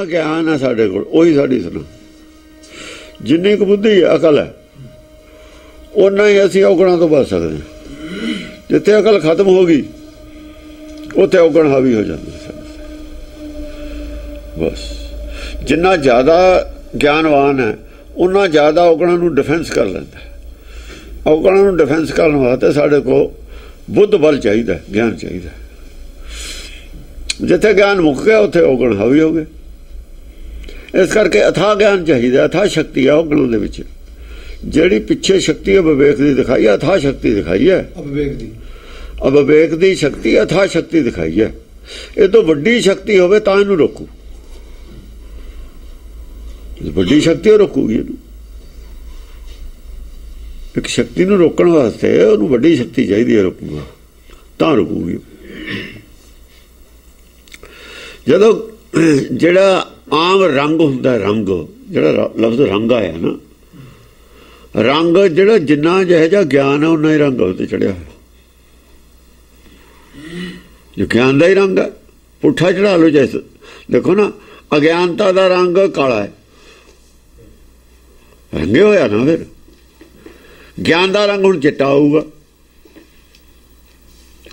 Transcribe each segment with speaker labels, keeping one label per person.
Speaker 1: ਗਿਆਨ ਹੈ ਸਾਡੇ ਕੋਲ, ਉਹੀ ਸਾਡੀ ਸੁਣਾ। ਜਿੰਨੀ ਕੁ ਬੁੱਧੀ ਅਕਲ ਹੈ ਓਨਾ ਹੀ ਅਸੀਂ ਔਗਣਾਂ ਤੋਂ ਬਚ ਸਕਦੇ ਹਾਂ। ਜਿੱਥੇ ਅਕਲ ਖਤਮ ਹੋ ਗਈ ਉੱਥੇ ਔਗਣ ਹਾਵੀ ਹੋ ਜਾਂਦੇ। ਬਸ ਜਿੰਨਾ ਜ਼ਿਆਦਾ ਗਿਆਨਵਾਨ ਹੈ ਉਨਾ ਜ਼ਿਆਦਾ ਔਗਣਾਂ ਨੂੰ ਡਿਫੈਂਸ ਕਰ ਲੈਂਦਾ। ਔਗਣਾਂ ਨੂੰ ਡਿਫੈਂਸ ਕਰਨ ਵਾਸਤੇ ਸਾਡੇ ਕੋਲ ਬੁੱਧ ਬਲ ਚਾਹੀਦਾ, ਗਿਆਨ ਚਾਹੀਦਾ। ਜਿੱਥੇ ਗਿਆਨ ਮੁੱਕ ਗਿਆ ਉੱਥੇ ਔਗਣ ਹਾਵੀ ਹੋ ਗਏ। ਇਸ ਕਰਕੇ ਅਥਾਹ ਗਿਆਨ ਚਾਹੀਦਾ, ਅਥਾਹ ਸ਼ਕਤੀ ਆ ਔਗਣਾਂ ਦੇ ਵਿੱਚ। ਜਿਹੜੀ ਪਿੱਛੇ ਸ਼ਕਤੀ ਹੈ ਵਿਵੇਕ ਦੀ ਦਿਖਾਈ ਹੈ, ਅਥਾਹ ਸ਼ਕਤੀ ਦਿਖਾਈ ਹੈ। ਅਵਿਵੇਕ ਦੀ ਸ਼ਕਤੀ ਅਥਾਹ ਸ਼ਕਤੀ ਦਿਖਾਈ ਹੈ। ਇਹ ਤੋਂ ਵੱਡੀ ਸ਼ਕਤੀ ਹੋਵੇ ਤਾਂ ਇਹਨੂੰ ਰੋਕੂ। ਵੱਡੀ ਸ਼ਕਤੀ ਉਹ ਰੋਕੂਗੀ ਇਹਨੂੰ। ਇੱਕ ਸ਼ਕਤੀ ਨੂੰ ਰੋਕਣ ਵਾਸਤੇ ਉਹਨੂੰ ਵੱਡੀ ਸ਼ਕਤੀ ਚਾਹੀਦੀ ਹੈ, ਰੋਕੂਗਾ ਤਾਂ ਰੋਕੂਗੀ। ਜਦੋਂ ਜਿਹੜਾ ਆਮ ਰੰਗ ਹੁੰਦਾ, ਰੰਗ ਜਿਹੜਾ ਲਫ਼ਜ਼ ਰੰਗ ਆਇਆ ਨਾ, ਰੰਗ ਜਿਹੜਾ ਜਿੰਨਾ ਜਿਹੋ ਜਿਹਾ ਗਿਆਨ ਹੈ ਉਨਾ ਹੀ ਰੰਗ ਉਹਦੇ ਚੜਿਆ ਹੋਇਆ। ਜੋ ਗਿਆਨ ਦਾ ਹੀ ਰੰਗ ਹੈ ਪੁੱਠਾ ਚੜਾ ਲਓ। ਜੈਸੇ ਦੇਖੋ ਨਾ, ਅਗਿਆਨਤਾ ਦਾ ਰੰਗ ਕਾਲਾ ਹੈ, ਰੰਗੇ ਹੋਇਆ ਨਾ। ਫਿਰ ਗਿਆਨ ਦਾ ਰੰਗ ਹੁਣ ਚਿੱਟਾ ਆਊਗਾ,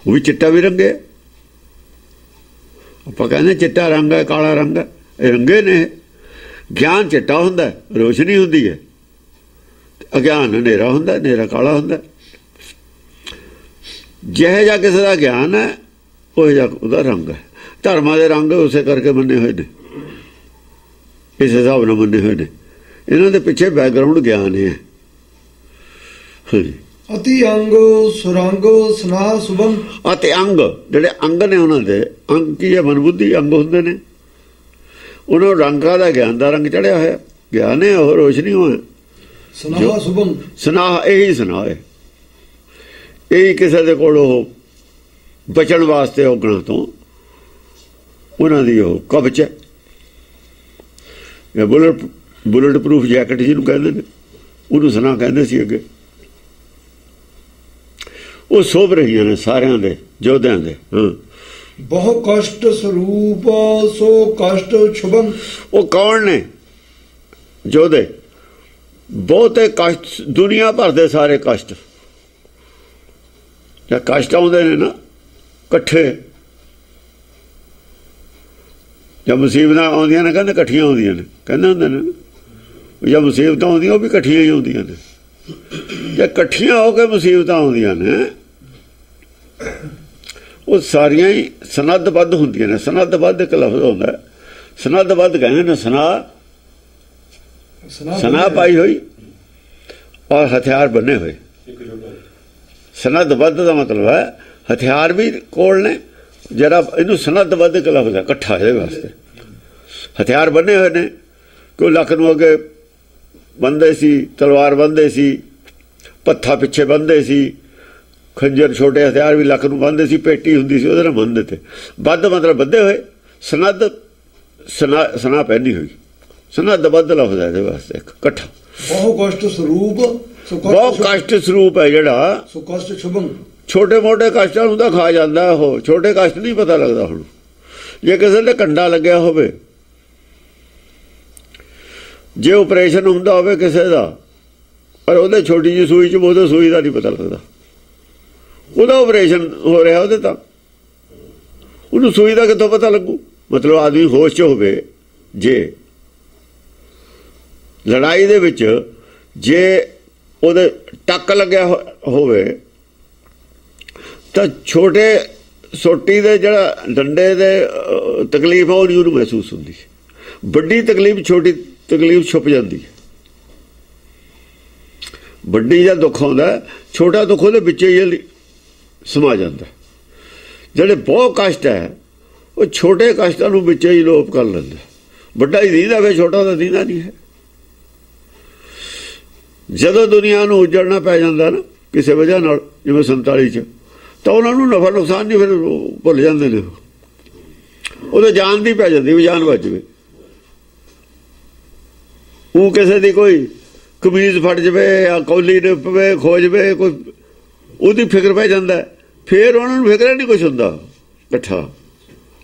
Speaker 1: ਉਹ ਵੀ ਚਿੱਟਾ ਵੀ ਰੰਗੇ। ਆਪਾਂ ਕਹਿੰਦੇ ਚਿੱਟਾ ਰੰਗ ਹੈ, ਕਾਲਾ ਰੰਗ ਹੈ, ਇਹ ਰੰਗੇ ਨੇ। ਗਿਆਨ ਚਿੱਟਾ ਹੁੰਦਾ, ਰੋਸ਼ਨੀ ਹੁੰਦੀ ਹੈ। ਅਗਿਆਨ ਹਨੇਰਾ ਹੁੰਦਾ, ਹਨੇਰਾ ਕਾਲਾ ਹੁੰਦਾ। ਜਿਹੋ ਜਿਹਾ ਕਿਸੇ ਦਾ ਗਿਆਨ ਹੈ ਉਹ ਜਿਹਾ ਉਹਦਾ ਰੰਗ ਹੈ। ਧਰਮਾਂ ਦੇ ਰੰਗ ਉਸੇ ਕਰਕੇ ਮੰਨੇ ਹੋਏ ਨੇ, ਇਸ ਹਿਸਾਬ ਨਾਲ ਮੰਨੇ ਹੋਏ ਨੇ। ਇਹਨਾਂ ਦੇ ਪਿੱਛੇ ਬੈਕਗਰਾਊਂਡ ਗਿਆਨ ਹੈ।
Speaker 2: ਅਤੀ ਅੰਗ ਸੁਰੰਗ ਸਨਾਹ ਸੁਭਮ।
Speaker 1: ਅਤੇ ਅੰਗ ਜਿਹੜੇ ਅੰਗ ਨੇ ਉਹਨਾਂ ਦੇ, ਅੰਗ ਕੀ ਹੈ? ਮਨਬੁੱਧੀ ਅੰਗ ਹੁੰਦੇ ਨੇ। ਉਹਨਾਂ ਨੂੰ ਰੰਗਾਂ ਦਾ ਗਿਆਨ ਦਾ ਰੰਗ ਚੜਿਆ ਹੋਇਆ। ਗਿਆਨ ਹੈ ਉਹ, ਰੋਸ਼ਨੀ ਹੋਏ।
Speaker 2: ਸਨਾਹ ਸੁਭਮ,
Speaker 1: ਸਨਾਹ ਇਹੀ ਸਨਾਹ ਹੈ। ਇਹੀ ਕਿਸੇ ਦੇ ਕੋਲ ਉਹ ਬਚਣ ਵਾਸਤੇ ਔਗਣਾਂ ਤੋਂ ਉਹਨਾਂ ਦੀ ਉਹ ਕਵਚ ਹੈ। ਬੁਲਟ ਪ੍ਰੂਫ ਜੈਕਟ ਜਿਹਨੂੰ ਕਹਿੰਦੇ ਨੇ, ਉਹਨੂੰ ਸਨਾਹ ਕਹਿੰਦੇ ਸੀ ਅੱਗੇ। ਉਹ ਸੋਭ ਰਹੀਆਂ ਨੇ ਸਾਰਿਆਂ ਦੇ ਯੋਧਿਆਂ ਦੇ।
Speaker 2: ਬਹੁ ਕਸ਼ਟ ਸਰੂਪ ਸੋ ਕਸ਼ਟ ਸ਼ੁਭਮ। ਉਹ
Speaker 1: ਕੌਣ ਨੇ ਯੋਧੇ? ਬਹੁਤੇ ਕਸ਼ਟ, ਦੁਨੀਆ ਭਰ ਦੇ ਸਾਰੇ ਕਸ਼ਟ। ਜਾਂ ਕਸ਼ਟ ਆਉਂਦੇ ਨੇ ਨਾ ਇਕੱਠੇ, ਜਾਂ ਮੁਸੀਬਤਾਂ ਆਉਂਦੀਆਂ ਨੇ ਕਹਿੰਦੇ ਇਕੱਠੀਆਂ ਆਉਂਦੀਆਂ ਨੇ, ਕਹਿੰਦੇ ਹੁੰਦੇ ਨੇ। ਜਾਂ ਮੁਸੀਬਤਾਂ ਆਉਂਦੀਆਂ ਉਹ ਵੀ ਇਕੱਠੀਆਂ ਹੀ ਆਉਂਦੀਆਂ ਨੇ। ਜੇ ਇਕੱਠੀਆਂ ਹੋ ਕੇ ਮੁਸੀਬਤਾਂ ਆਉਂਦੀਆਂ ਨੇ ਉਹ ਸਾਰੀਆਂ ਹੀ ਸਨੱਧਬੱਧ ਹੁੰਦੀਆਂ ਨੇ। ਸਨੱਧਬੱਧ ਇੱਕ ਲਫ਼ਜ਼ ਹੁੰਦਾ, ਸਨੱਧਬੱਧ ਕਹਿੰਦੇ ਨੇ। ਸਨਾਹ ਪਾਈ ਹੋਈ ਔਰ ਹਥਿਆਰ ਬੰਨੇ ਹੋਏ। ਸਨੱਧਬੱਧ ਦਾ ਮਤਲਬ ਹੈ ਹਥਿਆਰ ਵੀ ਕੋਲ ਨੇ। ਜਿਹੜਾ ਇਹਨੂੰ ਸਨੱਧਬੱਧ ਇੱਕ ਲਫ਼ਜ਼ ਹੈ ਇਕੱਠਾ ਇਹਦੇ ਵਾਸਤੇ। ਹਥਿਆਰ ਬੰਨੇ ਹੋਏ ਨੇ। ਕੋਈ ਲੱਕ ਨੂੰ ਅੱਗੇ ਬੰਨ੍ਹਦੇ ਸੀ, ਤਲਵਾਰ ਬੰਨ੍ਹਦੇ ਸੀ, ਪੱਥਾ ਪਿੱਛੇ ਬੰਨ੍ਹਦੇ ਸੀ, ਖੰਜਰ ਛੋਟੇ ਹਥਿਆਰ ਵੀ ਲੱਕ ਨੂੰ ਬੰਨ੍ਹਦੇ ਸੀ, ਪੇਟੀ ਹੁੰਦੀ ਸੀ ਉਹਦੇ ਨਾਲ ਬੰਨ੍ਹਦੇ ਤੇ। ਬੱਧ ਮਤਲਬ ਬੱਧੇ ਹੋਏ, ਸਨੱਧ ਸਨਾਹ ਪਹਿਨੀ ਹੋਈ। ਸਨੱਧਬੱਧ ਲਫ਼ਜ਼ ਹੈ ਇਹਦੇ ਵਾਸਤੇ ਇਕੱਠਾ।
Speaker 2: ਬਹੁ ਕਸ਼ਟ ਸਰੂਪ,
Speaker 1: ਬਹੁਤ ਕਸ਼ਟ ਸਰੂਪ ਹੈ ਜਿਹੜਾ।
Speaker 2: ਸੋ ਕਸ਼ਟ ਸ਼ੁਭਮ।
Speaker 1: ਛੋਟੇ ਮੋਟੇ ਕਸ਼ਟਾਂ ਨੂੰ ਤਾਂ ਖਾ ਜਾਂਦਾ ਉਹ, ਛੋਟੇ ਕਸ਼ਟ ਨਹੀਂ ਪਤਾ ਲੱਗਦਾ। ਹੁਣ ਜੇ ਕਿਸੇ ਦੇ ਕੰਡਾ ਲੱਗਿਆ ਹੋਵੇ, ਜੇ ਆਪਰੇਸ਼ਨ ਹੁੰਦਾ ਹੋਵੇ ਕਿਸੇ ਦਾ, ਪਰ ਉਹਦੇ ਛੋਟੀ ਜਿਹੀ ਸੂਈ 'ਚ ਉਹਦੇ ਸੂਈ ਦਾ ਨਹੀਂ ਪਤਾ ਲੱਗਦਾ। ਉਹਦਾ ਆਪਰੇਸ਼ਨ ਹੋ ਰਿਹਾ ਉਹਦੇ, ਤਾਂ ਉਹਨੂੰ ਸੂਈ ਦਾ ਕਿੱਥੋਂ ਪਤਾ ਲੱਗੂ? ਮਤਲਬ ਆਦਮੀ ਹੋਸ਼ 'ਚ ਹੋਵੇ। ਜੇ ਲੜਾਈ ਦੇ ਵਿੱਚ ਜੇ ਉਹਦੇ ਟੱਕ ਲੱਗਿਆ ਹੋਵੇ ਤਾਂ ਛੋਟੇ ਸੋਟੀ ਦੇ ਜਿਹੜਾ ਡੰਡੇ ਦੇ ਤਕਲੀਫ ਉਹ ਨਹੀਂ ਉਹਨੂੰ ਮਹਿਸੂਸ ਹੁੰਦੀ। ਵੱਡੀ ਤਕਲੀਫ ਛੋਟੀ ਤਕਲੀਫ ਛੁਪ ਜਾਂਦੀ ਹੈ। ਵੱਡੀ ਦਾ ਦੁੱਖ ਆਉਂਦਾ, ਛੋਟਾ ਦੁੱਖ ਉਹਦੇ ਵਿੱਚ ਹੀ ਸਮਾ ਜਾਂਦਾ। ਜਿਹੜੇ ਬਹੁਤ ਕਸ਼ਟ ਹੈ ਉਹ ਛੋਟੇ ਕਸ਼ਟਾਂ ਨੂੰ ਵਿੱਚ ਹੀ ਲੋਪ ਕਰ ਲੈਂਦਾ। ਵੱਡਾ ਹੀ ਦੀਂਦਾ ਵੇ, ਛੋਟਾ ਤਾਂ ਦੀਂਦਾ ਨਹੀਂ ਹੈ। ਜਦੋਂ ਦੁਨੀਆ ਨੂੰ ਉਜੜਨਾ ਪੈ ਜਾਂਦਾ ਨਾ ਕਿਸੇ ਵਜ੍ਹਾ ਨਾਲ, ਜਿਵੇਂ 47 'ਚ, ਤਾਂ ਉਹਨਾਂ ਨੂੰ ਨਫਾ ਨੁਕਸਾਨ ਨਹੀਂ, ਫਿਰ ਭੁੱਲ ਜਾਂਦੇ ਨੇ। ਉਹਦੇ ਜਾਨ ਦੀ ਪੈ ਜਾਂਦੀ ਵੀ ਜਾਨ ਬਚ ਜਾਵੇ। ਉਹ ਕਿਸੇ ਦੀ ਕੋਈ ਕਮੀਜ਼ ਫਟ ਜਾਵੇ ਜਾਂ ਕੌਲੀ ਨੇ ਪਵੇ, ਖੋ ਜਾਵੇ, ਕੋਈ ਉਹਦੀ ਫਿਕਰ ਪੈ ਜਾਂਦਾ। ਫਿਰ ਉਹਨਾਂ ਨੂੰ ਫਿਕਰ ਨਹੀਂ ਕੁਛ ਹੁੰਦਾ। ਇਕੱਠਾ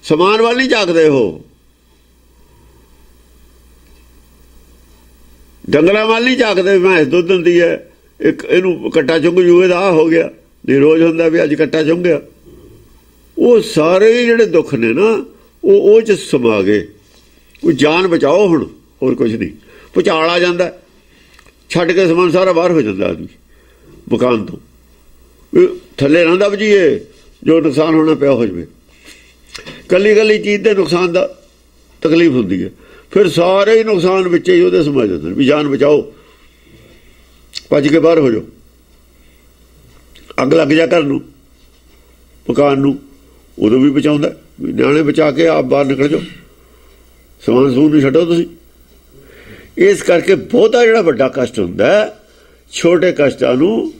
Speaker 1: ਸਮਾਨ ਵੱਲ ਨਹੀਂ ਝਾਕਦੇ ਉਹ। ਡੰਗਰਾਂ ਵੱਲ ਨਹੀਂ ਝਾਕਦੇ ਮੈਂ ਦੁੱਧ ਦਿੰਦੀ ਹੈ, ਇੱਕ ਇਹਨੂੰ ਕੱਟਾ ਚੁੰਗ ਜੂਏ ਦਾ ਆ ਹੋ ਗਿਆ, ਨਹੀਂ ਰੋਜ਼ ਹੁੰਦਾ ਵੀ ਅੱਜ ਕੱਟਾ ਚੁੰਗਿਆ। ਉਹ ਸਾਰੇ ਜਿਹੜੇ ਦੁੱਖ ਨੇ ਨਾ ਉਹ 'ਚ ਸਮਾ ਗਏ। ਕੋਈ ਜਾਨ ਬਚਾਓ ਹੁਣ, ਹੋਰ ਕੁਝ ਨਹੀਂ। ਭੁਚਾਲ ਆ ਜਾਂਦਾ, ਛੱਡ ਕੇ ਸਮਾਨ ਸਾਰਾ ਬਾਹਰ ਹੋ ਜਾਂਦਾ ਆਦਮੀ ਮਕਾਨ ਤੋਂ, ਥੱਲੇ ਰਹਿੰਦਾ ਵਜੀਏ ਜੋ ਨੁਕਸਾਨ ਹੋਣਾ ਪਿਆ ਹੋ ਜਾਵੇ। ਕੱਲੀ ਕੱਲੀ ਚੀਜ਼ ਦੇ ਨੁਕਸਾਨ ਦਾ ਤਕਲੀਫ ਹੁੰਦੀ ਹੈ, ਫਿਰ ਸਾਰੇ ਹੀ ਨੁਕਸਾਨ ਵਿੱਚ ਹੀ ਉਹਦੇ ਸਮਝ ਜਾਂਦੇ ਨੇ ਵੀ ਜਾਨ ਬਚਾਓ, ਭੱਜ ਕੇ ਬਾਹਰ ਹੋ ਜਾਓ। ਅੱਗ ਲੱਗ ਜਾ ਘਰ ਨੂੰ, ਮਕਾਨ ਨੂੰ, ਉਦੋਂ ਵੀ ਬਚਾਉਂਦਾ ਵੀ ਨਿਆਣੇ ਬਚਾ ਕੇ ਆਪ ਬਾਹਰ ਨਿਕਲ ਜਾਓ, ਸਮਾਨ ਸਮੂਨ ਨਹੀਂ ਛੱਡੋ ਤੁਸੀਂ। ਇਸ ਕਰਕੇ ਬਹੁਤਾ ਜਿਹੜਾ ਵੱਡਾ ਕਸ਼ਟ ਹੁੰਦਾ ਛੋਟੇ ਕਸ਼ਟਾਂ ਨੂੰ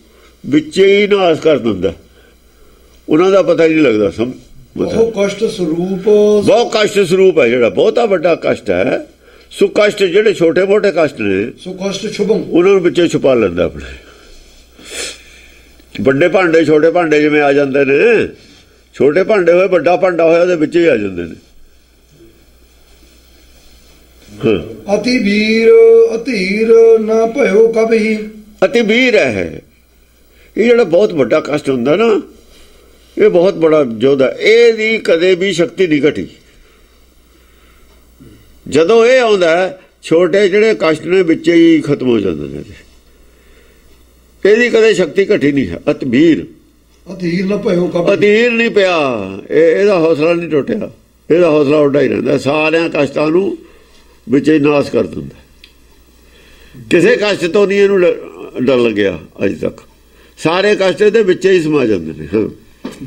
Speaker 1: ਵਿੱਚੇ ਹੀ ਨਾਸ ਕਰ ਦਿੰਦਾ, ਉਹਨਾਂ ਦਾ ਪਤਾ ਹੀ ਨਹੀਂ ਲੱਗਦਾ।
Speaker 2: ਬਹੁਤ ਕਸ਼ਟ ਸਰੂਪ,
Speaker 1: ਬਹੁਤ ਕਸ਼ਟ ਸਰੂਪ ਹੈ ਜਿਹੜਾ ਬਹੁਤਾ ਵੱਡਾ ਕਸ਼ਟ ਹੈ। ਸੋ ਕਸ਼ਟ ਜਿਹੜੇ ਛੋਟੇ ਮੋਟੇ ਕਸ਼ਟ ਨੇ,
Speaker 2: ਸੋ ਕਸ਼ਟ ਛੁਪੰ, ਉਹਨਾਂ
Speaker 1: ਨੂੰ ਵਿੱਚੇ ਛੁਪਾ ਲੈਂਦਾ ਆਪਣੇ। ਵੱਡੇ ਭਾਂਡੇ ਛੋਟੇ ਭਾਂਡੇ ਜਿਵੇਂ ਆ ਜਾਂਦੇ ਨੇ, ਛੋਟੇ ਭਾਂਡੇ ਹੋਏ ਵੱਡਾ ਭਾਂਡਾ ਹੋਇਆ ਉਹਦੇ ਵਿੱਚ ਹੀ ਆ ਜਾਂਦੇ ਨੇ।
Speaker 2: ਅਤੀ ਵੀਰ ਅਧੀਰ ਨਾ ਭਇਓ ਕਬਹੀ,
Speaker 1: ਅਤੀ ਵੀਰ ਹੈ ਇਹ ਜਿਹੜਾ ਬਹੁਤ ਵੱਡਾ ਕਸ਼ਟ ਹੁੰਦਾ ਨਾ, ਇਹ ਬਹੁਤ ਬੜਾ ਯੋਧਾ, ਇਹਦੀ ਕਦੇ ਵੀ ਸ਼ਕਤੀ ਨਹੀਂ ਘਟੀ। ਜਦੋਂ ਇਹ ਆਉਂਦਾ ਛੋਟੇ ਜਿਹੜੇ ਕਸ਼ਟ ਨੇ ਵਿੱਚ ਹੀ ਖਤਮ ਹੋ ਜਾਂਦੇ ਨੇ, ਇਹਦੀ ਕਦੇ ਸ਼ਕਤੀ ਘਟੀ ਨਹੀਂ ਹੈ। ਅਤਬੀਰ
Speaker 2: ਅਧੀਰ ਨਾ ਭਇਓ ਕਬਹੀ,
Speaker 1: ਅਧੀਰ ਨਹੀਂ ਪਿਆ, ਇਹਦਾ ਹੌਸਲਾ ਨਹੀਂ ਟੁੱਟਿਆ, ਇਹਦਾ ਹੌਸਲਾ ਉੱਡਾ ਹੀ ਰਹਿੰਦਾ, ਸਾਰਿਆਂ ਕਸ਼ਟਾਂ ਨੂੰ ਵਿੱਚ ਹੀ ਨਾਸ ਕਰ ਦਿੰਦਾ। ਕਿਸੇ ਕਸ਼ਟ ਤੋਂ ਨਹੀਂ ਇਹਨੂੰ ਡਰ ਲੱਗਿਆ ਅਜੇ ਤੱਕ, ਸਾਰੇ ਕਸ਼ਟ ਇਹਦੇ ਵਿੱਚ ਹੀ ਸਮਾ ਜਾਂਦੇ ਨੇ।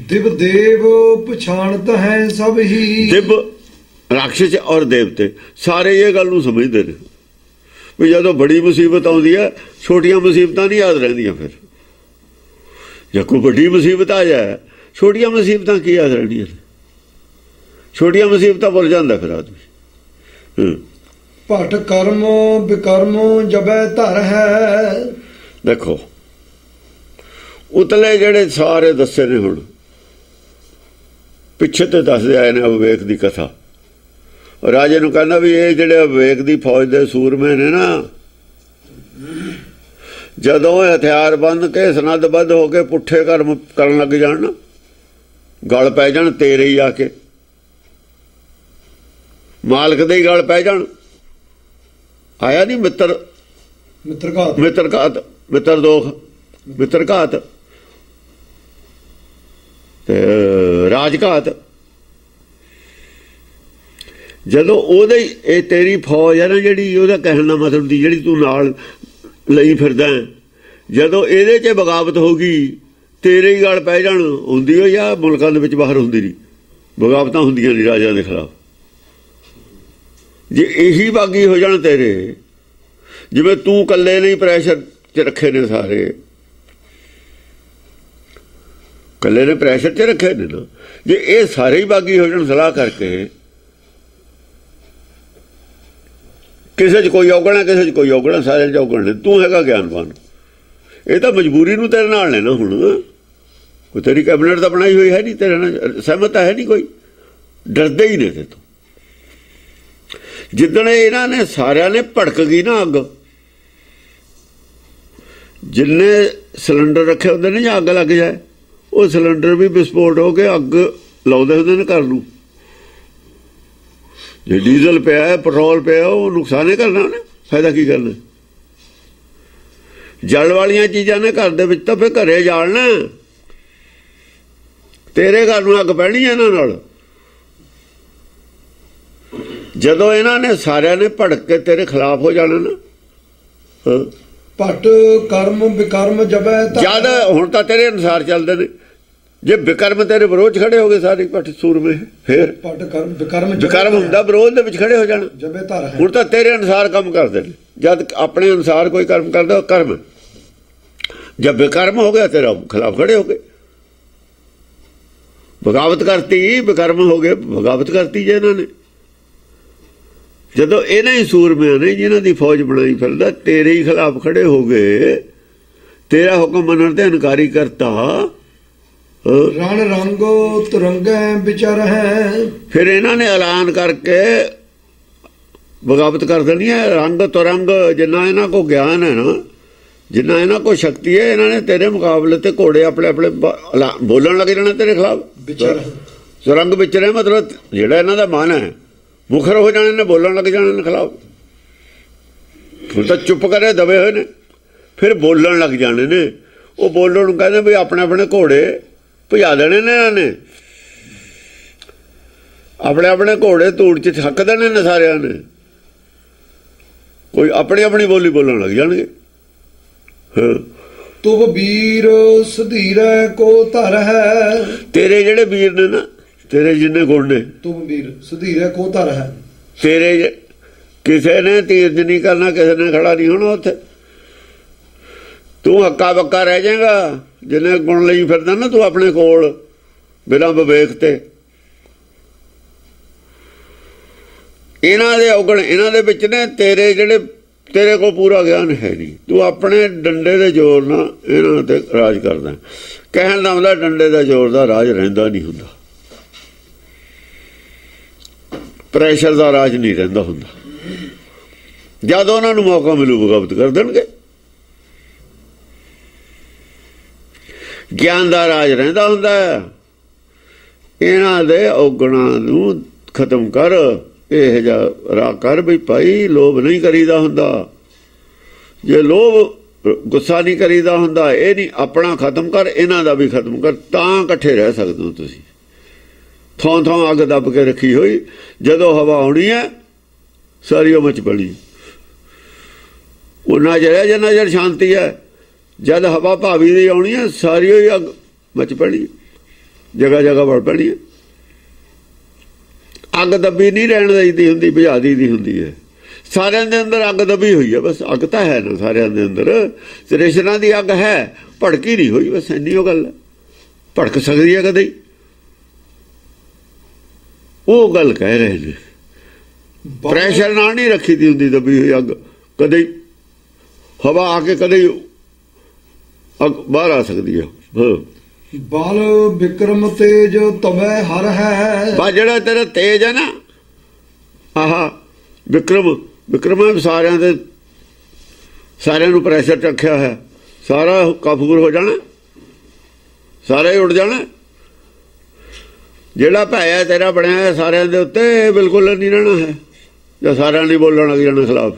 Speaker 2: ਦਿਵ ਦੇਵ ਪਛਾਣਤ ਹੈ ਸਭ ਹੀ,
Speaker 1: ਦਿਵ ਰਾਖਸ਼ ਔਰ ਦੇਵਤੇ ਸਾਰੇ ਇਹ ਗੱਲ ਨੂੰ ਸਮਝਦੇ ਨੇ ਵੀ ਜਦੋਂ ਬੜੀ ਮੁਸੀਬਤ ਆਉਂਦੀ ਹੈ ਛੋਟੀਆਂ ਮੁਸੀਬਤਾਂ ਨਹੀਂ ਯਾਦ ਰਹਿੰਦੀਆਂ। ਫਿਰ ਜੇ ਕੋਈ ਵੱਡੀ ਮੁਸੀਬਤ ਆ ਜਾਏ ਛੋਟੀਆਂ ਮੁਸੀਬਤਾਂ ਕੀ ਯਾਦ ਰਹਿੰਦੀਆਂ ਨੇ, ਛੋਟੀਆਂ ਮੁਸੀਬਤਾਂ ਭੁੱਲ ਜਾਂਦਾ ਫਿਰ ਆਦਮੀ।
Speaker 2: ਭਟ ਕਰਮ ਬਿਕਰਮ ਜਬੈ ਧਰ ਹੈ,
Speaker 1: ਦੇਖੋ ਉਤਲੇ ਜਿਹੜੇ ਸਾਰੇ ਦੱਸੇ ਨੇ, ਹੁਣ ਪਿੱਛੇ ਤੇ ਦੱਸਦੇ ਆਏ ਨੇ ਅਵਿਵੇਕ ਦੀ ਕਥਾ। ਰਾਜੇ ਨੂੰ ਕਹਿੰਦਾ ਵੀ ਇਹ ਜਿਹੜੇ ਅਵਿਵੇਕ ਦੀ ਫੌਜ ਦੇ ਸੂਰਮੇ ਨੇ ਨਾ, ਜਦੋਂ ਹਥਿਆਰ ਬੰਨ ਕੇ ਸਨੱਧਬੱਧ ਹੋ ਕੇ ਪੁੱਠੇ ਕਰਮ ਕਰਨ ਲੱਗ ਜਾਣ, ਗਲ ਪੈ ਜਾਣ ਤੇਰੇ ਹੀ ਆ ਕੇ, ਮਾਲਕ ਦੇ ਹੀ ਗਲ ਪੈ ਜਾਣ। ਆਇਆ ਨਹੀਂ ਮਿੱਤਰ
Speaker 2: ਮਿੱਤਰਘਾਤ,
Speaker 1: ਮਿੱਤਰਘਾਤ, ਮਿੱਤਰ ਦੋਖ, ਮਿੱਤਰਘਾਤ ਤੇ ਰਾਜਘਾਤ। ਜਦੋਂ ਉਹਦੇ ਇਹ ਤੇਰੀ ਫੌਜ ਹੈ ਨਾ ਜਿਹੜੀ, ਉਹਦਾ ਕਹਿਣ ਦਾ ਮਤਲਬ ਦੀ ਜਿਹੜੀ ਤੂੰ ਨਾਲ ਲਈ ਫਿਰਦਾ, ਜਦੋਂ ਇਹਦੇ 'ਚ ਬਗਾਵਤ ਹੋ ਗਈ ਤੇਰੇ ਹੀ ਗਲ ਪੈ ਜਾਣ। ਹੁੰਦੀ ਹੋਈ ਆ ਮੁਲਕਾਂ ਦੇ ਵਿੱਚ, ਬਾਹਰ ਹੁੰਦੀ ਨਹੀਂ, ਬਗਾਵਤਾਂ ਹੁੰਦੀਆਂ ਨਹੀਂ ਰਾਜਿਆਂ ਦੇ ਖਿਲਾਫ। ਜੇ ਇਹੀ ਬਾਗੀ ਹੋ ਜਾਣ ਤੇਰੇ, ਜਿਵੇਂ ਤੂੰ ਇਕੱਲੇ ਨਹੀਂ ਪ੍ਰੈਸ਼ਰ 'ਚ ਰੱਖੇ ਨੇ ਸਾਰੇ, ਇਕੱਲੇ ਨੇ ਪ੍ਰੈਸ਼ਰ 'ਚ ਰੱਖੇ ਨੇ ਨਾ, ਜੇ ਇਹ ਸਾਰੇ ਹੀ ਬਾਗੀ ਹੋ ਜਾਣ ਸਲਾਹ ਕਰਕੇ, ਕਿਸੇ 'ਚ ਕੋਈ ਔਗਣਾ ਕਿਸੇ 'ਚ ਕੋਈ ਔਗਣਾ, ਸਾਰੇ 'ਚ ਔਗਣ ਨੇ, ਤੂੰ ਹੈਗਾ ਗਿਆਨਵਾਨ। ਇਹ ਤਾਂ ਮਜਬੂਰੀ ਨੂੰ ਤੇਰੇ ਨਾਲ ਨੇ ਨਾ, ਹੁਣ ਕੋਈ ਤੇਰੀ ਕੈਬਨਿਟ ਤਾਂ ਬਣਾਈ ਹੋਈ ਹੈ ਨਹੀਂ, ਤੇਰੇ ਨਾਲ ਸਹਿਮਤ ਹੈ ਨਹੀਂ ਕੋਈ, ਡਰਦੇ ਹੀ ਨੇ ਤੇ ਤੂੰ। ਜਿੱਦਣ ਇਹਨਾਂ ਨੇ ਸਾਰਿਆਂ ਨੇ ਭੜਕ ਗਈ ਨਾ ਅੱਗ, ਜਿੰਨੇ ਸਿਲੰਡਰ ਰੱਖੇ ਹੁੰਦੇ ਨੇ ਜਾਂ ਅੱਗ ਲੱਗ ਜਾਏ, ਉਹ ਸਿਲੰਡਰ ਵੀ ਵਿਸਫੋਟ ਹੋ ਕੇ ਅੱਗ ਲਾਉਂਦੇ ਹੁੰਦੇ ਨੇ ਘਰ ਨੂੰ। ਜੇ ਡੀਜ਼ਲ ਪਿਆ ਹੈ, ਪੈਟਰੋਲ ਪਿਆ, ਉਹ ਨੁਕਸਾਨ ਕਰਨਾ ਉਹਨੇ, ਫਾਇਦਾ ਕੀ ਕਰਨਾ। ਜਲ ਵਾਲੀਆਂ ਚੀਜ਼ਾਂ ਨੇ ਘਰ ਦੇ ਵਿੱਚ ਤਾਂ ਫਿਰ ਘਰੇ ਜਾਲਣਾ, ਤੇਰੇ ਘਰ ਨੂੰ ਅੱਗ ਪੈਣੀ ਇਹਨਾਂ ਨਾਲ। ਜਦੋਂ ਇਹਨਾਂ ਨੇ ਸਾਰਿਆਂ ਨੇ ਭੜਕ ਕੇ ਤੇਰੇ ਖਿਲਾਫ ਹੋ ਜਾਣਾ ਨਾ,
Speaker 2: ਭਟ ਕਰਮ ਬਿਕਰਮ ਜਬੈ
Speaker 1: ਜਦ ਹੁਣ ਤਾਂ ਤੇਰੇ ਅਨੁਸਾਰ ਚੱਲਦੇ ਨੇ, ਜੇ ਬਿਕਰਮ ਤੇਰੇ ਵਿਰੋਧ ਖੜੇ ਹੋ ਗਏ ਸਾਰੇ ਭੱਟ ਸੂਰਮੇ, ਫਿਰ
Speaker 2: ਭਟ ਕਰਮ ਬਿਕਰਮ
Speaker 1: ਬਿਕਰਮ ਹੁੰਦਾ ਵਿਰੋਧ ਦੇ ਵਿੱਚ ਖੜੇ ਹੋ ਜਾਣਾ।
Speaker 2: ਜਬੈ ਧਰ ਹੈ,
Speaker 1: ਹੁਣ ਤਾਂ ਤੇਰੇ ਅਨੁਸਾਰ ਕੰਮ ਕਰਦੇ ਨੇ, ਜਦ ਆਪਣੇ ਅਨੁਸਾਰ ਕੋਈ ਕਰਮ ਕਰਦਾ ਕਰਮ, ਜਦ ਬਿਕਰਮ ਹੋ ਗਿਆ ਤੇਰਾ ਖਿਲਾਫ ਖੜੇ ਹੋ ਗਏ। ਬਗਾਵਤ ਕਰਤੀ, ਬਿਕਰਮ ਹੋ ਗਏ, ਬਗਾਵਤ ਕਰਤੀ ਜੇ ਇਹਨਾਂ ਨੇ। ਜਦੋਂ ਇਹਨਾਂ ਹੀ ਸੂਰਮਿਆਂ ਨੇ ਜਿਨ੍ਹਾਂ ਦੀ ਫੌਜ ਬਣਾਈ ਫਿਰਦਾ ਤੇਰੇ ਹੀ ਖਿਲਾਫ ਖੜੇ ਹੋ ਗਏ, ਤੇਰਾ ਹੁਕਮ ਮੰਨਣ ਤੇ ਇਨਕਾਰੀ ਕਰਤਾ,
Speaker 2: ਰਣ ਰੰਗੋ ਤੁਰੰਗੈ ਵਿਚਰ ਹੈ,
Speaker 1: ਫਿਰ ਇਹਨਾਂ ਨੇ ਐਲਾਨ ਕਰਕੇ बगावत कर देनी है। रंग तुरंग जिन्ना इन्हां को ज्ञान है ना, जिन्ना इन्हां को शक्ति है, इन्होंने तेरे मुकाबले ते घोड़े अपने अपने बोलन लग जाने तेरे खिलाफ। सुरंग विचरे मतलब जिहड़ा इन्हां दा मन है मुखर हो जाने ने, बोलन लग जाने खिलाफ। ਹੁਣ ਤਾਂ चुप करे दबे हुए ने, फिर बोलन लग जाने ने। वो बोलन कहते भी अपने अपने घोड़े भजा देने ने, इन्होंने अपने अपने घोड़े धूड़ च थक देने ने सारिया ने। कोई अपनी अपनी बोली बोलन लग जाएंगे। हाँ,
Speaker 2: तुम वीर सुधीरै को धर है।
Speaker 1: तेरे जेड़े वीर ने ना, तेरे जिन्ने गुण ने,
Speaker 2: तुम वीर सुधीरै को धर है।
Speaker 1: तेरे किसी ने तीरज नहीं करना, किसी ने खड़ा नहीं होना उत्थे। तू हक्का बक्का रह जाएगा जिन्हें गुण ਲਈ ਫਿਰਦਾ ना, तू अपने कोल बिना विवेक ते। इन्हां दे औगण इन्हां दे विच ने, तेरे जेड़े तेरे को पूरा ज्ञान है नहीं। तू अपने डंडे दे जोर नाल इन्हां ते राज करदा। कहण दा मतलब डंडे दे जोर दा राज रहिंदा नहीं हुंदा, ਪ੍ਰੈਸ਼ਰ ਦਾ ਰਾਜ नहीं रहिंदा हुंदा। जद उन्होंने मौका मिलू बगावत कर देंगे। ज्ञान का राज रहिंदा हुंदा है। इन्हां दे औगणां नूं खत्म कर, इह जिहा राह कर भी भाई लोभ नहीं करीदा हुंदा। जे लोभ गुस्सा नहीं करीदा हुंदा, ये नहीं अपना खत्म कर, इन्हां दा भी खत्म कर, तां इकट्ठे रह सकदे हो तुसीं। थों थों अग दब के रखी हुई, जदों हवा आउणी है सारी मच पड़ी। उन्ना चर है जिन्ना चर शांति है। जद हवा भावी दी आउणी है सारी ही अग मच पड़ी, जगह जगह बढ़ पड़ी है। अग दबी नहीं रहन दी हुंदी, बुझा दी हुंदी है। सारिਆਂ ਦੇ अंदर अग दबी हुई है, बस अग तो है ना सारिਆਂ ਦੇ अंदर। त्रिशना की अग है, भड़की नहीं हुई, बस इन्नी गल है। भड़क सकती है कदे, वो गल कह रहे हैं। प्रैशर नाल नहीं रखी दी हुंदी दबी हुई अग, कदे हवा आके कदे अग बाहर आ सकती है। हाँ,
Speaker 2: बल विक्रम तेज तबै हर है। बस
Speaker 1: जिहड़ा तेरा तेज है ना, आहा विक्रम, विक्रम सारिਆਂ ਦੇ सारिਆਂ ਨੂੰ ਪ੍ਰੈਸ਼ਰ ਚ ਰੱਖਿਆ ਹੈ। सारा काफूर हो जाना, सारा ही उड़ जाना। ਜਿਹੜਾ ਭੈ ਹੈ तेरा ਬਣਿਆ ਹੈ ਸਾਰਿਆਂ ਦੇ ਉੱਤੇ, बिल्कुल नहीं रहना है। ਜਾਂ ਸਾਰਿਆਂ ਨੇ बोलन लग जाना खिलाफ।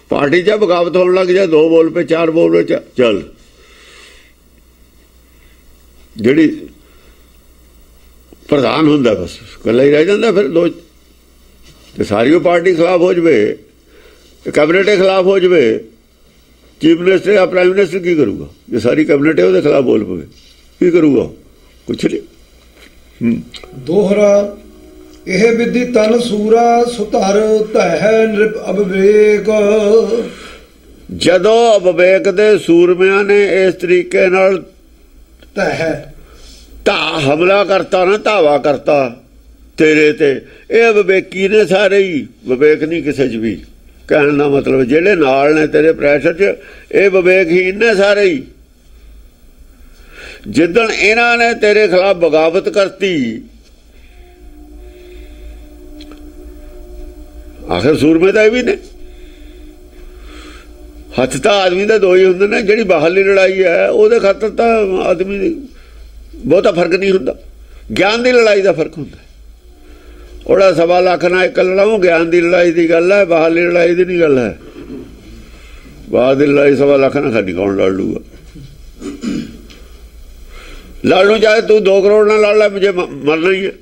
Speaker 1: पार्टी च बगावत होने लग जाए, 2 बोल पे 4 बोल पे चल, ਜਿਹੜੀ प्रधान ਹੁੰਦਾ बस कला ही रह जाता। फिर 2 तो सारी पार्टी खिलाफ हो जाए, कैबिनेट खिलाफ हो जाए, चीफ मिनिस्टर या प्राइम मिनिस्टर की करूँगा? जो सारी कैबिनेट है वो खिलाफ बोल पवे, की करूँगा? कुछ नहीं।
Speaker 2: दोहरा यह विधि तन सूरा सुधर तह नृप अविवेक।
Speaker 1: जदों अविवेक दे सूरमियां ने इस तरीके नाल ता हमला करता ना, धावा करता तेरे ते, ये विवेकी ने सारे ही। विवेक नहीं किसी च भी। कहने का मतलब जेड़े नाल ने तेरे प्रैशर च, ये विवेकहीन ने सारे ही। जिदन इन्हां ने तेरे खिलाफ बगावत करती, आखिर सूरमे तो भी ने। हथ तो आदमी के 2 ही होंगे ने। जी बाहरली लड़ाई है वो खातर तो आदमी बहुता फर्क नहीं होंदा। ज्ञान की लड़ाई का फर्क होंदा। ओड़ा 1.25 लाख ना एक लड़ाओ, ज्ञान की लड़ाई की गल है, बाहरली लड़ाई की नहीं गल है। बाहर की लड़ाई 1.25 लाख ना खानी कौन लड़ लूगा? लड़ लू चाहे तू 2 करोड़ ना लड़ ला, मुझे मरना ही है।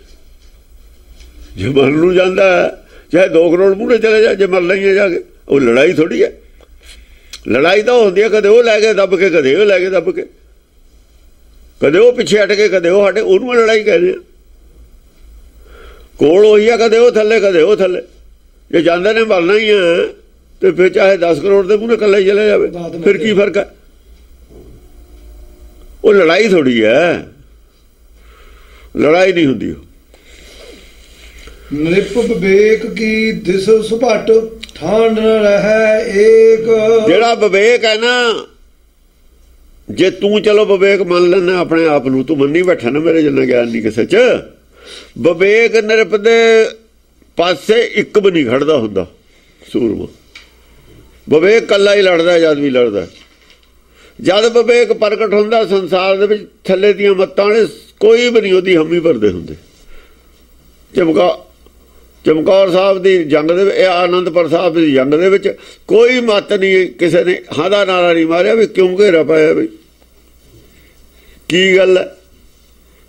Speaker 1: जो मरनू जाता है चाहे 2 करोड़ मूहरे चले जाए, जो मरना ही है जाके। वो लड़ाई थोड़ी है। लड़ाई तो होती है कदे वो लै गए दब के, कदे वो लै गए दब के, कदे वो पिछे हट गए, कदे वो हटे। उन्होंने लड़ाई कहने कोल हो है, कदे वो थले कदे वो थले। जे जाते ने मरना ही है तो फिर चाहे 10 करोड़ के मूहरे कला ही चले जाए, फिर की फर्क है? वो लड़ाई थोड़ी है, लड़ाई नहीं होंदी।
Speaker 2: नृप विवेक की दिस सुभट ठान रहे एक।
Speaker 1: जेड़ा विवेक है ना, जे तू चलो विवेक मान लेना अपने आप नूं, तू मनी बैठा ना मेरे जिन्ना ज्ञान नहीं किसी च। विवेक नृप दे ਪਾਸੇ ਇੱਕ ਵੀ ਨਹੀਂ ਖੜਦਾ ਹੁੰਦਾ ਸੂਰਮਾ। ਵਿਵੇਕ ਕੱਲਾ ਹੀ ਲੜਦਾ, ਜਦ ਵੀ ਲੜਦਾ। ਜਦ ਵਿਵੇਕ ਪ੍ਰਗਟ ਹੁੰਦਾ ਸੰਸਾਰ ਦੇ ਵਿੱਚ, ਥੱਲੇ ਦੀਆਂ ਮੱਤਾਂ ਨੇ ਕੋਈ ਵੀ ਨਹੀਂ ਉਹਦੀ ਹਮੀ ਭਰਦੇ ਹੁੰਦੇ। ਚਮਕੌਰ ਸਾਹਿਬ ਦੀ ਜੰਗ ਦੇ ਵਿੱਚ, ਆਨੰਦਪੁਰ ਸਾਹਿਬ ਦੀ ਜੰਗ ਦੇ ਵਿੱਚ ਕੋਈ ਮੱਤ ਨਹੀਂ, ਕਿਸੇ ਨੇ ਹਾਂ ਦਾ ਨਾਰਾ ਨਹੀਂ ਮਾਰਿਆ ਵੀ ਕਿਉਂ ਘੇਰਾ ਪਾਇਆ, ਬਈ ਕੀ ਗੱਲ ਹੈ।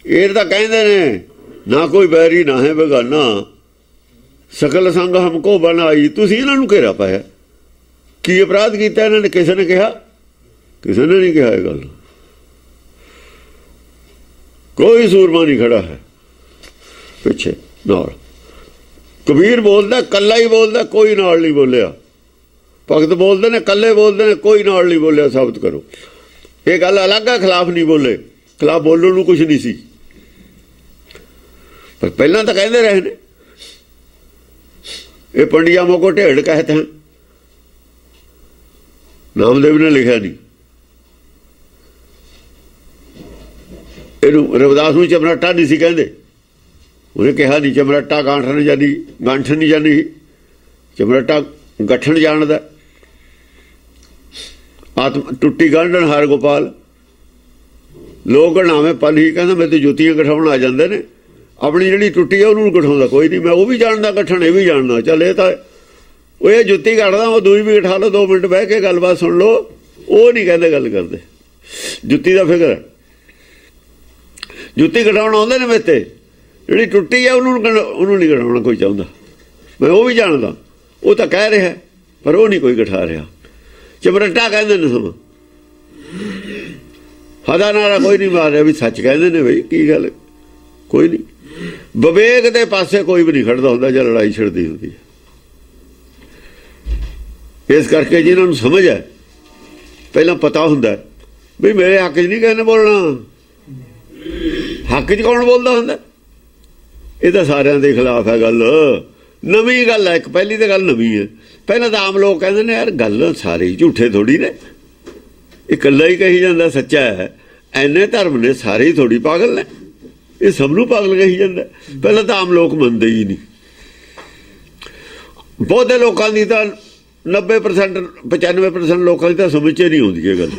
Speaker 1: ਇਹ ਤਾਂ ਕਹਿੰਦੇ ਨੇ ਨਾ ਕੋਈ ਬੈਰੀ ਨਾ ਹੈ ਬੇਗਾਨਾ, ਸਕਲ ਸੰਗ ਹਮਕੋ ਬਣਾਈ। ਤੁਸੀਂ ਇਹਨਾਂ ਨੂੰ ਘੇਰਾ ਪਾਇਆ, ਕੀ ਅਪਰਾਧ ਕੀਤਾ ਇਹਨਾਂ ਨੇ? ਕਿਸੇ ਨੇ ਕਿਹਾ? ਕਿਸੇ ਨੇ ਨਹੀਂ ਕਿਹਾ ਇਹ ਗੱਲ। ਕੋਈ ਸੂਰਮਾ ਨਹੀਂ ਖੜਾ ਹੈ ਪਿੱਛੇ ਨਾਲ। ਕਬੀਰ ਬੋਲਦਾ ਕੱਲਾ ਹੀ ਬੋਲਦਾ, ਕੋਈ ਨਾਲ ਨਹੀਂ ਬੋਲਿਆ। ਭਗਤ ਬੋਲਦੇ ਨੇ ਕੱਲੇ ਬੋਲਦੇ ਨੇ, ਕੋਈ ਨਾਲ ਨਹੀਂ ਬੋਲਿਆ। ਸਾਬਤ ਕਰੋ ਇਹ ਗੱਲ ਅਲੱਗ ਹੈ, ਖਿਲਾਫ ਨਹੀਂ ਬੋਲੇ। ਖਿਲਾਫ ਬੋਲਣ ਨੂੰ ਕੁਛ ਨਹੀਂ ਸੀ, ਪਰ ਪਹਿਲਾਂ ਤਾਂ ਕਹਿੰਦੇ ਰਹੇ ਨੇ ਇਹ ਪੰਡਿਆ ਮੋਕੋ ਢੇੜ कहते हैं। ਨਾਮਦੇਵ ਨੇ ਲਿਖਿਆ ਨਹੀਂ, ਇਹਨੂੰ ਰਵਿਦਾਸ ਨੂੰ ਚਮਰਾਟਾ ਨਹੀਂ ਸੀ ਕਹਿੰਦੇ। ਉਹਨੇ ਕਿਹਾ ਨਹੀਂ ਚਮਰਾਟਾ ਗਾਂਠਣ ਜਾਨੀ, ਗਾਂਠ ਨਹੀਂ ਜਾਨੀ, ਚਮਰਾਟਾ ਗੱਠਣ ਜਾਣਦਾ। ਆਤਮ ਟੁੱਟੀ ਗਾਂਢਣ ਹਰ ਗੋਪਾਲ। ਲੋਕ ਗਣਾਵੇਂ ਪਲ ਹੀ ਕਹਿੰਦਾ ਮੈਂ ਤੇ ਜੁੱਤੀਆਂ ਗਠਾਉਣ ਆ ਜਾਂਦੇ ਨੇ, ਆਪਣੀ ਜਿਹੜੀ ਟੁੱਟੀ ਆ ਉਹਨੂੰ ਗਠਾਉਂਦਾ ਕੋਈ ਨਹੀਂ। ਮੈਂ ਉਹ ਵੀ ਜਾਣਦਾ ਗੱਠਣ, ਇਹ ਵੀ ਜਾਣਦਾ। ਚੱਲ ਇਹ ਤਾਂ ਉਹ ਇਹ ਜੁੱਤੀ ਕੱਢਦਾ, ਉਹ ਦੂਈ ਵੀ ਗਠਾ ਲਓ, 2 ਮਿੰਟ ਬਹਿ ਕੇ ਗੱਲਬਾਤ ਸੁਣ ਲਓ। ਉਹ ਨਹੀਂ ਕਹਿੰਦੇ ਗੱਲ ਕਰਦੇ, ਜੁੱਤੀ ਦਾ ਫਿਕਰ ਹੈ। ਜੁੱਤੀ ਗਠਾਉਣ ਆਉਂਦੇ ਨੇ ਮੇਤੇ, ਜਿਹੜੀ ਟੁੱਟੀ ਆ ਉਹਨੂੰ ਨਹੀਂ ਗਠਾਉਣਾ ਕੋਈ ਚਾਹੁੰਦਾ। ਮੈਂ ਉਹ ਵੀ ਜਾਣਦਾ, ਉਹ ਤਾਂ ਕਹਿ ਰਿਹਾ ਪਰ ਉਹ ਨਹੀਂ ਕੋਈ ਗਠਾ ਰਿਹਾ। ਚਮਰਟਾ ਕਹਿੰਦੇ ਨੇ, ਸਮਾਂ ਹਦਾ ਨਾਰਾ ਕੋਈ ਨਹੀਂ ਮਾਰ ਰਿਹਾ ਵੀ ਸੱਚ ਕਹਿੰਦੇ ਨੇ। ਬਈ ਕੀ ਗੱਲ, ਕੋਈ ਨਹੀਂ। ਵਿਵੇਕ ਦੇ ਪਾਸੇ ਕੋਈ ਵੀ ਨਹੀਂ ਖੜਦਾ ਹੁੰਦਾ ਜਾਂ ਲੜਾਈ ਛਿੜਦੀ ਹੁੰਦੀ ਹੈ। ਇਸ ਕਰਕੇ ਜਿਹਨਾਂ ਨੂੰ ਸਮਝ ਹੈ, ਪਹਿਲਾਂ ਪਤਾ ਹੁੰਦਾ ਵੀ ਮੇਰੇ ਹੱਕ 'ਚ ਨਹੀਂ ਕਿਸੇ ਨੇ ਬੋਲਣਾ। ਹੱਕ 'ਚ ਕੌਣ ਬੋਲਦਾ ਹੁੰਦਾ? ਇਹ ਤਾਂ ਸਾਰਿਆਂ ਦੇ ਖਿਲਾਫ ਹੈ ਗੱਲ। ਨਵੀਂ ਗੱਲ ਹੈ ਇੱਕ, ਪਹਿਲੀ ਤਾਂ ਗੱਲ ਨਵੀਂ ਹੈ। ਪਹਿਲਾਂ ਤਾਂ ਆਮ ਲੋਕ ਕਹਿੰਦੇ ਨੇ ਯਾਰ ਗੱਲ ਸਾਰੇ ਝੂਠੇ ਥੋੜ੍ਹੀ ਨੇ, ਇਕੱਲਾ ਹੀ ਕਹੀ ਜਾਂਦਾ ਸੱਚਾ ਹੈ। ਐਨੇ ਧਰਮ ਨੇ, ਸਾਰੇ ਹੀ ਥੋੜ੍ਹੀ ਪਾਗਲ ਨੇ, ਇਹ ਸਭ ਨੂੰ ਪਾਗਲ ਕਹੀ ਜਾਂਦਾ। ਪਹਿਲਾਂ ਤਾਂ ਆਮ ਲੋਕ ਮੰਨਦੇ ਹੀ ਨਹੀਂ। ਬਹੁਤੇ ਲੋਕਾਂ ਦੀ ਤਾਂ 90% 95% ਲੋਕਾਂ ਦੀ ਤਾਂ ਸਮਝ 'ਚ ਨਹੀਂ ਆਉਂਦੀ ਇਹ ਗੱਲ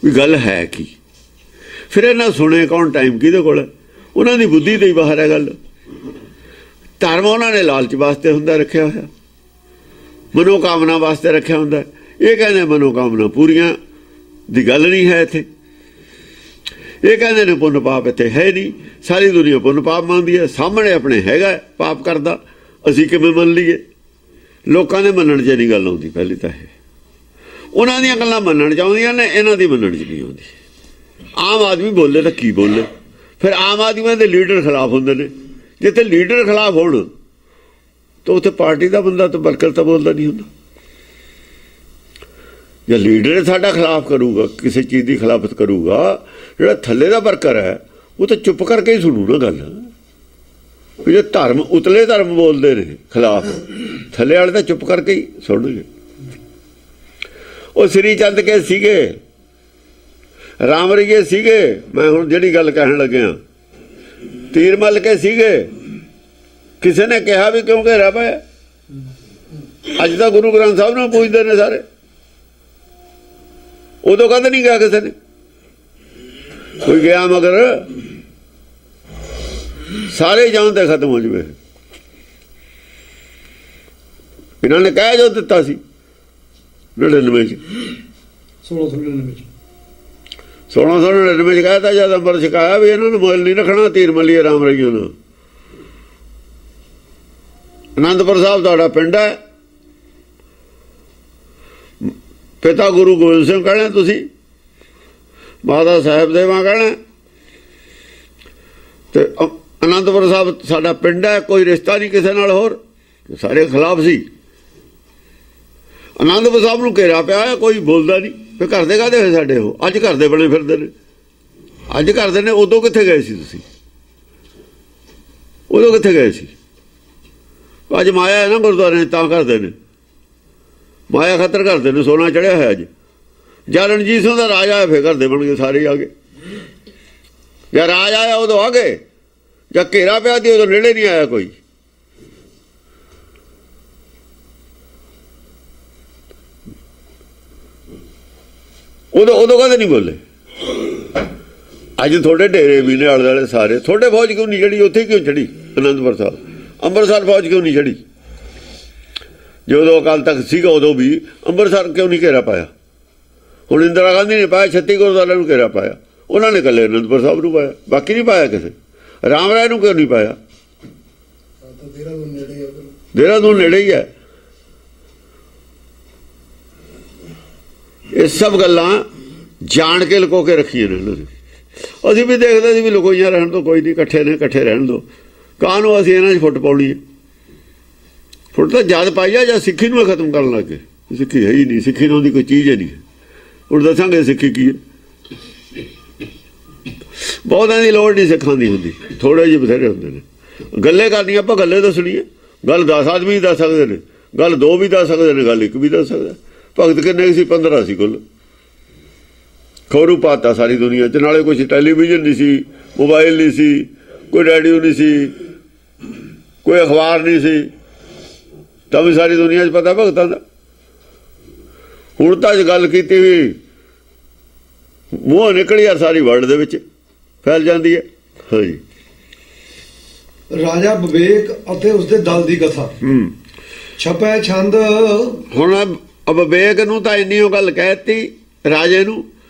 Speaker 1: ਵੀ ਗੱਲ ਹੈ ਕੀ। ਫਿਰ ਇਹਨਾਂ ਸੁਣੇ ਕੌਣ? ਟਾਈਮ ਕਿਹਦੇ ਕੋਲ? ਉਹਨਾਂ ਦੀ ਬੁੱਧੀ ਤੇ ਹੀ ਬਾਹਰ ਹੈ ਗੱਲ। ਧਰਮ ਉਹਨਾਂ ਨੇ ਲਾਲਚ ਵਾਸਤੇ ਹੁੰਦਾ ਰੱਖਿਆ ਹੋਇਆ, ਮਨੋਕਾਮਨਾ ਵਾਸਤੇ ਰੱਖਿਆ ਹੁੰਦਾ। ਇਹ ਕਹਿੰਦੇ ਮਨੋਕਾਮਨਾ ਪੂਰੀਆਂ ਦੀ ਗੱਲ ਨਹੀਂ ਹੈ ਇੱਥੇ। ਇਹ ਕਹਿੰਦੇ ਨੇ ਪੁੰਨ ਪਾਪ ਇੱਥੇ ਹੈ ਨਹੀਂ, ਸਾਰੀ ਦੁਨੀਆ ਪੁੰਨ ਪਾਪ ਮੰਨਦੀ ਹੈ। ਸਾਹਮਣੇ ਆਪਣੇ ਹੈਗਾ ਪਾਪ ਕਰਦਾ, ਅਸੀਂ ਕਿਵੇਂ ਮੰਨ ਲਈਏ? ਲੋਕਾਂ ਦੇ ਮੰਨਣ 'ਚ ਨਹੀਂ ਗੱਲ ਆਉਂਦੀ। ਪਹਿਲੀ ਤਾਂ ਇਹ ਉਹਨਾਂ ਦੀਆਂ ਗੱਲਾਂ ਮੰਨਣ 'ਚ ਆਉਂਦੀਆਂ ਨੇ, ਇਹਨਾਂ ਦੀ ਮੰਨਣ 'ਚ ਨਹੀਂ ਆਉਂਦੀ। ਆਮ ਆਦਮੀ ਬੋਲੇ ਤਾਂ ਕੀ ਬੋਲੇ? ਫਿਰ ਆਮ ਆਦਮੀਆਂ ਦੇ ਲੀਡਰ ਖਿਲਾਫ ਹੁੰਦੇ ਨੇ। ਜਿੱਥੇ ਲੀਡਰ ਖਿਲਾਫ ਹੋਣ ਤਾਂ ਉੱਥੇ ਪਾਰਟੀ ਦਾ ਬੰਦਾ ਤਾਂ ਵਰਕਰ ਤਾਂ ਬੋਲਦਾ ਨਹੀਂ ਹੁੰਦਾ। ਜੇ ਲੀਡਰ ਸਾਡਾ ਖਿਲਾਫ ਕਰੂਗਾ, ਕਿਸੇ ਚੀਜ਼ ਦੀ ਖਿਲਾਫਤ ਕਰੂਗਾ, ਜਿਹੜਾ ਥੱਲੇ ਦਾ ਵਰਕਰ ਹੈ ਉਹ ਤਾਂ ਚੁੱਪ ਕਰਕੇ ਹੀ ਸੁਣੂ ਨਾ ਗੱਲ। ਜੇ ਧਰਮ ਉਤਲੇ ਧਰਮ ਬੋਲਦੇ ਨੇ ਖਿਲਾਫ, ਥੱਲੇ ਵਾਲੇ ਤਾਂ ਚੁੱਪ ਕਰਕੇ ਹੀ ਸੁਣਨਗੇ। ਉਹ ਸ੍ਰੀ ਚੰਦ ਕੇ ਸੀਗੇ, ਰਾਮ ਰਈਏ ਸੀਗੇ, ਮੈਂ ਹੁਣ ਜਿਹੜੀ ਗੱਲ ਕਹਿਣ ਲੱਗਿਆ, ਤੀਰ ਮੱਲ ਕੇ ਸੀਗੇ। ਕਿਸੇ ਨੇ ਕਿਹਾ ਵੀ ਕਿਉਂ ਘੇਰਾ ਪਾਇਆ? ਅੱਜ ਤਾਂ ਗੁਰੂ ਗ੍ਰੰਥ ਸਾਹਿਬ ਨੂੰ ਪੁੱਛਦੇ ਨੇ ਸਾਰੇ, ਉਦੋਂ ਕਦੇ ਨਹੀਂ ਗਿਆ ਕਿਸੇ ਨੇ। ਕੋਈ ਗਿਆ ਮਗਰ ਸਾਰੇ ਜਾਣਦੇ ਖਤਮ ਹੋ ਜਾਵੇ। ਇਹਨਾਂ ਨੇ ਕਹਿ ਜੋ ਦਿੱਤਾ ਸੀ 99 ਚ, 1699 ਚ ਕਹਿਤਾ ਜਦ ਅੰਮ੍ਰਿਤ ਛਕਾਇਆ ਵੀ ਇਹਨਾਂ ਨੂੰ ਮੁੱਲ ਨਹੀਂ ਰੱਖਣਾ, ਤੀਰ ਮੱਲੀਏ ਰਾਮ ਰਈਏ ਨੂੰ। ਅਨੰਦਪੁਰ ਸਾਹਿਬ ਤੁਹਾਡਾ ਪਿੰਡ ਹੈ, ਪਿਤਾ ਗੁਰੂ ਗੋਬਿੰਦ ਸਿੰਘ ਕਹਿਣਾ, ਤੁਸੀਂ ਮਾਤਾ ਸਾਹਿਬ ਦੇਵਾ ਕਹਿਣਾ, ਤੇ ਅਨੰਦਪੁਰ ਸਾਹਿਬ ਸਾਡਾ ਪਿੰਡ ਹੈ, ਕੋਈ ਰਿਸ਼ਤਾ ਨਹੀਂ ਕਿਸੇ ਨਾਲ। ਹੋਰ ਸਾਰੇ ਖਿਲਾਫ ਸੀ। ਅਨੰਦਪੁਰ ਸਾਹਿਬ ਨੂੰ ਘੇਰਾ ਪਿਆ, ਕੋਈ ਬੋਲਦਾ ਨਹੀਂ। ਫਿਰ ਘਰ ਦੇ ਕਾਹਦੇ ਹੋਏ ਸਾਡੇ? ਉਹ ਅੱਜ ਘਰ ਦੇ ਬਣੇ ਫਿਰਦੇ ਨੇ। ਅੱਜ ਕਰਦੇ ਨੇ, ਉਦੋਂ ਕਿੱਥੇ ਗਏ ਸੀ ਤੁਸੀਂ? ਉਦੋਂ ਕਿੱਥੇ ਗਏ ਸੀ? ਅੱਜ ਮਾਇਆ ਹੈ ਨਾ ਗੁਰਦੁਆਰੇ ਤਾਂ ਕਰਦੇ ਨੇ, ਮਾਇਆ ਖਤਰ ਕਰਦੇ ਨੇ। ਸੋਨਾ ਚੜਿਆ ਹੋਇਆ ਅੱਜ। ਜਾਂ ਰਣਜੀਤ ਸਿੰਘ ਦਾ ਰਾਜ ਆਇਆ ਫਿਰ ਘਰ ਦੇ ਬਣ ਗਏ ਸਾਰੇ ਆ ਗਏ। ਜਾਂ ਰਾਜ ਆਇਆ ਉਦੋਂ ਆ ਗਏ, ਜਾਂ ਘੇਰਾ ਪਿਆ ਸੀ ਉਦੋਂ ਨੇੜੇ ਨਹੀਂ ਆਇਆ ਕੋਈ। ਉਦੋਂ ਕਦੇ ਨਹੀਂ ਬੋਲੇ। ਅੱਜ ਤੁਹਾਡੇ ਡੇਰੇ ਵੀ ਨੇ ਆਲੇ ਦੁਆਲੇ ਸਾਰੇ, ਤੁਹਾਡੇ ਫੌਜ ਕਿਉਂ ਨਹੀਂ ਚੜੀ? ਉੱਥੇ ਕਿਉਂ ਚੜੀ? ਅਨੰਦਪੁਰ ਸਾਹਿਬ ਅੰਮ੍ਰਿਤਸਰ ਫੌਜ ਕਿਉਂ ਨਹੀਂ ਚੜੀ? ਜਦੋਂ ਅਕਾਲ ਤਖਤ ਸੀਗਾ ਉਦੋਂ ਵੀ ਅੰਮ੍ਰਿਤਸਰ ਕਿਉਂ ਨਹੀਂ ਘੇਰਾ ਪਾਇਆ? ਹੁਣ ਇੰਦਰਾ ਗਾਂਧੀ ਨੇ ਪਾਇਆ, 36 ਗੁਰਦੁਆਰਿਆਂ ਨੂੰ ਘੇਰਾ ਪਾਇਆ, ਉਹਨਾਂ ਨੇ ਇਕੱਲੇ ਅਨੰਦਪੁਰ ਸਾਹਿਬ ਨੂੰ ਪਾਇਆ, ਬਾਕੀ ਨਹੀਂ ਪਾਇਆ ਕਿਸੇ। ਰਾਮ ਰਾਏ ਨੂੰ ਕਿਉਂ ਨਹੀਂ ਪਾਇਆ? ਦੇਹਰਾਦੂਨ ਨੇੜੇ ਹੀ ਹੈ। ਇਹ ਸਭ ਗੱਲਾਂ ਜਾਣ ਕੇ ਲੁਕੋ ਕੇ ਰੱਖੀਆਂ ਨੇ ਇਹਨਾਂ ਨੇ। ਅਸੀਂ ਵੀ ਦੇਖਦੇ ਸੀ ਵੀ ਲੁਕੋਈਆਂ ਰਹਿਣ ਤੋਂ ਕੋਈ ਨਹੀਂ, ਇਕੱਠੇ ਨੇ, ਇਕੱਠੇ ਰਹਿਣ ਦਿਓ। ਕਾਹਨੂੰ ਅਸੀਂ ਇਹਨਾਂ 'ਚ ਫੁੱਟ ਪਾਉਣੀ ਹੈ? ਫੁੱਟ ਤਾਂ ਜਦ ਪਾਈ ਆ ਜਦ ਸਿੱਖੀ ਨੂੰ ਖਤਮ ਕਰਨ ਲੱਗ ਗਏ। ਸਿੱਖੀ ਹੈ ਹੀ ਨਹੀਂ, ਸਿੱਖੀ ਨੂੰ ਦੀ ਕੋਈ ਚੀਜ਼ ਹੀ ਨਹੀਂ। ਹੁਣ ਦੱਸਾਂਗੇ ਸਿੱਖੀ ਕੀ ਹੈ। ਬਹੁਤਾਂ ਦੀ ਲੋੜ ਨਹੀਂ ਸਿੱਖਾਂ ਦੀ ਹੁੰਦੀ, ਥੋੜ੍ਹੇ ਜਿਹੇ ਬਥੇਰੇ ਹੁੰਦੇ ਨੇ। ਗੱਲੇ ਕਰਨੀਆਂ ਆਪਾਂ, ਗੱਲੇ ਦੱਸਣੀ ਹੈ। ਗੱਲ 10 ਆਦਮੀ ਦੱਸ ਸਕਦੇ ਨੇ, ਗੱਲ 2 ਵੀ ਦੱਸ ਸਕਦੇ ਨੇ, ਗੱਲ 1 ਵੀ ਦੱਸ ਸਕਦਾ। ਭਗਤ ਕਿੰਨੇ ਸੀ? 15 ਸੀ ਕੁੱਲ। ਖੌਰੂ ਪਾਤਾ ਸਾਰੀ ਦੁਨੀਆ 'ਚ। ਨਾਲੇ ਕੁਛ ਟੈਲੀਵਿਜ਼ਨ ਨਹੀਂ ਸੀ, ਮੋਬਾਈਲ ਨਹੀਂ ਸੀ, ਕੋਈ ਰੇਡੀਓ ਨਹੀਂ ਸੀ, ਕੋਈ ਅਖਬਾਰ ਨਹੀਂ ਸੀ, ਤਾਂ ਵੀ ਸਾਰੀ ਦੁਨੀਆ 'ਚ ਪਤਾ ਭਗਤਾਂ ਦਾ। ਹੁਣ ਤਾਂ ਗੱਲ ਕੀਤੀ ਵੀ ਮੂੰਹ ਨਿਕਲ ਯਾਰ ਸਾਰੀ ਵਰਲਡ ਦੇ ਵਿੱਚ ਫੈਲ ਜਾਂਦੀ ਹੈ। ਹਾਂਜੀ,
Speaker 2: ਰਾਜਾ ਵਿਵੇਕ ਅਤੇ ਉਸਦੇ ਦਲ ਦੀ ਕਥਾ ਛਪੈ ਛੰਦ।
Speaker 1: ਹੁਣ ਵਿਵੇਕ ਨੂੰ ਤਾਂ ਇੰਨੀ ਉਹ ਗੱਲ ਕਹਿਤੀ ਰਾਜੇ ਨੂੰ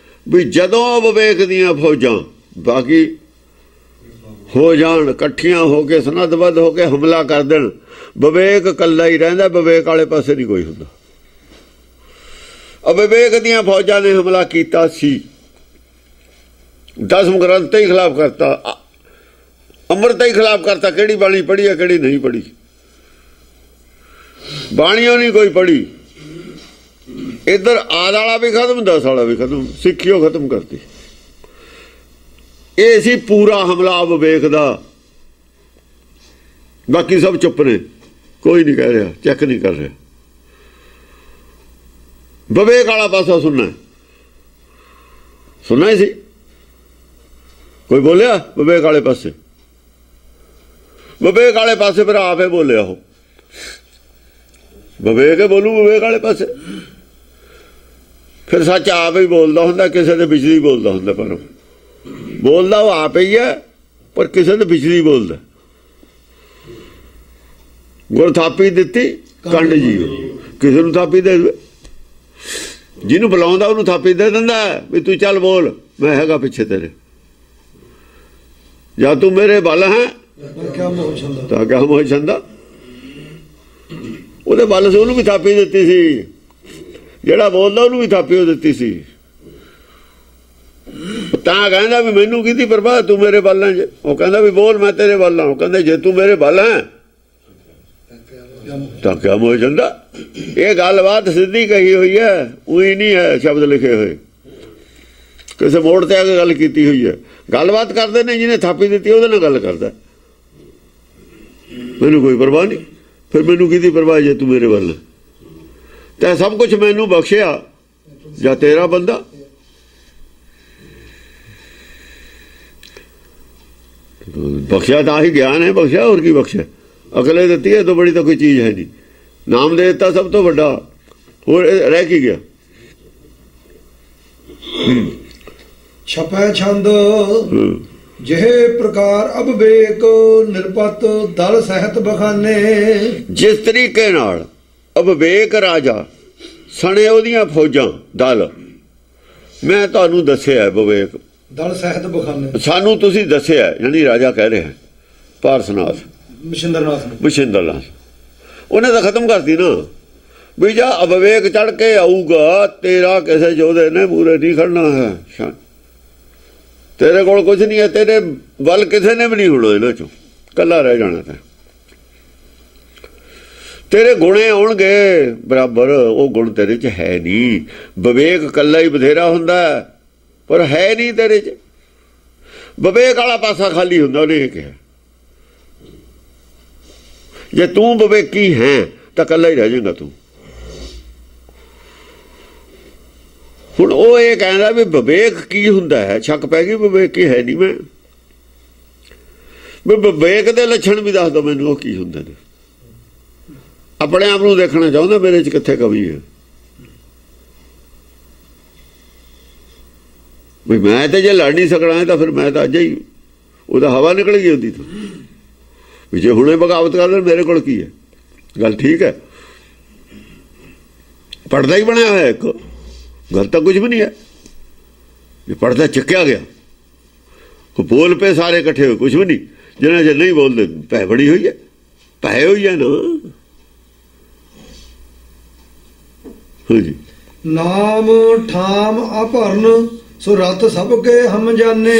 Speaker 1: ਵੀ ਜਦੋਂ ਵਿਵੇਕ ਦੀਆਂ ਫੌਜਾਂ ਬਾਕੀ ਹੋ ਜਾਣ, ਇਕੱਠੀਆਂ ਹੋ ਕੇ ਸਨੱਧਬੱਧ ਹੋ ਕੇ ਹਮਲਾ ਕਰ ਦੇਣ, ਵਿਵੇਕ ਇਕੱਲਾ ਹੀ ਰਹਿੰਦਾ, ਵਿਵੇਕ ਵਾਲੇ ਪਾਸੇ ਨਹੀਂ ਕੋਈ ਹੁੰਦਾ। ਵਿਵੇਕ ਦੀਆਂ ਫੌਜਾਂ ਨੇ ਹਮਲਾ ਕੀਤਾ ਸੀ, 10 ਗ੍ਰੰਥ ਹੀ ਖਿਲਾਫ ਕਰਤਾ, ਅੰਮ੍ਰਿਤ ਹੀ ਖਿਲਾਫ ਕਰਤਾ। ਕਿਹੜੀ ਬਾਣੀ ਪੜ੍ਹੀ ਹੈ, ਕਿਹੜੀ ਨਹੀਂ ਪੜ੍ਹੀ? ਬਾਣੀਆਂ ਨਹੀਂ ਕੋਈ ਪੜ੍ਹੀ। ਇੱਧਰ ਆਦ ਵਾਲਾ ਵੀ ਖਤਮ, 10 ਵਾਲਾ ਵੀ ਖਤਮ, ਸਿੱਖੀਓ ਖਤਮ ਕਰਤੀ। ਇਹ ਸੀ ਪੂਰਾ ਹਮਲਾ ਵਿਵੇਕ ਦਾ। ਬਾਕੀ ਸਭ ਚੁੱਪ ਨੇ, ਕੋਈ ਨਹੀਂ ਕਹਿ ਰਿਹਾ, ਚੈੱਕ ਨਹੀਂ ਕਰ ਰਿਹਾ। ਵਿਵੇਕ ਵਾਲਾ ਪਾਸਾ ਸੁਣਨਾ ਹੀ ਸੀ। ਕੋਈ ਬੋਲਿਆ ਵਿਵੇਕ ਵਾਲੇ ਪਾਸੇ? ਵਿਵੇਕ ਵਾਲੇ ਪਾਸੇ ਫਿਰ ਆਪੇ ਬੋਲਿਆ। ਉਹ ਵਿਵੇਕ ਬੋਲੂ ਵਿਵੇਕ ਵਾਲੇ ਪਾਸੇ, ਫਿਰ ਸੱਚ ਆਪ ਹੀ ਬੋਲਦਾ ਹੁੰਦਾ, ਕਿਸੇ ਦੇ ਵਿੱਚ ਨਹੀਂ ਬੋਲਦਾ ਹੁੰਦਾ। ਪਰ ਬੋਲਦਾ ਉਹ ਆਪ ਹੀ ਹੈ, ਪਰ ਕਿਸੇ ਦੇ ਵਿੱਚ ਨਹੀਂ ਬੋਲਦਾ। ਗੁਰ ਥਾਪੀ ਦਿੱਤੀ ਕੰਡ ਜੀਓ, ਕਿਸੇ ਨੂੰ ਥਾਪੀ ਦੇ ਦੇਵੇ। ਜਿਹਨੂੰ ਬੁਲਾਉਂਦਾ ਉਹਨੂੰ ਥਾਪੀ ਦੇ ਦਿੰਦਾ ਵੀ ਤੂੰ ਚੱਲ ਬੋਲ, ਮੈਂ ਹੈਗਾ ਪਿੱਛੇ ਤੇਰੇ। ਜਾਂ ਤੂੰ ਮੇਰੇ ਬਲ ਹੈ ਤਾਂ ਕਿਆ ਮੋਹ ਛੰਦਾ। ਉਹਦੇ ਬਲ ਸੀ, ਉਹਨੂੰ ਵੀ ਥਾਪੀ ਦਿੱਤੀ ਸੀ। ਜਿਹੜਾ ਬੋਲਦਾ ਉਹਨੂੰ ਵੀ ਥਾਪੀ ਉਹ ਦਿੱਤੀ ਸੀ। ਤਾਂ ਕਹਿੰਦਾ ਵੀ ਮੈਨੂੰ ਕਿਹਦੀ ਪਰਵਾਹ, ਤੂੰ ਮੇਰੇ ਬਲ ਹੈ। ਉਹ ਕਹਿੰਦਾ ਵੀ ਬੋਲ, ਮੈਂ ਤੇਰੇ ਬਲ ਹਾਂ। ਉਹ ਕਹਿੰਦਾ ਜੇ ਤੂੰ ਮੇਰੇ ਬਲ ਹੈ ਤਾਂ ਕਿਆ ਮੋਹ ਛੰਦਾ। ਇਹ ਗੱਲਬਾਤ ਸਿੱਧੀ ਕਹੀ ਹੋਈ ਹੈ, ਉਹੀ ਨਹੀਂ ਹੈ ਸ਼ਬਦ ਲਿਖੇ ਹੋਏ। ਕਿਸੇ ਮੋੜ ਤੇ ਆ ਕੇ ਗੱਲ ਕੀਤੀ ਹੋਈ ਹੈ। ਗੱਲਬਾਤ ਕਰਦੇ ਨੇ, ਜਿਹਨੇ ਥਾਪੀ ਦਿੱਤੀ ਉਹਦੇ ਨਾਲ ਗੱਲ ਕਰਦਾ। ਮੈਨੂੰ ਕੋਈ ਪਰਵਾਹ ਨਹੀਂ, ਫਿਰ ਮੈਨੂੰ ਕਿਹਦੀ ਪਰਵਾਹ ਜੇ ਤੂੰ ਮੇਰੇ ਵੱਲ। ਤੈਂ ਸਭ ਕੁਛ ਮੈਨੂੰ ਬਖਸ਼ਿਆ ਜਾਂ ਤੇਰਾ ਬੰਦਾ। ਬਖਸ਼ਿਆ ਤਾਂ ਆਹੀ ਗਿਆਨ ਹੈ, ਬਖਸ਼ਿਆ ਹੋਰ ਕੀ ਬਖਸ਼ਿਆ? ਅਕਲੇ ਦਿੱਤੀ ਹੈ, ਤੋਂ ਬੜੀ ਤਾਂ ਕੋਈ ਚੀਜ਼ ਹੈ ਨਹੀਂ। ਨਾਮ ਦੇ ਦਿੱਤਾ ਸਭ ਤੋਂ ਵੱਡਾ, ਹੋਰ ਰਹਿ ਕੀ ਗਿਆ?
Speaker 2: ਛਪੈ ਛੰਦ ਜਿਹੇ ਪ੍ਰਕਾਰ ਅਵਿਵੇਕ ਨਿਰਪਤ ਦਲ ਸਹਿਤ ਬਖਾਨੇ।
Speaker 1: ਜਿਸ ਤਰੀਕੇ ਨਾਲ ਅਵਿਵੇਕ ਰਾਜਾ ਸਣੇ ਉਹਦੀਆਂ ਫੌਜਾਂ ਦਲ, ਮੈਂ ਤੁਹਾਨੂੰ ਦੱਸਿਆ ਵਿਵੇਕ
Speaker 2: ਦਲ ਸਹਿਤ ਬਖਾਨੇ, ਸਾਨੂੰ
Speaker 1: ਤੁਸੀਂ ਦੱਸਿਆ। ਯਾਨੀ ਰਾਜਾ ਕਹਿ ਰਿਹਾ ਪਾਰਸਨਾਥ, ਮਸ਼ਿੰਦਰਨਾਥ, ਉਹਨੇ ਤਾਂ ਖਤਮ ਕਰਤੀ ਨਾ ਵੀ ਜਾ ਅਵਿਵੇਕ ਚੜ ਕੇ ਆਊਗਾ ਤੇਰਾ ਕਿਸੇ ਯੋਧੇ ਨੇ ਮੂਰੇ ਨਹੀਂ ਖੜਨਾ ਹੈ। ਤੇਰੇ ਕੋਲ ਕੁਝ ਨਹੀਂ ਹੈ, ਤੇਰੇ ਵੱਲ ਕਿਸੇ ਨੇ ਵੀ ਨਹੀਂ ਹੋਣਾ, ਇਹਨਾਂ ਚੋਂ ਇਕੱਲਾ ਰਹਿ ਜਾਣਾ। ਤੇਰੇ ਗੁਣੇ ਆਉਣਗੇ ਬਰਾਬਰ, ਉਹ ਗੁਣ ਤੇਰੇ 'ਚ ਹੈ ਨਹੀਂ। ਵਿਵੇਕ ਇਕੱਲਾ ਹੀ ਬਥੇਰਾ ਹੁੰਦਾ, ਪਰ ਹੈ ਨਹੀਂ ਤੇਰੇ 'ਚ। ਵਿਵੇਕ ਵਾਲਾ ਪਾਸਾ ਖਾਲੀ ਹੁੰਦਾ, ਉਹਨੇ ਇਹ ਕਿਹਾ। ਜੇ ਤੂੰ ਵਿਵੇਕੀ ਹੈ ਤਾਂ ਇਕੱਲਾ ਹੀ ਰਹਿ ਜਾਏਗਾ ਤੂੰ। ਹੁਣ ਉਹ ਇਹ ਕਹਿੰਦਾ ਵੀ ਵਿਵੇਕ ਕੀ ਹੁੰਦਾ ਹੈ, ਸ਼ੱਕ ਪੈ ਗਈ ਵਿਵੇਕ ਕੀ ਹੈ ਨਹੀਂ। ਮੈਂ ਵਿਵੇਕ ਦੇ ਲੱਛਣ ਵੀ ਦੱਸ ਦਿਓ ਮੈਨੂੰ, ਉਹ ਕੀ ਹੁੰਦੇ ਨੇ। ਆਪਣੇ ਆਪ ਨੂੰ ਦੇਖਣਾ ਚਾਹੁੰਦਾ ਮੇਰੇ 'ਚ ਕਿੱਥੇ ਕਮੀ ਹੈ। ਵੀ ਮੈਂ ਤੇ ਜੇ ਲੜ ਨਹੀਂ ਸਕਣਾ ਤਾਂ ਫਿਰ ਮੈਂ ਤਾਂ ਅੱਜ ਹੀ ਉਹਦਾ ਹਵਾ ਨਿਕਲ ਗਈ ਉਹਦੀ ਤੋਂ ਵੀ ਜੇ ਹੁਣੇ ਬਗਾਵਤ ਕਰ ਲੈਣ ਮੇਰੇ ਕੋਲ ਕੀ ਹੈ। ਗੱਲ ਠੀਕ ਹੈ, ਪੜਦਾ ਹੀ ਬਣਿਆ ਹੋਇਆ ਇੱਕ ਗੱਲ ਤਾਂ ਕੁਝ ਵੀ ਨਹੀਂ ਹੈ। ਜੇ ਪੜਦਾ ਚੱਕਿਆ ਗਿਆ ਬੋਲ ਪਏ ਸਾਰੇ ਇਕੱਠੇ ਹੋਏ ਕੁਝ ਵੀ ਨਹੀਂ, ਜਿਹਨਾਂ ਜੇ ਨਹੀਂ ਬੋਲਦੇ ਭੈ ਬੜੀ ਹੋਈ ਹੈ, ਭੈ ਹੋਈ ਹੈ ਨਾ। ਹਾਂਜੀ
Speaker 2: ਨਾਮ ਠਾਮ ਅਭਰਨ ਸੋ ਰਤ ਸਭ ਕੇ ਹਮ ਜਾਣੇ।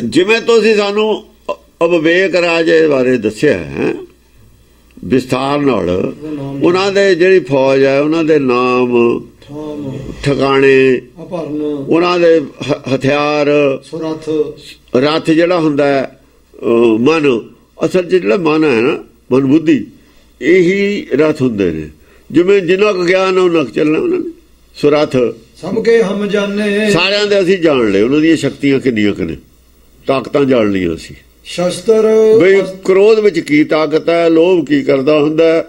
Speaker 1: ਜਿਵੇਂ ਤੁਸੀਂ ਸਾਨੂੰ ਅਵਿਵੇਕ ਰਾਜੇ ਬਾਰੇ ਦੱਸਿਆ ਹੈ ਵਿਸਥਾਰ ਨਾਲ, ਉਹਨਾਂ ਦੇ ਜਿਹੜੀ ਫੌਜ ਹੈ ਉਹਨਾਂ ਦੇ ਨਾਮ ਠਿਕਾਣੇ ਉਹਨਾਂ ਦੇ ਹਥਿਆਰ ਰੱਥ ਜਿਹੜਾ ਹੁੰਦਾ ਮਨ, ਅਸਲ 'ਚ ਜਿਹੜਾ ਮਨ ਹੈ ਨਾ ਮਨ ਬੁੱਧੀ ਇਹੀ ਰੱਥ ਹੁੰਦੇ ਨੇ। ਜਿਵੇਂ ਜਿੰਨਾ ਕੁ ਗਿਆਨ ਉਹਨਾਂ ਕੁ ਚੱਲਣਾ ਉਹਨਾਂ ਨੇ ਸੁਰੱਥ
Speaker 2: ਸਭ ਕੇ ਹਮ ਜਾਣੇ,
Speaker 1: ਸਾਰਿਆਂ ਦੇ ਅਸੀਂ ਜਾਣ ਲਏ ਉਹਨਾਂ ਦੀਆਂ ਸ਼ਕਤੀਆਂ ਕਿੰਨੀਆਂ ਕੁ ਨੇ, ਤਾਕਤਾਂ ਜਾਣ ਲਈਆਂ ਅਸੀਂ।
Speaker 2: ਸ਼ਸਤਰ
Speaker 1: ਬਈ ਕ੍ਰੋਧ ਵਿੱਚ ਕੀ ਤਾਕਤ ਹੈ, ਲੋਭ ਕੀ ਕਰਦਾ ਹੁੰਦਾ,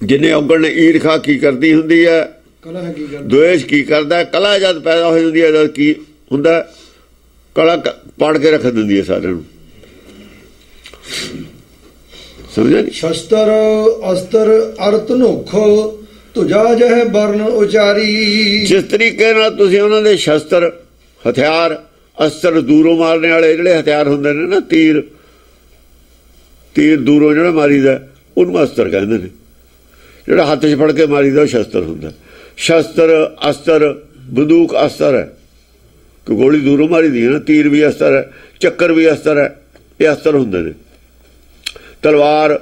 Speaker 1: ਜਿੰਨੇ ਔਗਣ ਨੇ ਈਰਖਾ ਕੀ ਕਰਦੀ ਹੁੰਦੀ ਹੈ, ਦੁਵੇਸ਼ ਕੀ ਕਰਦਾ, ਕਲਾ ਜਦ ਪੈਦਾ ਹੋ ਜਾਂਦੀ ਹੈ ਜਦ ਕੀ ਹੁੰਦਾ, ਕਲਾ ਪਾੜ ਕੇ ਰੱਖ ਦਿੰਦੀ ਹੈ ਸਾਰਿਆਂ ਨੂੰ। ਸਮਝਿਆ ਨੀ?
Speaker 2: ਸ਼ਸਤਰ ਅਸਤਰ ਅਰਤ ਨੋਖ ਤੁਜਾ ਜਹ ਬਰਨ ਉਚਾਰੀ।
Speaker 1: ਜਿਸ ਤਰੀਕੇ ਨਾਲ ਤੁਸੀਂ ਉਹਨਾਂ ਦੇ ਸ਼ਸਤਰ ਹਥਿਆਰ ਅਸਤਰ ਦੂਰੋਂ ਮਾਰਨੇ ਵਾਲੇ ਜਿਹੜੇ ਹਥਿਆਰ ਹੁੰਦੇ ਨੇ ਨਾ, ਤੀਰ ਦੂਰੋਂ ਜਿਹੜਾ ਮਾਰੀਦਾ ਉਹਨੂੰ ਅਸਤਰ ਕਹਿੰਦੇ ਨੇ, ਜਿਹੜਾ ਹੱਥ 'ਚ ਫੜ ਕੇ ਮਾਰੀਦਾ ਉਹ ਸ਼ਸਤਰ ਹੁੰਦਾ। ਸ਼ਸਤਰ ਅਸਤਰ ਬੰਦੂਕ ਅਸਤਰ ਹੈ ਕਿ ਗੋਲੀ ਦੂਰੋਂ ਮਾਰੀ ਦੀ ਹੈ ਨਾ, ਤੀਰ ਵੀ ਅਸਤਰ ਹੈ, ਚੱਕਰ ਵੀ ਅਸਤਰ ਹੈ, ਇਹ ਅਸਤਰ ਹੁੰਦੇ ਨੇ। ਤਲਵਾਰ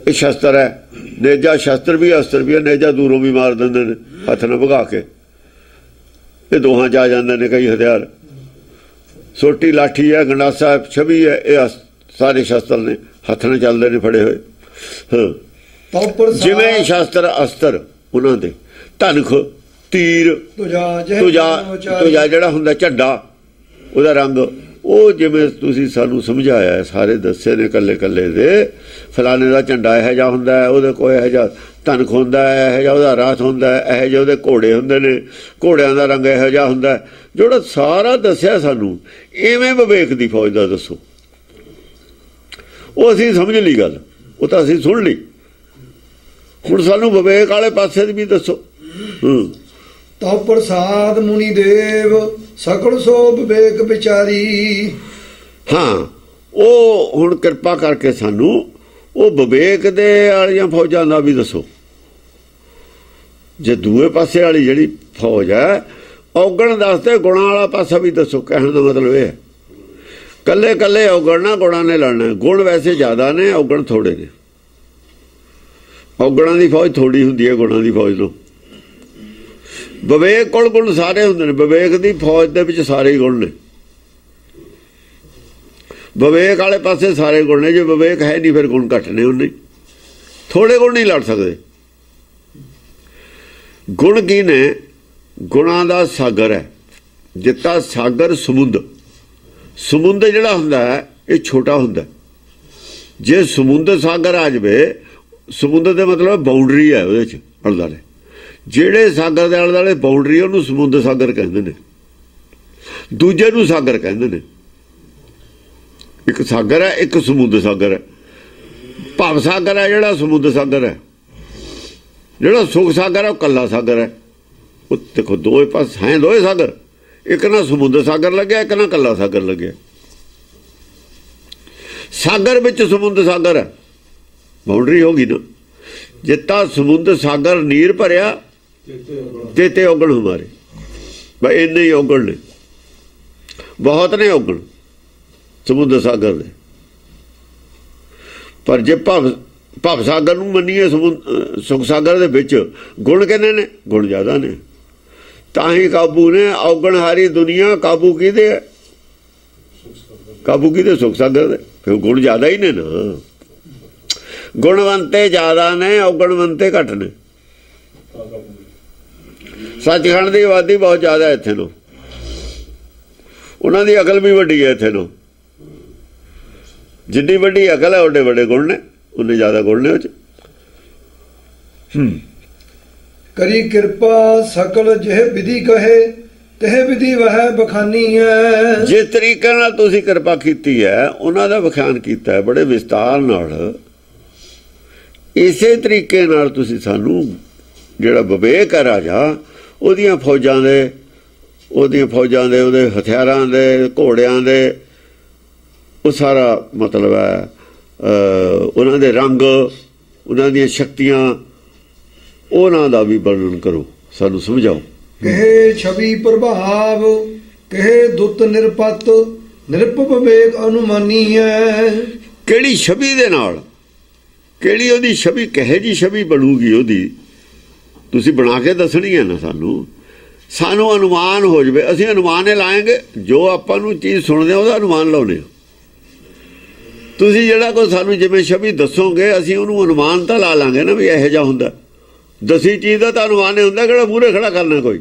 Speaker 1: ਇਹ ਸ਼ਸਤਰ ਹੈ, ਨੇਜਾ ਸ਼ਸਤਰ ਵੀ ਅਸਤਰ ਵੀ ਹੈ, ਨੇਜਾ ਦੂਰੋਂ ਵੀ ਮਾਰ ਦਿੰਦੇ ਨੇ ਹੱਥ ਨਾਲ ਭਗਾ ਕੇ, ਇਹ ਦੋਹਾਂ 'ਚ ਆ ਜਾਂਦੇ ਨੇ ਕਈ ਹਥਿਆਰ। ਸੋਟੀ ਲਾਠੀ ਹੈ, ਗੰਡਾਸਾ ਛਵੀ ਹੈ, ਇਹ ਸਾਰੇ ਸ਼ਸਤਰ ਨੇ ਹੱਥ ਨਾਲ ਚੱਲਦੇ ਨੇ ਫੜੇ ਹੋਏ। ਹਾਂ ਜਿਵੇਂ ਸ਼ਸਤਰ ਅਸਤਰ ਉਹਨਾਂ ਦੇ ਧਨਖ ਤੀਰ ਤੁਜਾ ਜਿਹੜਾ ਹੁੰਦਾ ਝੰਡਾ ਉਹਦਾ ਰੰਗ, ਉਹ ਜਿਵੇਂ ਤੁਸੀਂ ਸਾਨੂੰ ਸਮਝਾਇਆ ਸਾਰੇ ਦੱਸੇ ਨੇ ਕੱਲੇ ਕੱਲੇ ਦੇ, ਫਲਾਣੇ ਦਾ ਝੰਡਾ ਇਹੋ ਜਿਹਾ ਹੁੰਦਾ, ਉਹਦੇ ਕੋਲ ਇਹੋ ਜਿਹਾ ਧਨਖ ਹੁੰਦਾ, ਇਹੋ ਜਿਹਾ ਉਹਦਾ ਰਾਤ ਹੁੰਦਾ, ਇਹੋ ਜਿਹੇ ਉਹਦੇ ਘੋੜੇ ਹੁੰਦੇ ਨੇ, ਘੋੜਿਆਂ ਦਾ ਰੰਗ ਇਹੋ ਜਿਹਾ ਹੁੰਦਾ, ਜਿਹੜਾ ਸਾਰਾ ਦੱਸਿਆ ਸਾਨੂੰ। ਇਵੇਂ ਵਿਵੇਕ ਦੀ ਫੌਜ ਦਾ ਦੱਸੋ, ਉਹ ਅਸੀਂ ਸਮਝ ਲਈ ਗੱਲ, ਉਹ ਤਾਂ ਅਸੀਂ ਸੁਣ ਲਈ, ਹੁਣ ਸਾਨੂੰ ਵਿਵੇਕ ਵਾਲੇ ਪਾਸੇ ਦੀ ਵੀ ਦੱਸੋ।
Speaker 2: ਤਉ ਪ੍ਰਸਾਦ ਮੁਨੀ ਦੇਵ ਸਕਲ ਸੋ ਵਿਵੇਕ ਵਿਚਾਰੀ।
Speaker 1: ਹਾਂ ਉਹ ਹੁਣ ਕਿਰਪਾ ਕਰਕੇ ਸਾਨੂੰ ਉਹ ਵਿਵੇਕ ਦੇ ਵਾਲੀਆਂ ਫੌਜਾਂ ਦਾ ਵੀ ਦੱਸੋ। ਜੇ ਦੂਏ ਪਾਸੇ ਵਾਲੀ ਜਿਹੜੀ ਫੌਜ ਹੈ ਔਗਣ ਦੱਸਦੇ, ਗੁਣਾਂ ਵਾਲਾ ਪਾਸਾ ਵੀ ਦੱਸੋ। ਕਹਿਣ ਦਾ ਮਤਲਬ ਇਹ ਹੈ ਕੱਲੇ ਕੱਲੇ ਔਗਣ ਨਾ ਗੁਣਾਂ ਨੇ ਲੜਨਾ, ਗੁਣ ਵੈਸੇ ਜ਼ਿਆਦਾ ਨੇ, ਔਗਣ ਥੋੜੇ ਨੇ। ਔਗਣਾਂ ਦੀ ਫੌਜ ਥੋੜੀ ਹੁੰਦੀ ਹੈ ਗੁਣਾਂ ਦੀ ਫੌਜ ਤੋਂ। ਵਿਵੇਕ ਕੋਲ ਗੁਣ ਸਾਰੇ ਹੁੰਦੇ ਨੇ, ਵਿਵੇਕ ਦੀ ਫੌਜ ਦੇ ਵਿੱਚ ਸਾਰੇ ਹੀ ਗੁਣ ਨੇ, ਵਿਵੇਕ ਵਾਲੇ ਪਾਸੇ ਸਾਰੇ ਗੁਣ ਨੇ। ਜੇ ਵਿਵੇਕ ਹੈ ਨਹੀਂ ਫਿਰ ਗੁਣ ਘੱਟ ਨੇ, ਉਹਨੇ ਥੋੜੇ ਗੁਣ ਨਹੀਂ ਲੜ ਸਕਦੇ। ਗੁਣ ਕੀ ਨੇ? ਗੁਣਾਂ ਦਾ ਸਾਗਰ ਹੈ, ਜਿੱਤਾ ਸਾਗਰ ਸਮੁੰਦਰ ਜਿਹੜਾ ਹੁੰਦਾ ਹੈ ਇਹ ਛੋਟਾ ਹੁੰਦਾ। ਜੇ ਸਮੁੰਦਰ ਸਾਗਰ ਆ ਜਾਵੇ, ਸਮੁੰਦਰ ਦੇ ਮਤਲਬ ਬਾਉਂਡਰੀ ਹੈ ਉਹਦੇ 'ਚ ਆਲੇ ਦੁਆਲੇ, ਜਿਹੜੇ ਸਾਗਰ ਦੇ ਆਲੇ ਦੁਆਲੇ ਬਾਉਂਡਰੀ ਉਹਨੂੰ ਸਮੁੰਦਰ ਸਾਗਰ ਕਹਿੰਦੇ ਨੇ, ਦੂਜੇ ਨੂੰ ਸਾਗਰ ਕਹਿੰਦੇ ਨੇ। ਇੱਕ ਸਾਗਰ ਹੈ, ਇੱਕ ਸਮੁੰਦਰ ਸਾਗਰ ਹੈ। ਭਵ ਸਾਗਰ ਹੈ ਜਿਹੜਾ ਸਮੁੰਦਰ ਸਾਗਰ ਹੈ, ਜਿਹੜਾ ਸੁਖ ਸਾਗਰ ਹੈ ਉਹ ਕੱਲਾ ਸਾਗਰ ਹੈ। ਉਹ ਦੇਖੋ ਦੋਏ ਪਾਸ ਹੈ, ਦੋਏ ਸਾਗਰ, ਇੱਕ ਨਾ ਸਮੁੰਦਰ ਸਾਗਰ ਲੱਗਿਆ, ਇੱਕ ਨਾ ਕੱਲਾ ਸਾਗਰ ਲੱਗਿਆ। ਸਾਗਰ ਵਿੱਚ ਸਮੁੰਦਰ ਸਾਗਰ ਹੈ, ਬਾਉਂਡਰੀ ਹੋ ਗਈ ਨਾ। ਜਿੱਤਾ ਸਮੁੰਦਰ ਸਾਗਰ ਨੀਰ ਭਰਿਆ ਤੇ ਔਗਣ ਹਮਾਰੇ, ਬਈ ਇੰਨੇ ਹੀ ਔਗਣ ਨੇ, ਬਹੁਤ ਨੇ ਔਗਣ ਸਮੁੰਦਰ ਸਾਗਰ ਦੇ। ਪਰ ਜੇ ਭਵ ਸਾਗਰ ਨੂੰ ਮੰਨੀਏ ਸੁਖ ਸਾਗਰ ਦੇ ਵਿੱਚ ਗੁਣ ਕਿੰਨੇ ਨੇ? ਗੁਣ ਜ਼ਿਆਦਾ ਨੇ, ਤਾਂ ਹੀ ਕਾਬੂ ਨੇ। ਔਗਣ ਹਾਰੀ ਦੁਨੀਆ ਕਾਬੂ ਕਿਹਦੇ ਹੈ? ਕਾਬੂ ਕਿਹਦੇ? ਸੁਖ ਸਾਗਰ ਦੇ। ਫਿਰ ਗੁਣ ਜ਼ਿਆਦਾ ਹੀ ਨੇ ਨਾ, ਗੁਣਵੰਤੇ ਜ਼ਿਆਦਾ ਨੇ, ਔਗਣਵੰਤੇ ਘੱਟ ਨੇ। ਸੱਚਖੰਡ ਦੀ ਆਬਾਦੀ ਬਹੁਤ ਜ਼ਿਆਦਾ ਇੱਥੇ ਨੂੰ, ਉਹਨਾਂ ਦੀ ਅਕਲ ਵੀ ਵੱਡੀ ਹੈ ਇੱਥੇ ਨੂੰ। ਜਿੰਨੀ ਵੱਡੀ ਅਕਲ ਹੈ ਓਡੇ ਵੱਡੇ ਗੁਣ ਨੇ, ਉਨੇ ਜ਼ਿਆਦਾ ਗੁਣ ਨੇ ਉਹ 'ਚ।
Speaker 2: करी कृपा सकल जह विधि कहे तह विधि वह बखानी है।
Speaker 1: जिस तरीके ਨਾਲ ਤੁਸੀਂ ਕਿਰਪਾ ਕੀਤੀ ਹੈ ਉਹਨਾਂ ਦਾ ਵਿਖਿਆਨ ਕੀਤਾ ਹੈ ਬੜੇ ਵਿਸਤਾਰ ਨਾਲ। ਇਸੇ ਤਰੀਕੇ ਨਾਲ ਤੁਸੀਂ ਸਾਨੂੰ ਜਿਹੜਾ ਵਿਵੇਕ ਹੈ ਰਾਜਾ ਉਹਦੀਆਂ ਫੌਜਾਂ ਦੇ ਉਹਦੇ ਹਥਿਆਰਾਂ ਦੇ ਘੋੜਿਆਂ ਦੇ ਉਹ ਸਾਰਾ ਮਤਲਬ ਹੈ ਉਹਨਾਂ ਦੇ ਰੰਗ ਉਹਨਾਂ ਦੀਆਂ ਸ਼ਕਤੀਆਂ ਉਹਨਾਂ ਦਾ ਵੀ ਵਰਣਨ ਕਰੋ ਸਾਨੂੰ ਸਮਝਾਓ।
Speaker 2: कहे छवि प्रभाव कहे दुत निरपत निरप विवेक अनुमानी है।
Speaker 1: ਕਿਹੜੀ ਛਵੀ ਦੇ ਨਾਲ ਕਿਹੜੀ ਉਹਦੀ ਛਵੀ ਕਹੇ ਜੀ ਛਵੀ ਬਣੂਗੀ ਉਹਦੀ ਤੁਸੀਂ ਬਣਾ ਕੇ ਦੱਸਣੀ ਹੈ ਨਾ ਸਾਨੂੰ ਅਨੁਮਾਨ ਹੋ ਜਾਵੇ। ਅਸੀਂ ਅਨੁਮਾਨ ਹੀ ਲਾਏਂਗੇ ਜੋ ਆਪਾਂ ਨੂੰ ਚੀਜ਼ ਸੁਣਦੇ ਉਹਦਾ ਅਨੁਮਾਨ ਲਾਉਨੇ। ਤੁਸੀਂ ਜਿਹੜਾ ਕੋਈ ਸਾਨੂੰ ਜਿਵੇਂ ਛਵੀ ਦੱਸੋਗੇ ਅਸੀਂ ਉਹਨੂੰ ਅਨੁਮਾਨ ਤਾਂ ਲਾ ਲਾਂਗੇ ਨਾ ਵੀ ਇਹੋ ਜਿਹਾ ਹੁੰਦਾ। ਦਸੀ ਚੀਜ਼ ਦਾ ਤਾਂ ਅਨੁਮਾਨ ਨਹੀਂ ਹੁੰਦਾ ਕਿਹੜਾ ਮੂਹਰੇ ਖੜਾ ਕਰਨਾ ਕੋਈ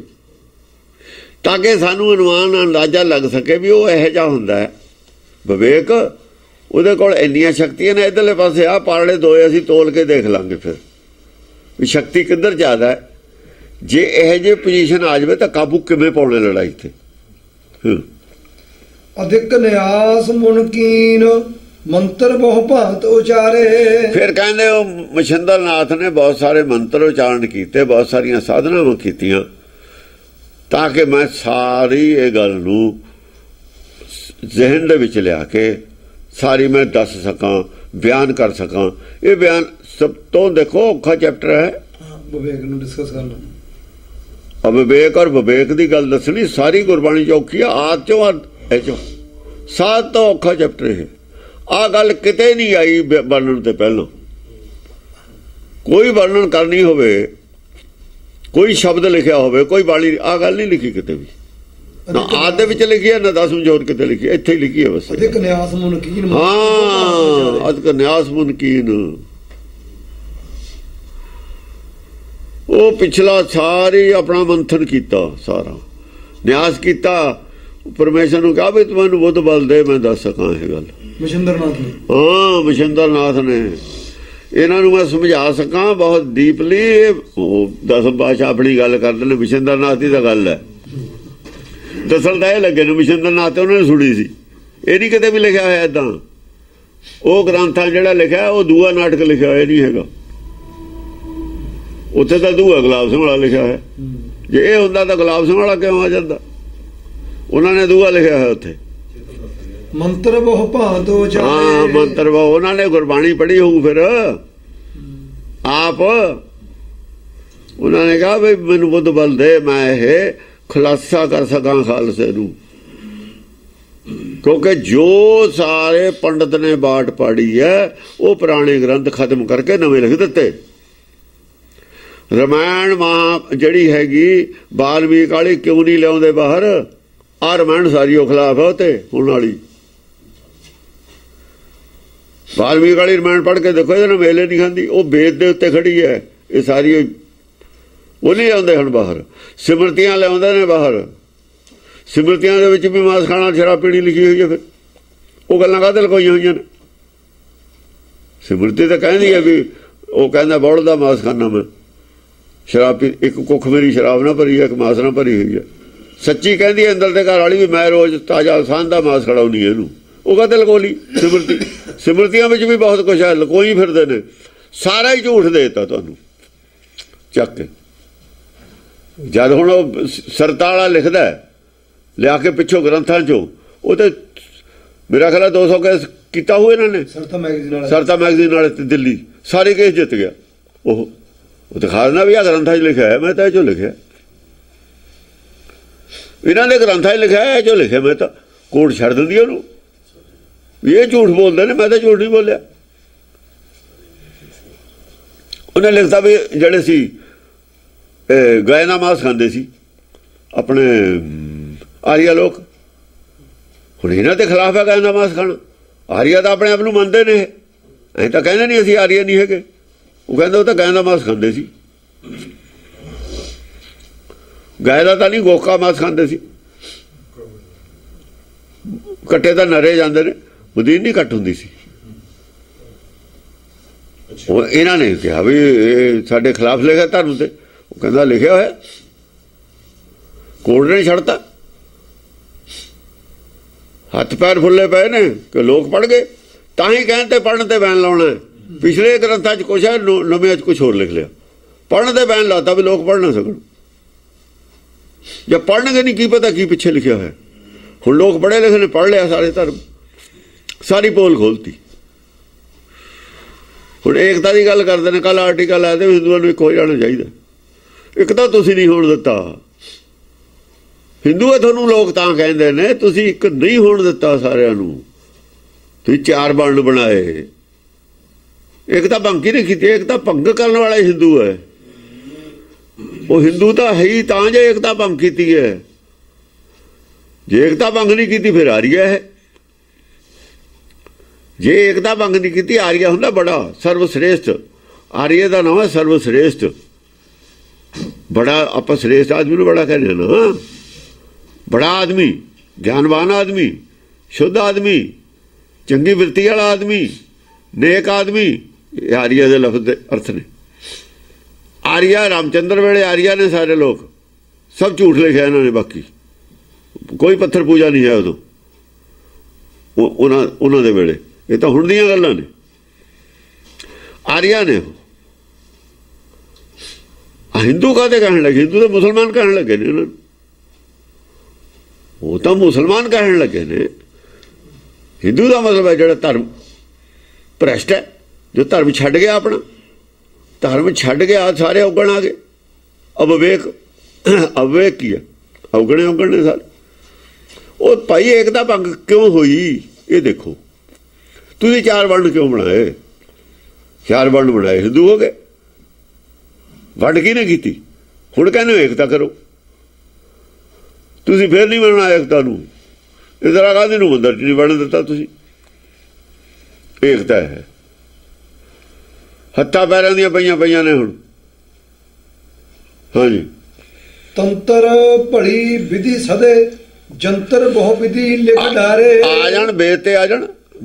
Speaker 1: ਤਾਂ ਕਿ ਸਾਨੂੰ ਅਨੁਮਾਨ ਅੰਦਾਜ਼ਾ ਲੱਗ ਸਕੇ ਵੀ ਉਹ ਇਹੋ ਜਿਹਾ ਹੁੰਦਾ ਹੈ। ਵਿਵੇਕ ਉਹਦੇ ਕੋਲ ਇੰਨੀਆਂ ਸ਼ਕਤੀਆਂ ਨੇ ਇੱਧਰਲੇ ਪਾਸੇ ਆਹ ਪਾਰਲੇ ਦੋਏ ਅਸੀਂ ਤੋਲ ਕੇ ਦੇਖ ਲਾਂਗੇ ਫਿਰ ਵੀ ਸ਼ਕਤੀ ਕਿੱਧਰ ਜ਼ਿਆਦਾ ਹੈ। ਜੇ ਇਹੋ ਜਿਹੀ ਪੋਜੀਸ਼ਨ ਆ ਜਾਵੇ ਤਾਂ ਕਾਬੂ ਕਿਵੇਂ ਪਾਉਣੇ ਲੜਾਈ ਤੇ।
Speaker 2: ਅਧਿਕ ਨਿਆਸ ਮੁਨਕੀਨ ਮੰਤਰ ਬਹੁ ਭਾਂਤ ਉਚਾਰੇ।
Speaker 1: ਫਿਰ ਕਹਿੰਦੇ ਉਹ ਮਛਿੰਦਰ ਨਾਥ ਨੇ ਬਹੁਤ ਸਾਰੇ ਮੰਤਰ ਉਚਾਰਨ ਕੀਤੇ ਬਹੁਤ ਸਾਰੀਆਂ ਸਾਧਨਾਵਾਂ ਕੀਤੀਆਂ ਤਾਂ ਕਿ ਮੈਂ ਸਾਰੀ ਇਹ ਗੱਲ ਨੂੰ ਜ਼ਿਹਨ ਦੇ ਵਿੱਚ ਲਿਆ ਕੇ ਸਾਰੀ ਮੈਂ ਦੱਸ ਸਕਾਂ ਬਿਆਨ ਕਰ ਸਕਾਂ। ਇਹ ਬਿਆਨ ਸਭ ਤੋਂ ਦੇਖੋ ਔਖਾ ਚੈਪਟਰ ਹੈ
Speaker 2: ਵਿਵੇਕ ਨੂੰ ਡਿਸਕਸ ਕਰਨਾ।
Speaker 1: ਵਿਵੇਕ ਔਰ ਵਿਵੇਕ ਦੀ ਗੱਲ ਦੱਸਣੀ ਸਾਰੀ ਗੁਰਬਾਣੀ ਚ ਔਖੀ ਆ ਆਦ ਚੋਂ ਇਹ ਚੋਂ ਸਾਧ ਤੋਂ ਔਖਾ ਚੈਪਟਰ ਇਹ। ਆਹ ਗੱਲ ਕਿਤੇ ਨਹੀਂ ਆਈ ਵਰਣਨ ਤੇ ਪਹਿਲਾਂ ਕੋਈ ਵਰਣਨ ਕਰਨੀ ਹੋਵੇ ਕੋਈ ਸ਼ਬਦ ਲਿਖਿਆ ਹੋਵੇ ਕੋਈ ਬਾਣੀ ਆਹ ਗੱਲ ਨਹੀਂ ਲਿਖੀ ਕਿਤੇ ਵੀ ਨਾ ਆਦ ਦੇ ਵਿੱਚ ਲਿਖੀ ਹੈ ਨਾ ਦਸਮ ਜੋਤ ਕਿਤੇ ਲਿਖੀ ਇੱਥੇ ਹੀ ਲਿਖੀ ਹੈ ਬਸ।
Speaker 2: ਅਧਿਕ ਨਿਆਸ ਮੁਨਕੀਨ
Speaker 1: ਹਾਂ ਅਧਿਕ ਨਿਆਸ ਮੁਨਕੀਨ ਉਹ ਪਿਛਲਾ ਸਾਰੀ ਆਪਣਾ ਮੰਥਨ ਕੀਤਾ ਸਾਰਾ ਨਿਆਸ ਕੀਤਾ ਪਰਮੇਸ਼ਰ ਨੂੰ ਕਹਾ ਵੀ ਤੂੰ ਮੈਨੂੰ ਬੁੱਧ ਬਲ ਦੇ ਮੈਂ ਦੱਸ ਸਕਾਂ ਇਹ ਗੱਲ।
Speaker 2: ਮਛਿੰਦਰ ਨਾਥ ਨੇ
Speaker 1: ਮਛਿੰਦਰ ਨਾਥ ਨੇ ਇਹਨਾਂ ਨੂੰ ਮੈਂ ਸਮਝਾ ਸਕਾਂ ਬਹੁਤ ਡੀਪਲੀ। ਉਹ ਦਸਮ ਪਾਤਸ਼ਾਹ ਆਪਣੀ ਗੱਲ ਕਰਦੇ ਨੇ ਮਛਿੰਦਰ ਨਾਥ ਦੀ ਤਾਂ ਗੱਲ ਹੈ ਦੱਸਣ ਤਾਂ ਇਹ ਲੱਗੇ ਨੇ ਮਛਿੰਦਰ ਨਾਥ ਤੇ ਉਹਨਾਂ ਨੇ ਸੁਣੀ ਸੀ ਇਹ ਨਹੀਂ ਕਿਤੇ ਵੀ ਲਿਖਿਆ ਹੋਇਆ ਏਦਾਂ। ਉਹ ਗ੍ਰੰਥਾਂ ਜਿਹੜਾ ਲਿਖਿਆ ਉਹ ਦੂਆ ਨਾਟਕ ਲਿਖਿਆ ਹੋਇਆ ਨਹੀਂ ਹੈਗਾ ਉੱਥੇ ਤਾਂ ਦੂਆ ਗੁਲਾਬ ਸਿੰਘ ਵਾਲਾ ਲਿਖਿਆ ਹੈ। ਜੇ ਇਹ ਹੁੰਦਾ ਤਾਂ ਗੁਲਾਬ ਸਿੰਘ ਵਾਲਾ ਕਿਉਂ ਆ ਜਾਂਦਾ। ਉਹਨਾਂ ਨੇ ਦੂਆ ਲਿਖਿਆ ਹੋਇਆ ਉੱਥੇ
Speaker 2: ਮੰਤਰ ਬਹੁ ਭਾਂਤ ਉਚਾਰੇ।
Speaker 1: ਹਾਂ ਮੰਤਰ ਬਹੁ ਉਹਨਾਂ ਨੇ ਗੁਰਬਾਣੀ ਪੜ੍ਹੀ ਹੋਊ ਫਿਰ ਆਪ ਉਹਨਾਂ ਨੇ ਕਿਹਾ ਵੀ ਮੈਨੂੰ ਬੁੱਧ ਬਲ ਦੇ ਮੈਂ ਇਹ ਖੁਲਾਸਾ ਕਰ ਸਕਾਂ ਖਾਲਸੇ ਨੂੰ ਕਿਉਂਕਿ ਜੋ ਸਾਰੇ ਪੰਡਤ ਨੇ ਬਾਟ ਪਾੜੀ ਹੈ ਉਹ ਪੁਰਾਣੇ ਗ੍ਰੰਥ ਖਤਮ ਕਰਕੇ ਨਵੇਂ ਲਿਖ ਦਿੱਤੇ। ਰਮਾਇਣ ਜਿਹੜੀ ਹੈਗੀ ਬਾਲਮੀਕ ਵਾਲੀ ਕਿਉਂ ਨਹੀਂ ਲਿਆਉਂਦੇ ਬਾਹਰ। ਆਹ ਰਮਾਇਣ ਸਾਰੀ ਉਹ ਖਿਲਾਫ ਹੈ ਉਤੇ ਹੁਣ ਵਾਲੀ ਬਾਲਮੀਕ ਵਾਲੀ ਰਮਾਇਣ ਪੜ੍ਹ ਕੇ ਦੇਖੋ ਇਹਦੇ ਨਾਲ ਮੇਲੇ ਨਹੀਂ ਖਾਂਦੀ। ਉਹ ਵੇਦ ਦੇ ਉੱਤੇ ਖੜੀ ਹੈ ਇਹ ਸਾਰੀ ਉਹ ਨਹੀਂ ਆਉਂਦੇ ਹੁਣ ਬਾਹਰ। ਸਿਮਰਤੀਆਂ ਲਿਆਉਂਦੇ ਨੇ ਬਾਹਰ ਸਿਮਰਤੀਆਂ ਦੇ ਵਿੱਚ ਵੀ ਮਾਸ ਖਾਣਾ ਸ਼ਰਾਬ ਪੀਣੀ ਲਿਖੀ ਹੋਈ ਹੈ। ਫਿਰ ਉਹ ਗੱਲਾਂ ਕਾਹਦੇ ਲਗਾਈਆਂ ਹੋਈਆਂ ਨੇ। ਸਿਮਰਤੀ ਤਾਂ ਕਹਿੰਦੀ ਹੈ ਵੀ ਉਹ ਕਹਿੰਦਾ ਬੌੜ ਦਾ ਮਾਸ ਖਾਣਾ ਮੈਂ ਸ਼ਰਾਬ ਪੀ ਇੱਕ ਕੁੱਖ ਮੇਰੀ ਸ਼ਰਾਬ ਨਾ ਭਰੀ ਹੈ ਇੱਕ ਮਾਸ ਨਾ ਭਰੀ ਹੋਈ ਹੈ। ਸੱਚੀ ਕਹਿੰਦੀ ਅੰਦਰ ਦੇ ਘਰ ਵਾਲੀ ਵੀ ਮੈਂ ਰੋਜ਼ ਤਾਜ਼ਾ ਸਾਂਝ ਦਾ ਮਾਸ ਖੜਾਉਣੀ ਇਹਨੂੰ ਉਹ ਕਾਹਦੇ ਲਗੋਲੀ ਸਿਮਰਤੀ। ਸਿਮਰਤੀਆਂ ਵਿੱਚ ਵੀ ਬਹੁਤ ਕੁਛ ਹੈ ਲਕੋਈ ਫਿਰਦੇ ਨੇ ਸਾਰਾ ਹੀ ਝੂਠ ਦੇ ਦਿੱਤਾ ਤੁਹਾਨੂੰ ਚੱਕ ਕੇ। ਜਦ ਹੁਣ ਉਹ ਸਰਤਾ ਵਾਲਾ ਲਿਖਦਾ ਲਿਆ ਕੇ ਪਿੱਛੋਂ ਗ੍ਰੰਥਾਂ ਚੋਂ ਉਹ ਤੇ ਮੇਰਾ ਖਿਆਲ 200 ਕੇਸ ਕੀਤਾ ਹੋਇਆ ਇਹਨਾਂ ਨੇ ਸਰਤਾ ਮੈਗਜ਼ੀਨ ਵਾਲੇ ਤੇ ਦਿੱਲੀ ਸਾਰੇ ਕੇਸ ਜਿੱਤ ਗਿਆ। ਉਹ ਦਿਖਾ ਦੇਣਾ ਵੀ ਆਹ ਗ੍ਰੰਥਾਂ 'ਚ ਲਿਖਿਆ ਹੈ ਮੈਂ ਤਾਂ ਇਹ 'ਚੋਂ ਲਿਖਿਆ ਇਹਨਾਂ ਦੇ ਗ੍ਰੰਥਾਂ 'ਚ ਲਿਖਿਆ ਹੈ ਇਹ 'ਚੋਂ ਲਿਖਿਆ ਮੈਂ ਤਾਂ ਕੋਰਟ ਛੱਡ ਦਿੰਦੀ ਉਹਨੂੰ ਵੀ ਇਹ ਝੂਠ ਬੋਲਦੇ ਨੇ ਮੈਂ ਤਾਂ ਝੂਠ ਨਹੀਂ ਬੋਲਿਆ। ਉਹਨੇ ਲਿਖਤਾ ਵੀ ਜਿਹੜੇ ਸੀ ਗਾਇ ਦਾ ਮਾਸ ਖਾਂਦੇ ਸੀ ਆਪਣੇ ਆਰੀਆ ਲੋਕ ਹੁਣ ਇਹਨਾਂ ਦੇ ਖਿਲਾਫ ਹੈ ਗਾਇ ਦਾ ਮਾਸ ਖਾਣਾ। ਆਰੀਆ ਤਾਂ ਆਪਣੇ ਆਪ ਨੂੰ ਮੰਨਦੇ ਨੇ ਐਂ ਤਾਂ ਕਹਿੰਦੇ ਨਹੀਂ ਅਸੀਂ ਆਰੀਆ ਨਹੀਂ ਹੈਗੇ। ਉਹ ਕਹਿੰਦੇ ਉਹ ਤਾਂ ਗਾਇ ਦਾ ਮਾਸ ਖਾਂਦੇ ਸੀ ਗਾਇ ਦਾ ਤਾਂ ਨਹੀਂ ਗੋਕਾ ਮਾਸ ਖਾਂਦੇ ਸੀ। ਕੱਟੇ ਤਾਂ ਨਰੇ ਜਾਂਦੇ ਨੇ ਮਦੀਨ ਨਹੀਂ ਕੱਟ ਹੁੰਦੀ ਸੀ। ਉਹ ਇਹਨਾਂ ਨੇ ਕਿਹਾ ਵੀ ਇਹ ਸਾਡੇ ਖਿਲਾਫ ਲਿਖਿਆ ਧਰਮ ਤੇ कहता लिखिया होया कोर्ट ने छड़ता हथ पैर फुले पे ने कि लोग पढ़ गए तां ही कहते पढ़ने ते बैन लाना है। पिछले ग्रंथां च कुछ है नवे कुछ होर लिख लिया पढ़ने ते बैन लाता भी लोग पढ़ ना सकन जब पढ़नगे नहीं की पता की पिछे लिखा है। हुण लोग पढ़े लिखे ने पढ़ लिया सारे धर्म सारी पोल खोलती। हुण एकता की गल करते हैं कल आर्टिकल आया हिंदुओं को एक हो जाना चाहिए एक तो तुसीं नहीं होण दिता हिंदू है थोनू लोग तां कहंदे ने तुसीं एक नहीं होण दिता सारिਆਂ ਨੂੰ तुसीं चार वर्ण बनाए एकता भंग की नहीं की एकता भंग करने वाला हिंदू है वो हिंदू तो है ही तां जे एकता भंग की है जे एकता भंग नहीं की फिर आर्य है जे एकता भंग नहीं की आर्य हुंदा बड़ा सर्वश्रेष्ठ आर्य का नाम है सर्वश्रेष्ठ बड़ा आप श्रेष्ठ आदमी को बड़ा कहने ना बड़ा आदमी ज्ञानवान आदमी शुद्ध आदमी चंगी वृत्ति वाला आदमी नेक आदमी आर्य के लफ्ज के अर्थ ने आर्या रामचंद्र वेले आर्या ने सारे लोग सब झूठ लिखा इन्होंने बाकी कोई पत्थर पूजा नहीं है उदों उन्होंने वेले ये तो हुण दीयां गल्लां ने आर्या ने हिंदू काहते कहने लगे हिंदू तो मुसलमान कहने लगे ने इन्होंने वो तो मुसलमान कहने लगे ने हिंदू का मतलब है जो धर्म भ्रष्ट है जो धर्म छड्ड गया अपना धर्म छड्ड गया सारे अवगण आ गए अविवेक अविवेक की है अवगणे अवगण ने सारे वो भाई एकता भंग क्यों हुई ये देखो तुसीं चार वर्ण क्यों बनाए चार वर्ण बनाए हिंदू हो गए वंड किहने कीती हुण कहने एकता करो तुसीं फिर नहीं बनना एकता नूं इंदिरा गांधी नूं मंदिर च नहीं बन दिता तुसीं एकता है हत्था पैरां दियां पईयां पईयां ने हुण हाँ जी
Speaker 2: तंत्र भली विधि सदे जंतर बहु विधि लिख डारे
Speaker 1: आ जाण वेद ते आ जाण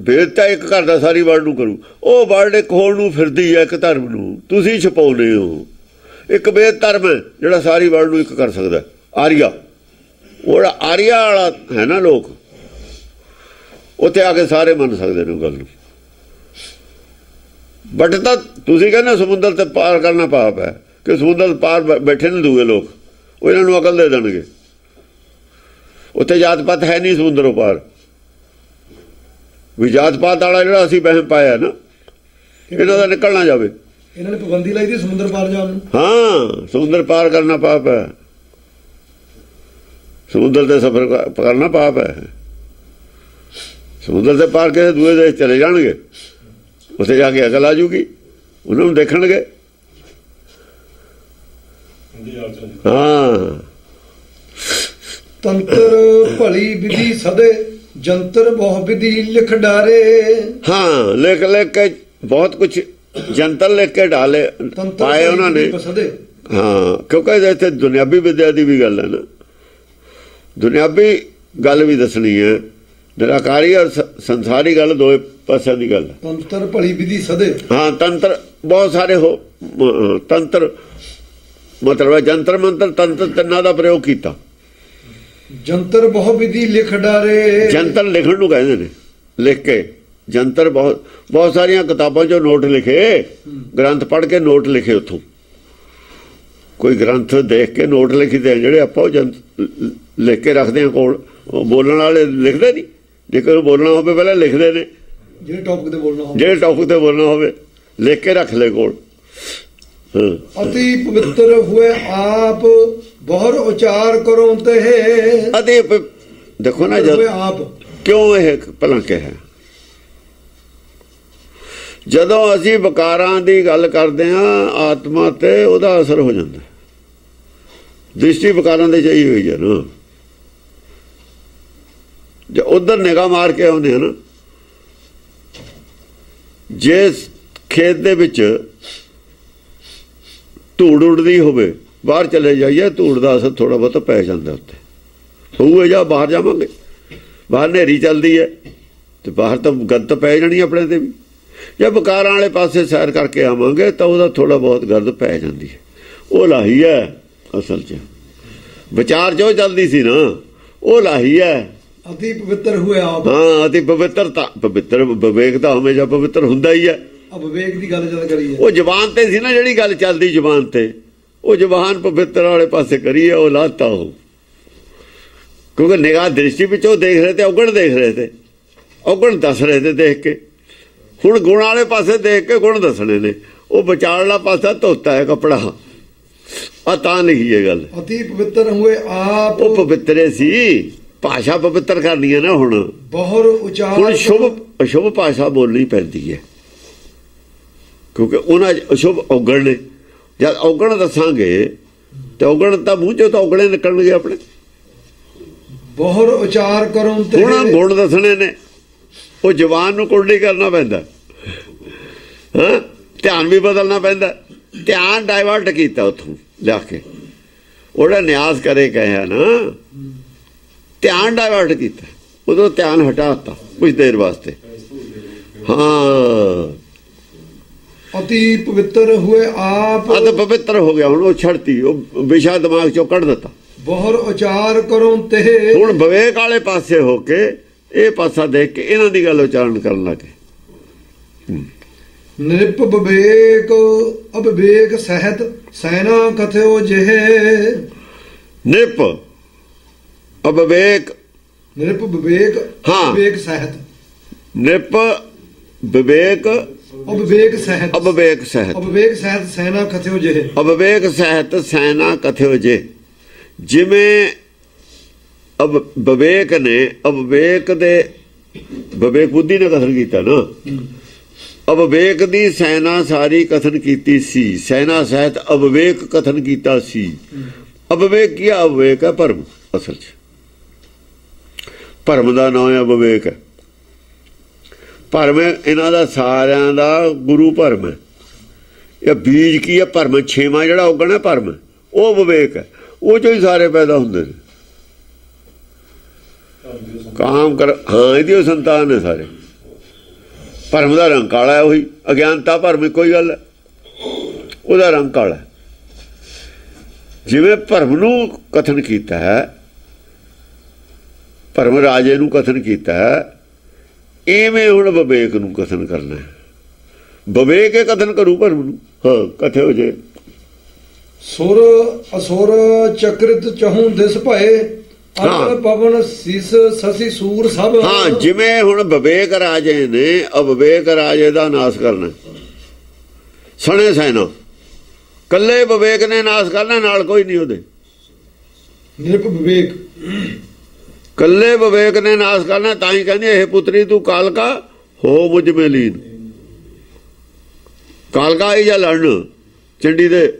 Speaker 1: वेद तां एक करदा सारी वर्ड नूं करू ਉਹ वर्ड एक होण नूं फिरदी है एक धर्म नूं तुसीं छपाउने हो एक वेद धर्म है जिहड़ा सारी वर्ड नूं एक कर सकदा आर्या ਉਹ आर्या वाला है ना लोग उत्थे आके सारे मन सकते ने गल बट तो तुसीं कहने समुद्र ते पार करना पाप है कि समुद्र पार बैठे ने दूए लोग वो इन्होंने अकल दे देंगे उत्थे जात पात है नहीं समुद्रों पार भी जात पात वाला जो असीं वहम पाया ना इन्हों का निकलना जाए
Speaker 2: इन्होंने पाबंदी लाई थी समुद्र पार जाने
Speaker 1: हाँ समुद्र पार करना पाप है समुद्र से सफर करना पाप है समुद्र से पार के दूसरे देश चले जाएंगे उत्थे जाके अकल आ जूगी उन्होंने देखणगे हाँ
Speaker 2: तंत्र भली विधि सदे जंतर बहु विधि लिख डारे
Speaker 1: हाँ लिख लिख के बहुत कुछ जंतर लिख के डाले पाए उन्होंने हाँ क्योंकि इतने दुनियावी विद्या की भी गल है ना दुनियावी गल भी दसनी है निराकारी और संसारी गल दो पासों की गल
Speaker 2: तंत्र भली विधि सदे
Speaker 1: हाँ तंत्र बहुत सारे हो तंत्र मतलब है जंतर मंत्र तंत्र तिना का प्रयोग किया
Speaker 2: जंतर बहु विधि लिख डारे
Speaker 1: जंतर लिखण नूं कहंदे ने लिख के जंतर बहुत सारिया किताबों चो नोट लिखे ग्रंथ पढ़ के नोट लिखे उतों कोई ग्रंथ देख के नोट लिखते हैं जोड़े आप लिख के रखते हैं कोल बोलने वाले लिखते नहीं जे कोई बोलना हो पहले लिखते हैं
Speaker 2: ਜਿਹੜੇ ਟੌਪਿਕ
Speaker 1: ਤੇ ਬੋਲਣਾ ਹੋਵੇ ਲਿਖ ਕੇ ਰੱਖ ਲੈ ਕੋਲ
Speaker 2: अति पवित्र हुए आप बहुर उचार करो ते
Speaker 1: अति देखो ना जब
Speaker 2: आप
Speaker 1: क्यों यह भलंके है जदों असी विकारां दी गल करदे हां आत्मा ते उहदा असर हो जांदा दृष्टि विकारां दे चाहिए हुई है ना जो उधर निगाह मार के आउंदे हैं ना जे खेत दे विच धूड़ उड़दी होवे बाहर चले जाइए धूड़ का असर थोड़ा बहुत पै जाता उत्ते होवे जा बाहर जावांगे बाहर नेरी चलती है तो बाहर तो गंद पै जानी अपने ते भी जब विकारां वाले पासे सैर करके आवांगे तो वह थोड़ा बहुत गर्द पै जाती है ਉਹ ਲਾਹੀ ਹੈ ਅਸਲ 'ਚ ਵਿਚਾਰ ਜੋ ਚੱਲਦੀ ਸੀ ਨਾ ਉਹ ਲਾਹੀ ਹੈ।
Speaker 2: ਅਤੀ ਪਵਿੱਤਰ ਹੋਏ ਆਪ।
Speaker 1: ਹਾਂ ਅਤੀ ਪਵਿੱਤਰਤਾ ਪਵਿੱਤਰ ਵਿਵੇਕ ਤਾਂ ਹਮੇਸ਼ਾ ਪਵਿੱਤਰ ਹੁੰਦਾ ਹੀ ਹੈ।
Speaker 2: ਵਿਵੇਕ ਦੀ ਗੱਲ ਜਦ ਕਰੀਏ
Speaker 1: ਉਹ ਜ਼ਬਾਨ ਤੇ ਸੀ ਨਾ ਜਿਹੜੀ ਗੱਲ ਚੱਲਦੀ ਜ਼ਬਾਨ ਤੇ ਉਹ ਜ਼ਬਾਨ ਪਵਿੱਤਰ ਵਾਲੇ ਪਾਸੇ ਕਰੀਏ ਉਹ ਲਾਤਾ ਉਹ ਕਿਉਂਕਿ ਨਿਗਾਹ ਦ੍ਰਿਸ਼ਟੀ ਵਿੱਚ ਉਹ ਦੇਖ ਰਹੇ ਤੇ ਔਗਣ ਦੇਖ ਰਹੇ ਤੇ ਔਗਣ ਦੱਸ ਰਹੇ ਤੇ ਦੇਖ ਕੇ। ਹੁਣ ਗੁਣ ਵਾਲੇ ਪਾਸੇ ਦੇਖ ਕੇ ਗੁਣ ਦੱਸਣੇ ਨੇ। ਉਹ ਵਿਚਾਰਲਾ ਪਾਸਾ ਧੋਤਾ ਹੈ ਕੱਪੜਾ ਆ ਤਾਂ ਲਿਖੀ ਇਹ ਗੱਲ।
Speaker 2: ਅਤੀ ਪਵਿੱਤਰ ਹੋਏ ਆਪ
Speaker 1: ਉਹ ਪਵਿੱਤਰੇ ਸੀ ਭਾਸ਼ਾ ਪਵਿੱਤਰ ਕਰਨੀ ਹੈ ਨਾ ਹੁਣ
Speaker 2: ਬਹੁਰ ਉਚਾਰ
Speaker 1: ਹੁਣ ਸ਼ੁਭ ਅਸ਼ੁਭ ਭਾਸ਼ਾ ਬੋਲਣੀ ਪੈਂਦੀ ਹੈ ਕਿਉਂਕਿ ਉਹਨਾਂ ਅਸ਼ੁਭ ਔਗਣ ਨੇ। ਜਦ ਔਗਣ ਦੱਸਾਂਗੇ ਤੇ ਔਗਣ ਤਾਂ ਮੂੰਹ ਚੋਂ ਤਾਂ ਔਗਣੇ ਨਿਕਲਣਗੇ ਆਪਣੇ।
Speaker 2: ਬਹੁਰ ਉਚਾਰ ਕਰੋ ਤੇ
Speaker 1: ਗੁਣ ਦੱਸਣੇ ਨੇ ਉਹ ਜ਼ਬਾਨ ਨੂੰ ਕੁੰਡੀ ਕਰਨਾ ਪੈਂਦਾ। ਹਾਂ ਧਿਆਨ ਵੀ ਬਦਲਣਾ ਪੈਂਦਾ। ਧਿਆਨ ਡਾਇਵਰਟ ਕੀਤਾ ਉੱਥੋਂ ਲਿਆ ਕੇ ਉਹਦਾ ਨਿਆਸ ਕਰੇ ਕਹਿਆ ਨਾ ਧਿਆਨ ਡਾਇਵਰਟ ਕੀਤਾ ਉਦੋਂ ਧਿਆਨ ਹਟਾਤਾ ਕੁਝ ਦੇਰ ਵਾਸਤੇ। ਹਾਂ
Speaker 2: ਅਤੀ ਪਵਿੱਤਰ ਹੋਏ ਆਪ
Speaker 1: ਅਤ ਪਵਿੱਤਰ ਹੋ ਗਿਆ ਹੁਣ ਉਹ ਛੱਡਤੀ ਉਹ ਵਿਸ਼ਾ ਦਿਮਾਗ ਚੋਂ ਕੱਢ ਦਿੱਤਾ।
Speaker 2: ਬਹੁਰ ਉਚਾਰ ਕਰੋ ਤੇ
Speaker 1: ਹੁਣ ਵਿਵੇਕ ਵਾਲੇ ਪਾਸੇ ਹੋ ਕੇ ਇਹ ਪਾਸਾ ਦੇਖ ਕੇ ਇਹਨਾਂ ਦੀ ਗੱਲ ਉਚਾਰਨ ਕਰਨ ਲੱਗੇ।
Speaker 2: ਨਿਰਪ ਵਿਵੇਕ ਅਵਿਵੇਕ ਸਹਿਤ ਸੈਨਾ ਕਥਿਓ ਜਿਹੇ
Speaker 1: ਨਿਰਪ ਅਵਿਵੇਕ
Speaker 2: ਨਿਰਪ ਵਿਵੇਕ ਵਿਵੇਕ ਸਹਿਤ
Speaker 1: ਨਿਰਪ ਵਿਵੇਕ
Speaker 2: ਅਵਿਵੇਕ ਸਹਿਤ
Speaker 1: ਅਵਿਵੇਕ ਸਹਿਤ
Speaker 2: ਅਵਿਵੇਕ ਸਹਿਤ ਸੈਨਾ ਕਥਿਓ ਜਿਹੇ
Speaker 1: ਅਵਿਵੇਕ ਸਹਿਤ ਸੈਨਾ ਕਥਿਓ ਜੇ ਜਿਵੇਂ ਵਿਵੇਕ ਨੇ ਅਵਿਵੇਕ ਦੇ ਵਿਵੇਕ ਬੁੱਧੀ ਨੇ ਕਥਨ ਕੀਤਾ ਨਾ ਅਵਿਵੇਕ ਦੀ ਸੈਨਾ ਸਾਰੀ ਕਥਨ ਕੀਤੀ ਸੀ ਸੈਨਾ ਸਹਿਤ ਅਵਿਵੇਕ ਕਥਨ ਕੀਤਾ ਸੀ। ਅਵਿਵੇਕ ਕੀ ਅਵਿਵੇਕ ਹੈ ਭਰਮ ਅਸਲ 'ਚ ਭਰਮ ਦਾ ਨਾਮ ਹੈ ਅਵਿਵੇਕ ਹੈ। ਭਰਮ ਇਹਨਾਂ ਦਾ ਸਾਰਿਆਂ ਦਾ ਗੁਰੂ ਭਰਮ ਹੈ। ਇਹ ਬੀਜ ਕੀ ਹੈ ਭਰਮ ਛੇਵਾਂ ਜਿਹੜਾ ਉਗਣਾ ਭਰਮ ਉਹ ਵਿਵੇਕ ਹੈ ਉਹ ਚੋਂ ਹੀ ਸਾਰੇ ਪੈਦਾ ਹੁੰਦੇ ਨੇ ਕਾਮ ਕਰ। ਹਾਂ ਇਹਦੀ ਸੰਤਾਨ ਨੇ ਸਾਰੇ। ਭਰਮ ਦਾ ਰੰਗ ਕਾਲਾ ਹੈ ਉਹੀ ਅਗਿਆਨਤਾ ਭਰਮ ਕੋਈ ਗੱਲ ਹੈ ਉਹਦਾ ਰੰਗ ਕਾਲਾ। ਜਿਵੇਂ ਭਰਮ ਨੂੰ ਕਥਨ ਕੀਤਾ ਹੈ ਭਰਮ ਰਾਜੇ ਨੂੰ ਕਥਨ ਕੀਤਾ ਹੈ ਇਵੇਂ ਹੁਣ ਵਿਵੇਕ ਨੂੰ ਕਥਨ ਕਰਨਾ ਹੈ। ਵਿਵੇਕ ਇਹ ਕਥਨ ਕਰੂ ਭਰਮ ਨੂੰ। ਹਾਂ ਕਥੇ ਹੋ ਜੇ
Speaker 2: ਸੁਰ ਅਸੁਰ ਚਕ੍ਰਿਤ ਚਹੂ ਦਿਸ ਭਏ ਅਟਲ ਪਵਨ ਸੀਸ ਸਸੀ ਸੂਰ ਸਭ।
Speaker 1: ਹਾਂ ਜਿਵੇਂ ਹੁਣ ਵਿਵੇਕ ਰਾਜੇ ਨੇ ਅਵਿਵੇਕ ਰਾਜੇ ਦਾ ਨਾਸ਼ ਕਰਨਾ ਸਣੇ ਸੈਨਾ ਕੱਲੇ ਵਿਵੇਕ ਨੇ ਨਾਸ਼ ਕਰਨਾ ਨਾਲ ਕੋਈ ਨਹੀਂ ਉਹਦੇ।
Speaker 2: ਨਿਰਪ ਵਿਵੇਕ
Speaker 1: ਕੱਲੇ ਵਿਵੇਕ ਨੇ ਨਾਸ਼ ਕਰਨਾ ਤਾਂ ਹੀ ਕਹਿੰਦੇ ਇਹ ਪੁੱਤਰੀ ਤੂੰ ਕਾਲਕਾ ਹੋ ਮੁਝ ਮੇ ਲੀਨ। ਕਾਲਕਾ ਆਈ ਜਾਂ ਲੜਨ ਚੰਡੀ ਦੇ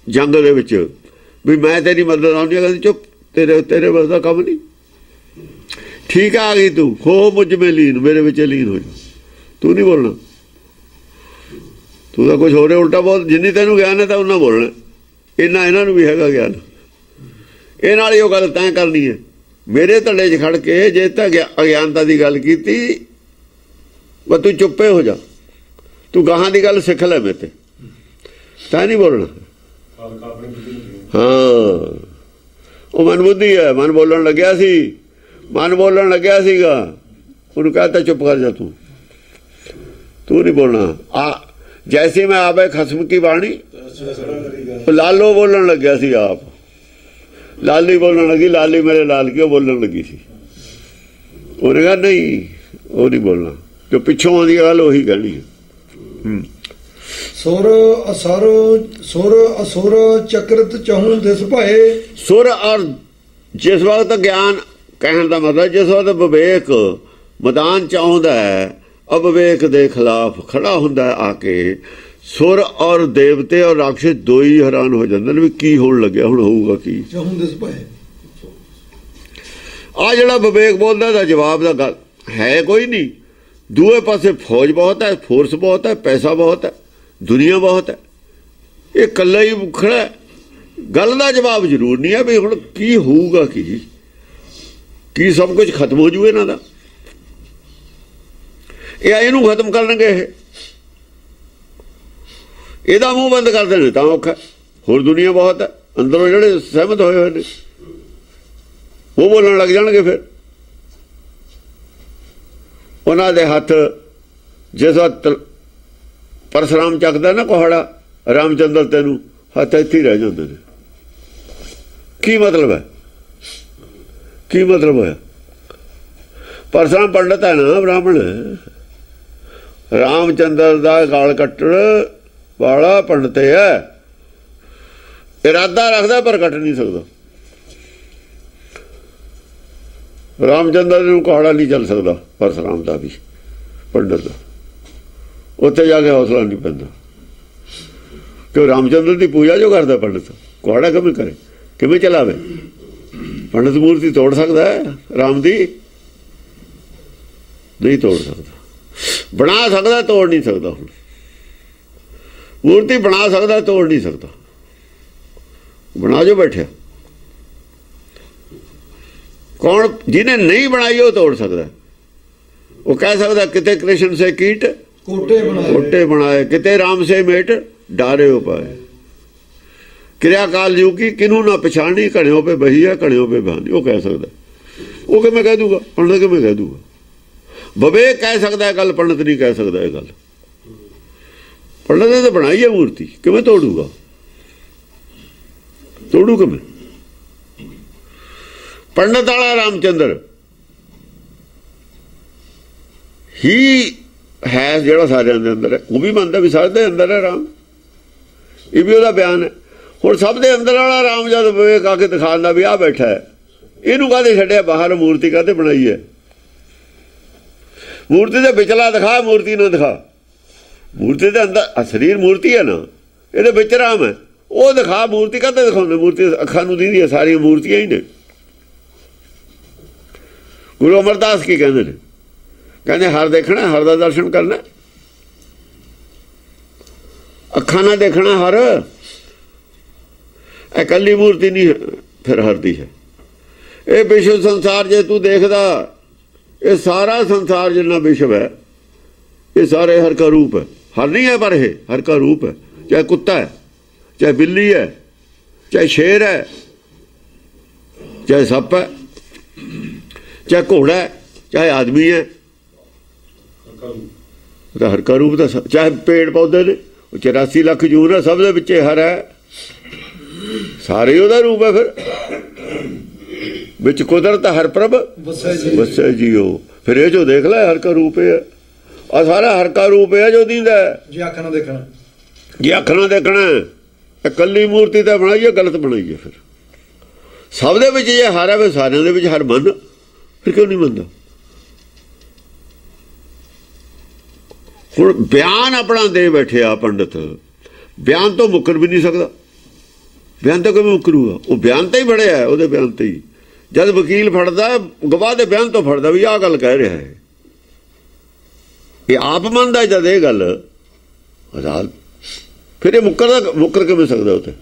Speaker 1: ਜੰਗ ਦੇ ਵਿੱਚ ਵੀ ਮੈਂ ਤੇਰੀ ਮਦਦ ਆਉਂਦੀ ਕਹਿੰਦੀ ਚੁੱਪ ਤੇਰੇ ਬਸ ਦਾ ਕੰਮ ਨਹੀਂ ਠੀਕ ਆ ਗਈ ਤੂੰ ਹੋ ਮੁਝ ਮੇ ਲੀਨ ਮੇਰੇ ਵਿੱਚ ਲੀਨ ਹੋ ਜਾ ਤੂੰ ਨਹੀਂ ਬੋਲਣਾ ਤੂੰ ਤਾਂ ਕੁਛ ਹੋ ਰਿਹਾ ਉਲਟਾ ਬੋਲ ਜਿੰਨੀ ਤੈਨੂੰ ਗਿਆਨ ਹੈ ਤਾਂ ਉਹਨਾਂ ਬੋਲਣਾ ਇੰਨਾ ਇਹਨਾਂ ਨੂੰ ਵੀ ਹੈਗਾ ਗਿਆਨ ਇਹ ਨਾਲ ਹੀ ਉਹ ਗੱਲ ਤੈਅ ਕਰਨੀ ਹੈ। ਮੇਰੇ ਧੜੇ 'ਚ ਖੜ ਕੇ ਜੇ ਤਾਂ ਅਗਿਆਨਤਾ ਦੀ ਗੱਲ ਕੀਤੀ ਬਸ ਤੂੰ ਚੁੱਪੇ ਹੋ ਜਾ ਤੂੰ ਗਾਹਾਂ ਦੀ ਗੱਲ ਸਿੱਖ ਲੈ ਮੇਰੇ ਤੇ ਤਾਂ ਨਹੀਂ ਬੋਲਣਾ। ਹਾਂ ਉਹ ਮਨ ਬੁੱਧੀ ਹੈ ਮਨ ਬੋਲਣ ਲੱਗਿਆ ਸੀਗਾ ਉਹਨੂੰ ਕਹਤਾ ਚੁੱਪ ਕਰ ਜਾ ਤੂੰ ਨਹੀਂ ਬੋਲਣਾ। ਜੈਸੇ ਮੈਂ ਆਵੇ ਖਸਮ ਕੀ ਬਾਣੀ ਲਾਲੋ ਬੋਲਣ ਲੱਗਿਆ ਸੀ ਆਪ ਲਾਲੀ ਬੋਲਣ ਲੱਗੀ ਲਾਲੀ ਮੇਰੇ ਲਾਲ ਕੀ ਉਹ ਬੋਲਣ ਲੱਗੀ ਸੀ ਉਹਨੇ ਕਿਹਾ ਨਹੀਂ ਉਹ ਨਹੀਂ ਬੋਲਣਾ ਜੋ ਪਿੱਛੋਂ ਆਉਂਦੀ ਗੱਲ ਉਹੀ ਕਹਿਣੀ ਹੈ।
Speaker 2: ਸੁਰ ਅਸੁਰ ਚਕ੍ਰਿਤ ਚਹੂ ਦਿਸ ਭਏ
Speaker 1: ਸੁਰ ਔਰ ਜਿਸ ਵਕਤ ਗਿਆਨ ਕਹਿਣ ਦਾ ਮਤਲਬ ਜਿਸ ਵਕਤ ਵਿਵੇਕ ਮੈਦਾਨ 'ਚ ਆਉਂਦਾ ਹੈ ਅਵਿਵੇਕ ਦੇ ਖਿਲਾਫ ਖੜਾ ਹੁੰਦਾ ਆ ਕੇ ਸੁਰ ਔਰ ਦੇਵਤੇ ਔਰ ਰਾਖਸ਼ ਦੋ ਹੀ ਹੈਰਾਨ ਹੋ ਜਾਂਦੇ ਨੇ ਵੀ ਕੀ ਹੋਣ ਲੱਗਿਆ ਹੁਣ ਹੋਊਗਾ ਕੀ। ਆ ਜਿਹੜਾ ਵਿਵੇਕ ਬੋਲਦਾ ਦਾ ਜਵਾਬ ਦਾ ਗੱਲ ਹੈ ਕੋਈ ਨਹੀਂ। ਦੂਏ ਪਾਸੇ ਫੌਜ ਬਹੁਤ ਹੈ ਫੋਰਸ ਬਹੁਤ ਹੈ ਪੈਸਾ ਬਹੁਤ ਹੈ ਦੁਨੀਆ ਬਹੁਤ ਹੈ ਇਹ ਇਕੱਲਾ ਹੀ ਖੜਾ ਗੱਲ ਦਾ ਜਵਾਬ ਜ਼ਰੂਰ ਨਹੀਂ ਹੈ ਵੀ ਹੁਣ ਕੀ ਹੋਊਗਾ ਕੀ ਸਭ ਕੁਝ ਖਤਮ ਹੋ ਜੂ ਇਹਨਾਂ ਦਾ ਇਹ ਇਹਨੂੰ ਖਤਮ ਕਰਨਗੇ ਇਹਦਾ ਮੂੰਹ ਬੰਦ ਕਰ ਦੇਣੇ ਤਾਂ ਔਖਾ होर दुनिया बहुत है अंदरों ਜਿਹੜੇ सहमत होए हुए ने वो बोलन लग जाएंगे। फिर उन्होंने दे हथ जिस वक्त परशुराम चकदा ना कुहाड़ा रामचंद्र तेनू हथ इत्थे ही रह जाते हैं। की मतलब है, की मतलब होया? परशुराम पंडित है ना, ब्राह्मण है। रामचंद्र का गाल कट्टण वाला पंडित है, इरादा रखता पर कट नहीं सकता। रामचंद्र नूं कुहाड़ा नहीं चल सकता, परशुराम का भी पंडित का उत्थे जाके हौसला नहीं पैंदा। क्यों? रामचंद्र की पूजा जो करता पंडित कुहाड़ा किवें करे, किवें चलावे? पंडित मूर्ति तोड़ सकता है राम की? नहीं तोड़ सकता। बना सकता, तोड़ नहीं सकता। हुण मूर्ति बना सकता, तोड़ नहीं सकता। बना जो बैठे कौन? जिन्हें नहीं बनाई वो तोड़ सकता। वो कह सकता किते कृष्ण से कीट कोटे बनाए, किते राम से मेट डारे उपाय। क्रिया काल जू की किनू ना पछाणी, घड़ियों पे बही है घड़ियों पे बहानी। वो कह सकता। वो कि मैं कह दूंगा, पंडित कि मैं कह दूंगा। विवेक कह सकता है गल, पंडित नहीं कह सकता है गल। पंडित ने तो बनाई है मूर्ति, कि मैं तोड़ूगा? तोड़ू कि मैं? पंडित वाला रामचंद्र ही है जो सारे अंदर है। वो भी मानता भी सारे अंदर है राम, ये भी वह बयान है। हुण सब दे अंदर वाला राम जब विवेक आके दिखाता भी आ बैठा है, इनू काहदे छड्डिया बाहर? मूर्ति काहदे बनाई है? मूर्ति दे विचला दिखा, मूर्ति ना दिखा। मूर्ति दे अंदर शरीर मूर्ति है ना, ये विच राम है, वो दिखा। मूर्ति काहदे दिखाउंदे? मूर्ति अखां नूं दींदी है, सारियां मूर्तियां ही ने। गुरु अमरदास की कहते हैं, कहते हर देखना, हर का दर्शन करना। अखा ना देखना हर, इकली मूर्ति नहीं फिर हर दी है। ये विश्व संसार जे तू देखदा, ये सारा संसार जिन्ना विश्व है, ये सारे हर का रूप है। हर नहीं है पर ये हर का रूप है। चाहे कुत्ता है, चाहे बिल्ली है, चाहे शेर है, चाहे सप है, चाहे घोड़ा है, चाहे आदमी है, तो हर का रूप था। चाहे पेड़ पौधे ने, 84 लाख जून है, सब दे विचे हर है, सारे ਉਹਦਾ रूप है। फिर विच कुदरत हर प्रभ वसै जियो। फिर ये जो देख ला हर का रूप है, और सारा हर का रूप है जो दींदा है।
Speaker 2: जी अख ना देखना,
Speaker 1: जी अख ना देखना। इकली मूर्ति तो बनाई है, गलत बनाई है। फिर सब दे विच जे हर है, फिर सारिਆਂ ਦੇ ਵਿੱਚ हर मन, फिर क्यों नहीं मनता? हुण बयान अपना दे बैठे आ पंडित, बयान तो मुकर भी नहीं सकता। बयान तो किवें मुकरूगा? वो बयान तो ही फड़िया है, वो बयान तो ही। जब वकील फड़दा गवाह के बयान तो फड़दा भी आह गल कह रहा है, ये आप मनदा जब ये गल अदालत, फिर ये मुकर किवें सकदा? उत्ते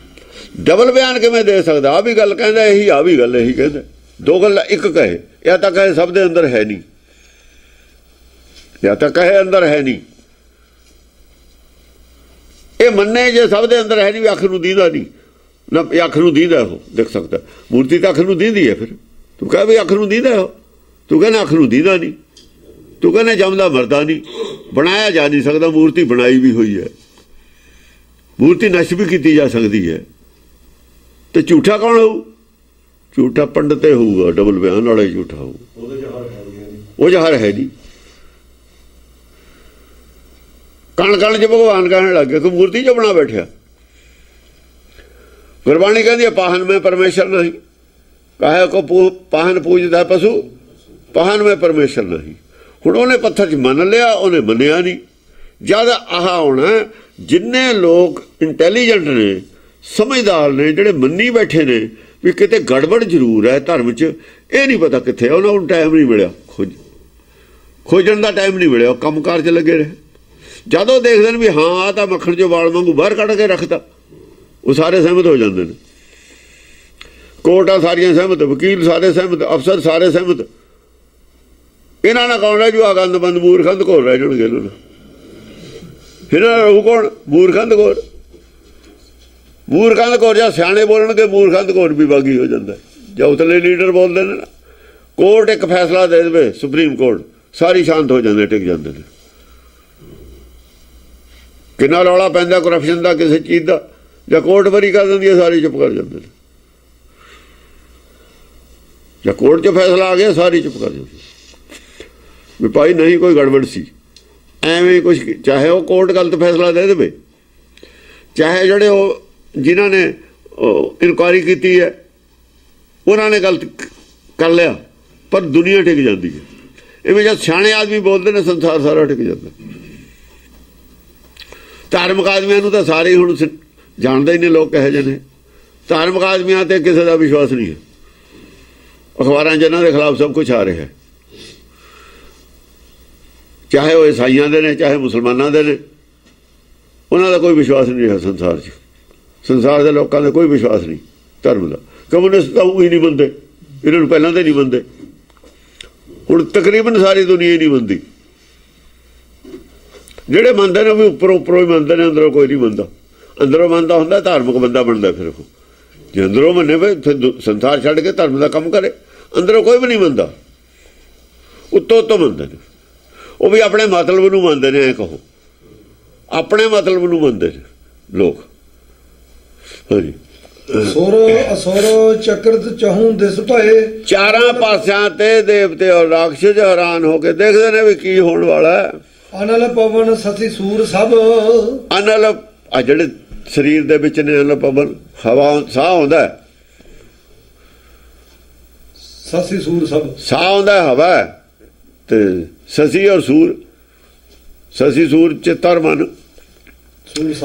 Speaker 1: डबल बयान किवें दे सकदा? आ भी गल कहंदा यही, आ भी गल यही कहंदा। दो गल एक कहे, या तो कहे सब दे अंदर है नहीं, या तो कहे अंदर है नहीं। ये मन्ने जे सब दे अंदर है नहीं, अख नूं दींदा नहीं ना, अख नूं दींदा हो देख सकता। मूर्ति तो अख नूं दींदी है। फिर तू कह भी अख नूं दींदा हो, तू कहना अख नूं दींदा नहीं, तू कहना जमदा मरदा नहीं, बनाया जा नहीं सकता। मूर्ति बनाई भी हुई है, मूर्ति नष्ट भी की जा सकती है। तो झूठा कौन होऊ? झूठा पंडित होऊगा, डबल बयान वाला झूठा होऊ। वो जहर है नहीं। कण कण च भगवान कहने लग गया कि मूर्ति जो बना बैठा। गुरबाणी कहती है पाहन में परमेश्वर नहीं, काहे को पाहन पूजता है पशु, पाहन में परमेश्वर नहीं। हुण उन्हें पत्थर च मन लिया, उन्हें मनिया नहीं। जद आह होना जिन्ने लोग इंटैलीजेंट ने, समझदार ने, जिहड़े मन्नी बैठे ने भी किते गड़बड़ जरूर है धर्म च, ये नहीं पता कित्थे। उन्होंने टाइम नहीं मिलिया, खोजण का टाइम नहीं मिलिया, काम कार च लगे रहे। जदों देखते हैं भी हाँ आ तो मक्खण चो वाल वांगू बाहर कढ़ के रखता, वो सारे सहमत हो जाते हैं। कोर्टां सारियां सहमत, वकील सारे सहमत, अफसर सारे सहमत। इन्हों ने कौन है जो आगंद बंद मूर्खंद घोर रह जाएंगे। इन्होंने रहू कौन? मूर्खंद घोर। ਮੂਰਖਾਂ ਦਾ ਕੋਰ ਜਾਂ ਸਿਆਣੇ ਬੋਲਣਗੇ, ਮੂਰਖਾਂ ਦਾ ਕੋਰ ਵੀ ਬਾਗੀ ਹੋ ਜਾਂਦਾ। ਜਾਂ ਉਤਲੇ ਲੀਡਰ ਬੋਲਦੇ ਨੇ ਨਾ, ਕੋਰਟ ਇੱਕ ਫੈਸਲਾ ਦੇ ਦੇਵੇ, ਸੁਪਰੀਮ ਕੋਰਟ, ਸਾਰੀ ਸ਼ਾਂਤ ਹੋ ਜਾਂਦੇ, ਟਿਕ ਜਾਂਦੇ ਨੇ। ਕਿੰਨਾ ਰੌਲਾ ਪੈਂਦਾ ਕਰਪਸ਼ਨ ਦਾ, ਕਿਸੇ ਚੀਜ਼ ਦਾ, ਜਾਂ ਕੋਰਟ ਵਰੀ ਕਰ ਦਿੰਦੀ ਹੈ, ਸਾਰੇ ਚੁੱਪ ਕਰ ਜਾਂਦੇ ਨੇ। ਜਾਂ ਕੋਰਟ 'ਚ ਫੈਸਲਾ ਆ ਗਿਆ, ਸਾਰੇ ਚੁੱਪ ਕਰ ਜਾਂਦੇ ਵੀ ਭਾਈ ਨਹੀਂ ਕੋਈ ਗੜਬੜ ਸੀ। ਐਵੇਂ ਕੁਛ, ਚਾਹੇ ਉਹ ਕੋਰਟ ਗਲਤ ਫੈਸਲਾ ਦੇ ਦੇਵੇ, ਚਾਹੇ ਜਿਹੜੇ ਉਹ ਜਿਨ੍ਹਾਂ ਨੇ ਇਨਕੁਆਇਰੀ ਕੀਤੀ ਹੈ ਉਹਨਾਂ ਨੇ ਗਲਤ ਕਰ ਲਿਆ, ਪਰ ਦੁਨੀਆ ਟਿਕ ਜਾਂਦੀ ਹੈ। ਇਵੇਂ ਜਦ ਸਿਆਣੇ ਆਦਮੀ ਬੋਲਦੇ ਨੇ, ਸੰਸਾਰ ਸਾਰਾ ਟਿਕ ਜਾਂਦਾ। ਧਾਰਮਿਕ ਆਦਮੀਆਂ ਨੂੰ ਤਾਂ ਸਾਰੇ ਹੁਣ ਜਾਣਦੇ ਹੀ ਨੇ ਲੋਕ ਕਹੇ ਜਿਹੇ ਨੇ। ਧਾਰਮਿਕ ਆਦਮੀਆਂ ਤੇ ਕਿਸੇ ਦਾ ਵਿਸ਼ਵਾਸ ਨਹੀਂ ਹੈ। ਅਖਬਾਰਾਂ 'ਚ ਇਹਨਾਂ ਦੇ ਖਿਲਾਫ ਸਭ ਕੁਛ ਆ ਰਿਹਾ, ਚਾਹੇ ਉਹ ਈਸਾਈਆਂ ਦੇ ਨੇ, ਚਾਹੇ ਮੁਸਲਮਾਨਾਂ ਦੇ ਨੇ, ਉਹਨਾਂ ਦਾ ਕੋਈ ਵਿਸ਼ਵਾਸ ਨਹੀਂ ਹੈ ਸੰਸਾਰ 'ਚ। ਸੰਸਾਰ ਦੇ ਲੋਕਾਂ ਦਾ ਕੋਈ ਵਿਸ਼ਵਾਸ ਨਹੀਂ ਧਰਮ ਦਾ। ਕਮਿਊਨਿਸਟ ਤਾਂ ਉਹ ਹੀ ਨਹੀਂ ਮੰਨਦੇ, ਇਹਨਾਂ ਨੂੰ ਪਹਿਲਾਂ ਤਾਂ ਨਹੀਂ ਮੰਨਦੇ, ਹੁਣ ਤਕਰੀਬਨ ਸਾਰੀ ਦੁਨੀਆ ਹੀ ਨਹੀਂ ਮੰਨਦੀ। ਜਿਹੜੇ ਮੰਨਦੇ ਨੇ ਵੀ ਉੱਪਰੋਂ ਹੀ ਮੰਨਦੇ ਨੇ, ਅੰਦਰੋਂ ਕੋਈ ਨਹੀਂ ਮੰਨਦਾ। ਅੰਦਰੋਂ ਮੰਨਦਾ ਹੁੰਦਾ ਧਾਰਮਿਕ ਬੰਦਾ ਬਣਦਾ। ਫਿਰ ਉਹ ਜੇ ਅੰਦਰੋਂ ਮੰਨੇ ਫਿਰ ਸੰਸਾਰ ਛੱਡ ਕੇ ਧਰਮ ਦਾ ਕੰਮ ਕਰੇ। ਅੰਦਰੋਂ ਕੋਈ ਵੀ ਨਹੀਂ ਮੰਨਦਾ, ਉੱਤੋਂ ਮੰਨਦੇ ਨੇ। ਉਹ ਵੀ ਆਪਣੇ ਮਤਲਬ ਨੂੰ ਮੰਨਦੇ ਨੇ, ਐ ਕਹੋ ਆਪਣੇ ਮਤਲਬ ਨੂੰ ਮੰਨਦੇ ਨੇ ਲੋਕ। ਹਾਂਜੀ,
Speaker 2: ਸੁਰ ਅਸੁਰ ਚਕਰਤ ਚਹੂੰ ਦਿਸ ਭਏ,
Speaker 1: ਚਾਰਾਂ ਪਾਸਿਆਂ ਤੇ ਦੇਵਤੇ ਔਰ ਰਾਖਸ਼ ਹੈਰਾਨ ਹੋ ਕੇ ਦੇਖਦੇ ਨੇ ਵੀ ਕੀ ਹੋਣ ਵਾਲਾ ਹੈ।
Speaker 2: ਅਨਲ ਪਵਨ ਸਤੀ ਸੂਰ ਸਭ,
Speaker 1: ਅਨਲ ਆ ਜਿਹੜੇ ਸਰੀਰ ਦੇ ਵਿੱਚ ਨੇ, ਅਨਲ ਪਵਨ ਹਵਾ, ਸਾਹ ਆਉਂਦਾ,
Speaker 2: ਸਤੀ ਸੂਰ ਸਭ, ਸਾਹ
Speaker 1: ਆਉਂਦਾ, ਹਵਾ ਤੇ ਸਸੀ ਔਰ ਸੂਰ। ਸਸੀ ਸੂਰ ਚਿੱਤਰ ਮਨ,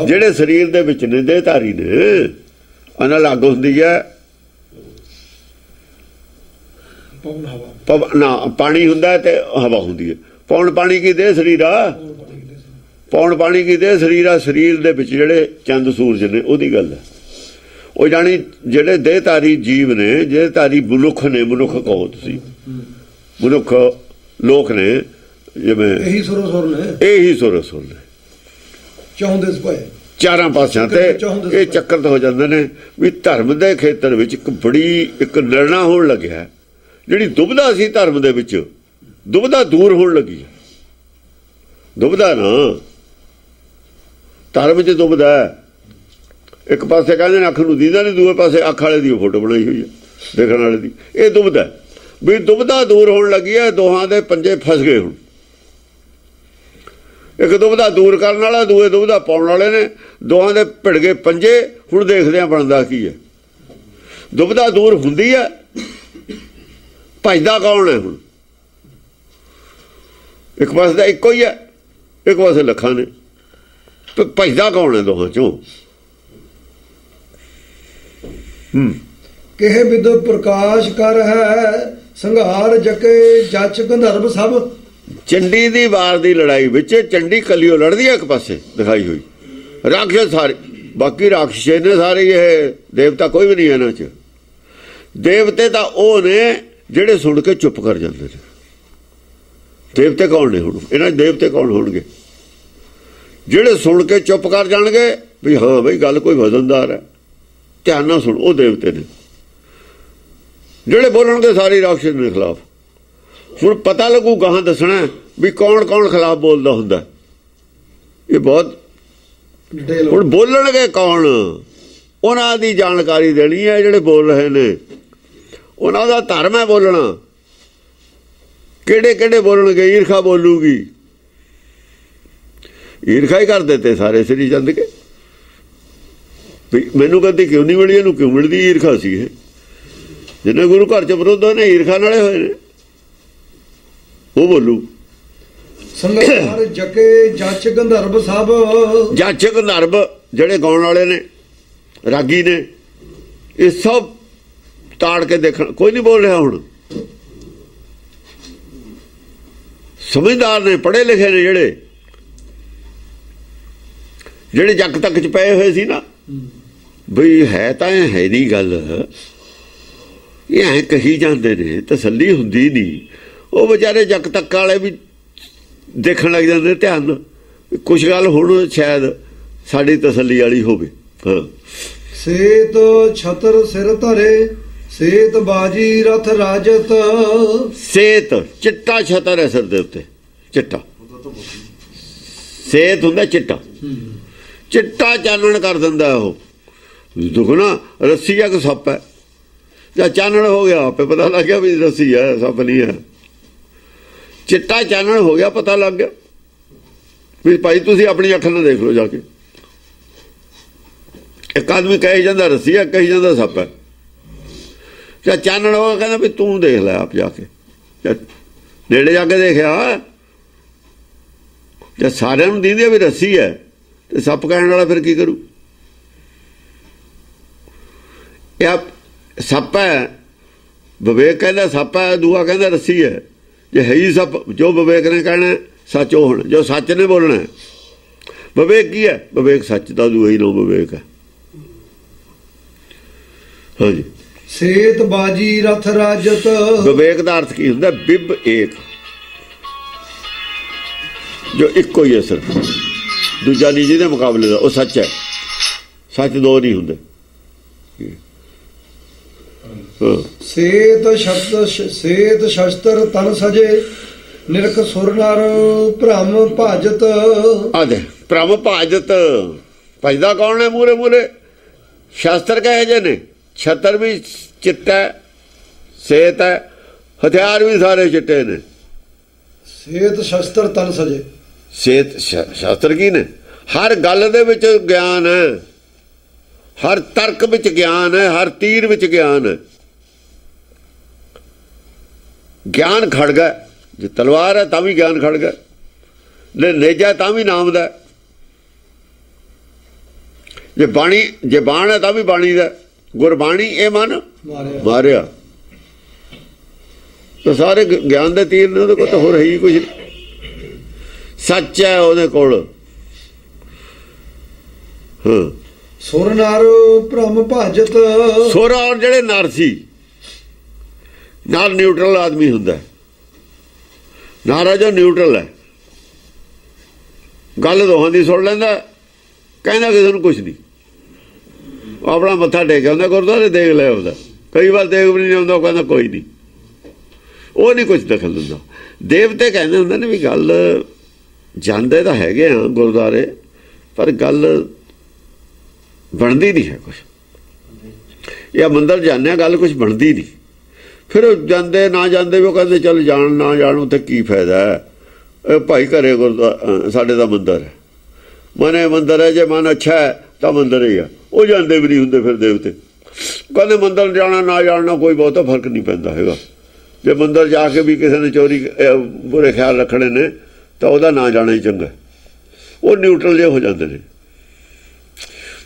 Speaker 1: ਜਿਹੜੇ ਸਰੀਰ ਦੇ ਵਿੱਚ ਨੇ, ਦੇਹਧਾਰੀ ਨੇ। ਅਨਲ ਅੱਗ ਹੁੰਦੀ ਹੈ,
Speaker 2: ਪਵਨ ਹਵਾ,
Speaker 1: ਨਾ ਪਾਣੀ ਹੁੰਦਾ ਤੇ ਹਵਾ ਹੁੰਦੀ ਹੈ। ਪੌਣ ਪਾਣੀ ਕੀ ਦੇ ਸਰੀਰ ਆ, ਪੌਣ ਪਾਣੀ ਕੀ ਦੇ ਸਰੀਰ ਆ। ਸਰੀਰ ਦੇ ਵਿੱਚ ਜਿਹੜੇ ਚੰਦ ਸੂਰਜ ਨੇ, ਉਹਦੀ ਗੱਲ ਹੈ। ਉਹ ਜਾਣੀ ਜਿਹੜੇ ਦੇਹਧਾਰੀ ਜੀਵ ਨੇ, ਦੇਹਧਾਰੀ ਮਨੁੱਖ ਨੇ, ਮਨੁੱਖ ਕਹੋ ਤੁਸੀਂ, ਮਨੁੱਖ ਲੋਕ ਨੇ, ਜਿਵੇਂ ਇਹੀ ਸੁਰ ਸੁਰ ਨੇ।
Speaker 2: ਚਾਹੁੰਦੇ ਸਪਾਏ
Speaker 1: ਚਾਰਾਂ ਪਾਸਿਆਂ ਤੇ ਇਹ ਚੱਕਰ ਹੋ ਜਾਂਦੇ ਨੇ ਵੀ ਧਰਮ ਦੇ ਖੇਤਰ ਵਿੱਚ ਇੱਕ ਨਿਰਣਾ ਹੋਣ ਲੱਗਿਆ। ਜਿਹੜੀ ਦੁਬਿਧਾ ਸੀ ਧਰਮ ਦੇ ਵਿੱਚ, ਦੁਬਿਧਾ ਦੂਰ ਹੋਣ ਲੱਗੀ। ਦੁਬਿਧਾ ਨਾ ਧਰਮ 'ਚ ਦੁਬਿਧਾ ਹੈ। ਇੱਕ ਪਾਸੇ ਕਹਿੰਦੇ ਨੇ ਅੱਖ ਨੂੰ ਦੀਦਾ ਨਹੀਂ, ਦੂਏ ਪਾਸੇ ਅੱਖ ਵਾਲੇ ਦੀ ਫੋਟੋ ਬਣਾਈ ਹੋਈ ਹੈ, ਦੇਖਣ ਵਾਲੇ ਦੀ। ਇਹ ਦੁਬਿਧਾ ਵੀ ਦੁਬਿਧਾ ਦੂਰ ਹੋਣ ਲੱਗੀ ਹੈ। ਦੋਹਾਂ ਦੇ ਪੰਜੇ ਫਸ ਗਏ। ਹੁਣ ਇੱਕ ਦੁਬਿਧਾ ਦੂਰ ਕਰਨ ਵਾਲਾ, ਦੂਏ ਦੁਬਿਧਾ ਪਾਉਣ ਵਾਲੇ ਨੇ। ਦੋਹਾਂ ਦੇ ਭਿੜ ਗਏ ਪੰਜੇ। ਹੁਣ ਦੇਖਦੇ ਆ ਬਣਦਾ ਕੀ ਹੈ। ਦੁਬਿਧਾ ਦੂਰ ਹੁੰਦੀ ਹੈ, ਭਜਦਾ ਕੌਣ ਹੈ? ਹੁਣ ਇੱਕ ਪਾਸੇ ਦਾ ਇੱਕੋ ਹੀ ਹੈ, ਇੱਕ ਪਾਸੇ ਲੱਖਾਂ ਨੇ। ਭਜਦਾ ਕੌਣ ਹੈ ਦੋਹਾਂ ਚੋਂ?
Speaker 2: ਕਿਹੇ ਵਿਦ ਪ੍ਰਕਾਸ਼ ਕਰ ਹੈ, ਸੰਘਾਰ ਜਕੇ ਜਚ ਗੰਧਰਵ ਸਭ।
Speaker 1: ਚੰਡੀ ਦੀ ਵਾਰ ਦੀ ਲੜਾਈ ਵਿੱਚ ਚੰਡੀ ਕੱਲਿਓ ਲੜਦੀ ਹੈ, ਇੱਕ ਪਾਸੇ ਦਿਖਾਈ ਹੋਈ। ਰਾਖਸ਼ ਸਾਰੇ, ਬਾਕੀ ਰਾਖਸ਼ ਨੇ ਸਾਰੇ, ਇਹ ਦੇਵਤਾ ਕੋਈ ਵੀ ਨਹੀਂ ਇਹਨਾਂ 'ਚ। ਦੇਵਤੇ ਤਾਂ ਉਹ ਨੇ ਜਿਹੜੇ ਸੁਣ ਕੇ ਚੁੱਪ ਕਰ ਜਾਂਦੇ ਨੇ। ਦੇਵਤੇ ਕੌਣ ਨੇ ਹੁਣ ਇਹਨਾਂ 'ਚ? ਦੇਵਤੇ ਕੌਣ ਹੋਣਗੇ? ਜਿਹੜੇ ਸੁਣ ਕੇ ਚੁੱਪ ਕਰ ਜਾਣਗੇ ਵੀ ਹਾਂ ਬਈ ਗੱਲ ਕੋਈ ਵਜ਼ਨਦਾਰ ਹੈ, ਧਿਆਨ ਨਾਲ ਸੁਣ, ਉਹ ਦੇਵਤੇ ਨੇ। ਜਿਹੜੇ ਬੋਲਣਗੇ ਸਾਰੀ ਰਾਖਸ਼ ਦੇ ਖਿਲਾਫ। ਹੁਣ ਪਤਾ ਲੱਗੂ ਗਾਹਾਂ ਦੱਸਣਾ ਵੀ ਕੌਣ ਕੌਣ ਖਿਲਾਫ ਬੋਲਦਾ ਹੁੰਦਾ। ਇਹ ਬਹੁਤ ਹੁਣ ਬੋਲਣਗੇ ਕੌਣ, ਉਹਨਾਂ ਦੀ ਜਾਣਕਾਰੀ ਦੇਣੀ ਹੈ। ਜਿਹੜੇ ਬੋਲ ਰਹੇ ਨੇ ਉਹਨਾਂ ਦਾ ਧਰਮ ਹੈ ਬੋਲਣਾ। ਕਿਹੜੇ ਕਿਹੜੇ ਬੋਲਣਗੇ? ਈਰਖਾ ਬੋਲੂਗੀ। ਈਰਖਾ ਹੀ ਕਰ ਦਿੱਤੇ ਸਾਰੇ ਸ੍ਰੀ ਚੰਦ ਕੇ ਵੀ ਮੈਨੂੰ ਕਦੀ ਕਿਉਂ ਨਹੀਂ ਮਿਲੀ, ਇਹਨੂੰ ਕਿਉਂ ਮਿਲਦੀ? ਈਰਖਾ ਸੀ ਇਹ। ਜਿਹਨੇ ਗੁਰੂ ਘਰ 'ਚ ਵਿਰੋਧ ਨੇ ਈਰਖਾ ਨਾਲੇ ਹੋਏ ਨੇ, ਉਹ ਬੋਲੂ।
Speaker 2: ਸੰਘਾਰ ਜਕੇ ਜਚ ਗੰਧਰਵ ਸਭ।
Speaker 1: ਜਚ ਗੰਧਰਵ ਜਿਹੜੇ ਗਾਉਣ ਵਾਲੇ ਨੇ, ਰਾਗੀ ਨੇ, ਇਹ ਸਭ ਤਾੜ ਕੇ ਦੇਖਣ। ਕੋਈ ਨਹੀਂ ਬੋਲ ਰਿਹਾ ਹੁਣ। ਸਮਝਦਾਰ ਨੇ, ਪੜ੍ਹੇ ਲਿਖੇ ਨੇ, ਜਿਹੜੇ ਜੱਗ ਤੱਕ 'ਚ ਪਏ ਹੋਏ ਸੀ ਨਾ, ਬਈ ਹੈ ਤਾਂ ਹੈ ਨਹੀਂ ਗੱਲ, ਇਹ ਐਂ ਕਹੀ ਜਾਂਦੇ ਨੇ, ਤਸੱਲੀ ਹੁੰਦੀ ਨਹੀਂ। ਉਹ ਵਿਚਾਰੇ ਜੱਗ ਤੱਕ ਵਾਲੇ ਵੀ ਦੇਖਣ ਲੱਗ ਜਾਂਦੇ ਧਿਆਨ ਨਾਲ, ਕੁਛ ਗੱਲ ਹੁਣ ਸ਼ਾਇਦ ਸਾਡੀ ਤਸੱਲੀ ਵਾਲੀ ਹੋਵੇ। ਹਾਂ,
Speaker 2: ਸੇਤ ਛਤਰ ਸਿਰ ਧਰੇ ਸੇਤ ਬਾਜੀ ਰਥ ਰਾਜਤ।
Speaker 1: ਸੇਤ ਚਿੱਟਾ ਛਤਰ ਹੈ ਸਿਰ ਦੇ ਉੱਤੇ, ਚਿੱਟਾ ਸੇਤ ਹੁੰਦਾ ਚਿੱਟਾ, ਚਿੱਟਾ ਚਾਨਣ ਕਰ ਦਿੰਦਾ ਉਹ। ਦੁਗਣਾ ਰੱਸੀ ਆ ਕਿ ਸੱਪ ਹੈ, ਜਾਂ ਚਾਨਣ ਹੋ ਗਿਆ ਆਪੇ ਪਤਾ ਲੱਗ ਗਿਆ ਵੀ ਰੱਸੀ ਹੈ ਸੱਪ ਨਹੀਂ ਹੈ। ਚਿੱਟਾ ਚਾਨਣ ਹੋ ਗਿਆ, ਪਤਾ ਲੱਗ ਗਿਆ ਵੀ ਭਾਈ ਤੁਸੀਂ ਆਪਣੀ ਅੱਖ ਨਾਲ ਦੇਖ ਲਓ ਜਾ ਕੇ। ਇੱਕ ਆਦਮੀ ਕਹੀ ਜਾਂਦਾ ਰੱਸੀ ਹੈ, ਕਹੀ ਜਾਂਦਾ ਸੱਪ ਹੈ, ਜਾਂ ਚਾਨਣ ਹੋ ਗਿਆ ਕਹਿੰਦਾ ਵੀ ਤੂੰ ਦੇਖ ਲੈ ਆਪ ਜਾ ਕੇ। ਨੇੜੇ ਜਾ ਕੇ ਦੇਖਿਆ ਜੇ ਸਾਰਿਆਂ ਨੂੰ ਦਿੰਦੀ ਵੀ ਰੱਸੀ ਹੈ ਤੇ ਸੱਪ ਕਹਿਣ ਵਾਲਾ ਫਿਰ ਕੀ ਕਰੂ? ਇਹ ਸੱਪ ਹੈ, ਵਿਵੇਕ ਕਹਿੰਦਾ ਸੱਪ ਹੈ, ਦੂਆ ਕਹਿੰਦਾ ਰੱਸੀ ਹੈ। ਜੇ ਹੈ ਹੀ ਸੱਪ, ਜੋ ਵਿਵੇਕ ਨੇ ਕਹਿਣਾ ਸੱਚ ਉਹ ਹੋਣਾ, ਜੋ ਸੱਚ ਨੇ ਬੋਲਣਾ। ਵਿਵੇਕ ਕੀ ਹੈ? ਵਿਵੇਕ ਸੱਚ ਦਾ ਦੂਆ ਹੀ ਨਾਮ ਵਿਵੇਕ ਹੈ। ਹਾਂਜੀ।
Speaker 2: ਸੇਤ ਬਾਜੀ ਰਥ ਰਾਜਤ।
Speaker 1: ਵਿਵੇਕ ਦਾ ਅਰਥ ਕੀ ਹੁੰਦਾ? ਬਿਬ ਏਕ, ਜੋ ਇੱਕੋ ਹੀ ਹੈ ਸਿਰਫ, ਦੂਜਾ ਨਹੀਂ ਜਿਹਦੇ ਮੁਕਾਬਲੇ ਦਾ, ਉਹ ਸੱਚ ਹੈ। ਸੱਚ ਦੋ ਨਹੀਂ ਹੁੰਦੇ।
Speaker 2: ਸੇਤ ਸ਼ਸਤਰ ਤਨ ਸਜੇ ਨਿਰਖ ਸੁਰ ਨਰ ਭ੍ਰਮ ਭਾਜਤ।
Speaker 1: ਆਦੇ ਭ੍ਰਮ ਭਾਜਤ, ਭਜਦਾ ਕੌਣ ਹੈ? ਮੂਰੇ ਮੂਰੇ ਸ਼ਸਤਰ ਕਹੇ ਜੇ ਨੇ, ਛਤਰ ਵੀ ਚਿੱਟਾ, ਸੇਤ ਹੈ, ਹਥਿਆਰ ਵੀ ਸਾਰੇ ਚਿੱਟੇ ਨੇ।
Speaker 2: ਸੇਤ ਸ਼ਸਤਰ ਤਨ ਸਜੇ।
Speaker 1: ਸੇਤ ਸ਼ਸਤਰ ਕੀ ਨੇ? ਹਰ ਗੱਲ ਦੇ ਵਿੱਚ ਗਿਆਨ ਹੈ, ਹਰ ਤਰਕ ਵਿੱਚ ਗਿਆਨ ਹੈ, ਹਰ ਤੀਰ ਵਿੱਚ ਗਿਆਨ ਹੈ। ਗਿਆਨ ਖੜਗਾ, ਜੇ ਤਲਵਾਰ ਹੈ ਤਾਂ ਵੀ ਗਿਆਨ ਖੜਗਾ, ਨੇਜਾ ਤਾਂ ਵੀ ਨਾਮ ਦਾ, ਜੇ ਬਾਣੀ, ਜੇ ਬਾਣ ਹੈ ਤਾਂ ਵੀ ਬਾਣੀ ਦਾ। ਗੁਰਬਾਣੀ ਇਹ ਮਨ ਮਾਰਿਆ, ਤਾਂ ਸਾਰੇ ਗਿਆਨ ਦੇ ਤੀਰ ਨੇ ਉਹਦੇ ਕੋਲ, ਤਾਂ ਹੋਰ ਹੈ ਹੀ ਕੁਝ ਨਹੀਂ। ਸੱਚ ਹੈ ਉਹਦੇ ਕੋਲ। ਹਾਂ।
Speaker 2: ਸੁਰ ਨਰ ਭ੍ਰਮ ਭਾਜਤ।
Speaker 1: ਸੁਰ ਔਰ ਜਿਹੜੇ ਨਰ ਸੀ, ਨਰ ਨਿਊਟਰਲ ਆਦਮੀ ਹੁੰਦਾ, ਨਾਰਾ ਜੋ ਨਿਊਟਰਲ ਹੈ, ਗੱਲ ਦੋਹਾਂ ਦੀ ਸੁਣ ਲੈਂਦਾ, ਕਹਿੰਦਾ ਕਿਸੇ ਨੂੰ ਕੁਛ ਨਹੀਂ। ਆਪਣਾ ਮੱਥਾ ਟੇਕਿਆ ਹੁੰਦਾ ਗੁਰਦੁਆਰੇ, ਦੇਖ ਲਿਆ ਉਹਦਾ, ਕਈ ਵਾਰ ਦੇਖ ਵੀ ਨਹੀਂ ਆਉਂਦਾ, ਉਹ ਕਹਿੰਦਾ ਕੋਈ ਨਹੀਂ, ਉਹ ਨਹੀਂ ਕੁਛ ਦਖਲ ਦਿੰਦਾ। ਦੇਵਤੇ ਕਹਿੰਦੇ ਹੁੰਦੇ ਨੇ ਵੀ ਗੱਲ ਜਾਂਦੇ ਤਾਂ ਹੈਗੇ ਆ ਗੁਰਦੁਆਰੇ, ਪਰ ਗੱਲ ਬਣਦੀ ਨਹੀਂ ਹੈ ਕੁਛ। ਜਾਂ ਮੰਦਰ ਜਾਂਦੇ ਆ, ਗੱਲ ਕੁਛ ਬਣਦੀ ਨਹੀਂ। ਫਿਰ ਉਹ ਜਾਂਦੇ ਨਾ ਜਾਂਦੇ ਵੀ ਉਹ ਕਹਿੰਦੇ ਚੱਲ ਜਾਣ ਨਾ ਜਾਣ ਉੱਥੇ ਕੀ ਫਾਇਦਾ ਹੈ। ਇਹ ਭਾਈ ਘਰੇ ਗੁਰਦੁਆਰਾ ਸਾਡੇ ਦਾ ਮੰਦਰ ਹੈ, ਮਨੇ ਮੰਦਰ ਹੈ, ਜੇ ਮਨ ਅੱਛਾ ਹੈ ਤਾਂ ਮੰਦਰ ਹੀ ਆ। ਉਹ ਜਾਂਦੇ ਵੀ ਨਹੀਂ ਹੁੰਦੇ ਫਿਰ ਦੇਵਤੇ, ਕਹਿੰਦੇ ਮੰਦਰ ਜਾਣਾ ਨਾ ਜਾਣਾ ਕੋਈ ਬਹੁਤਾ ਫਰਕ ਨਹੀਂ ਪੈਂਦਾ ਹੈਗਾ। ਜੇ ਮੰਦਰ ਜਾ ਕੇ ਵੀ ਕਿਸੇ ਨੇ ਚੋਰੀ ਬੁਰੇ ਖਿਆਲ ਰੱਖਣੇ ਨੇ ਤਾਂ ਉਹਦਾ ਨਾ ਜਾਣਾ ਹੀ ਚੰਗਾ। ਉਹ ਨਿਊਟਰਲ ਜਿਹੇ ਹੋ ਜਾਂਦੇ ਨੇ।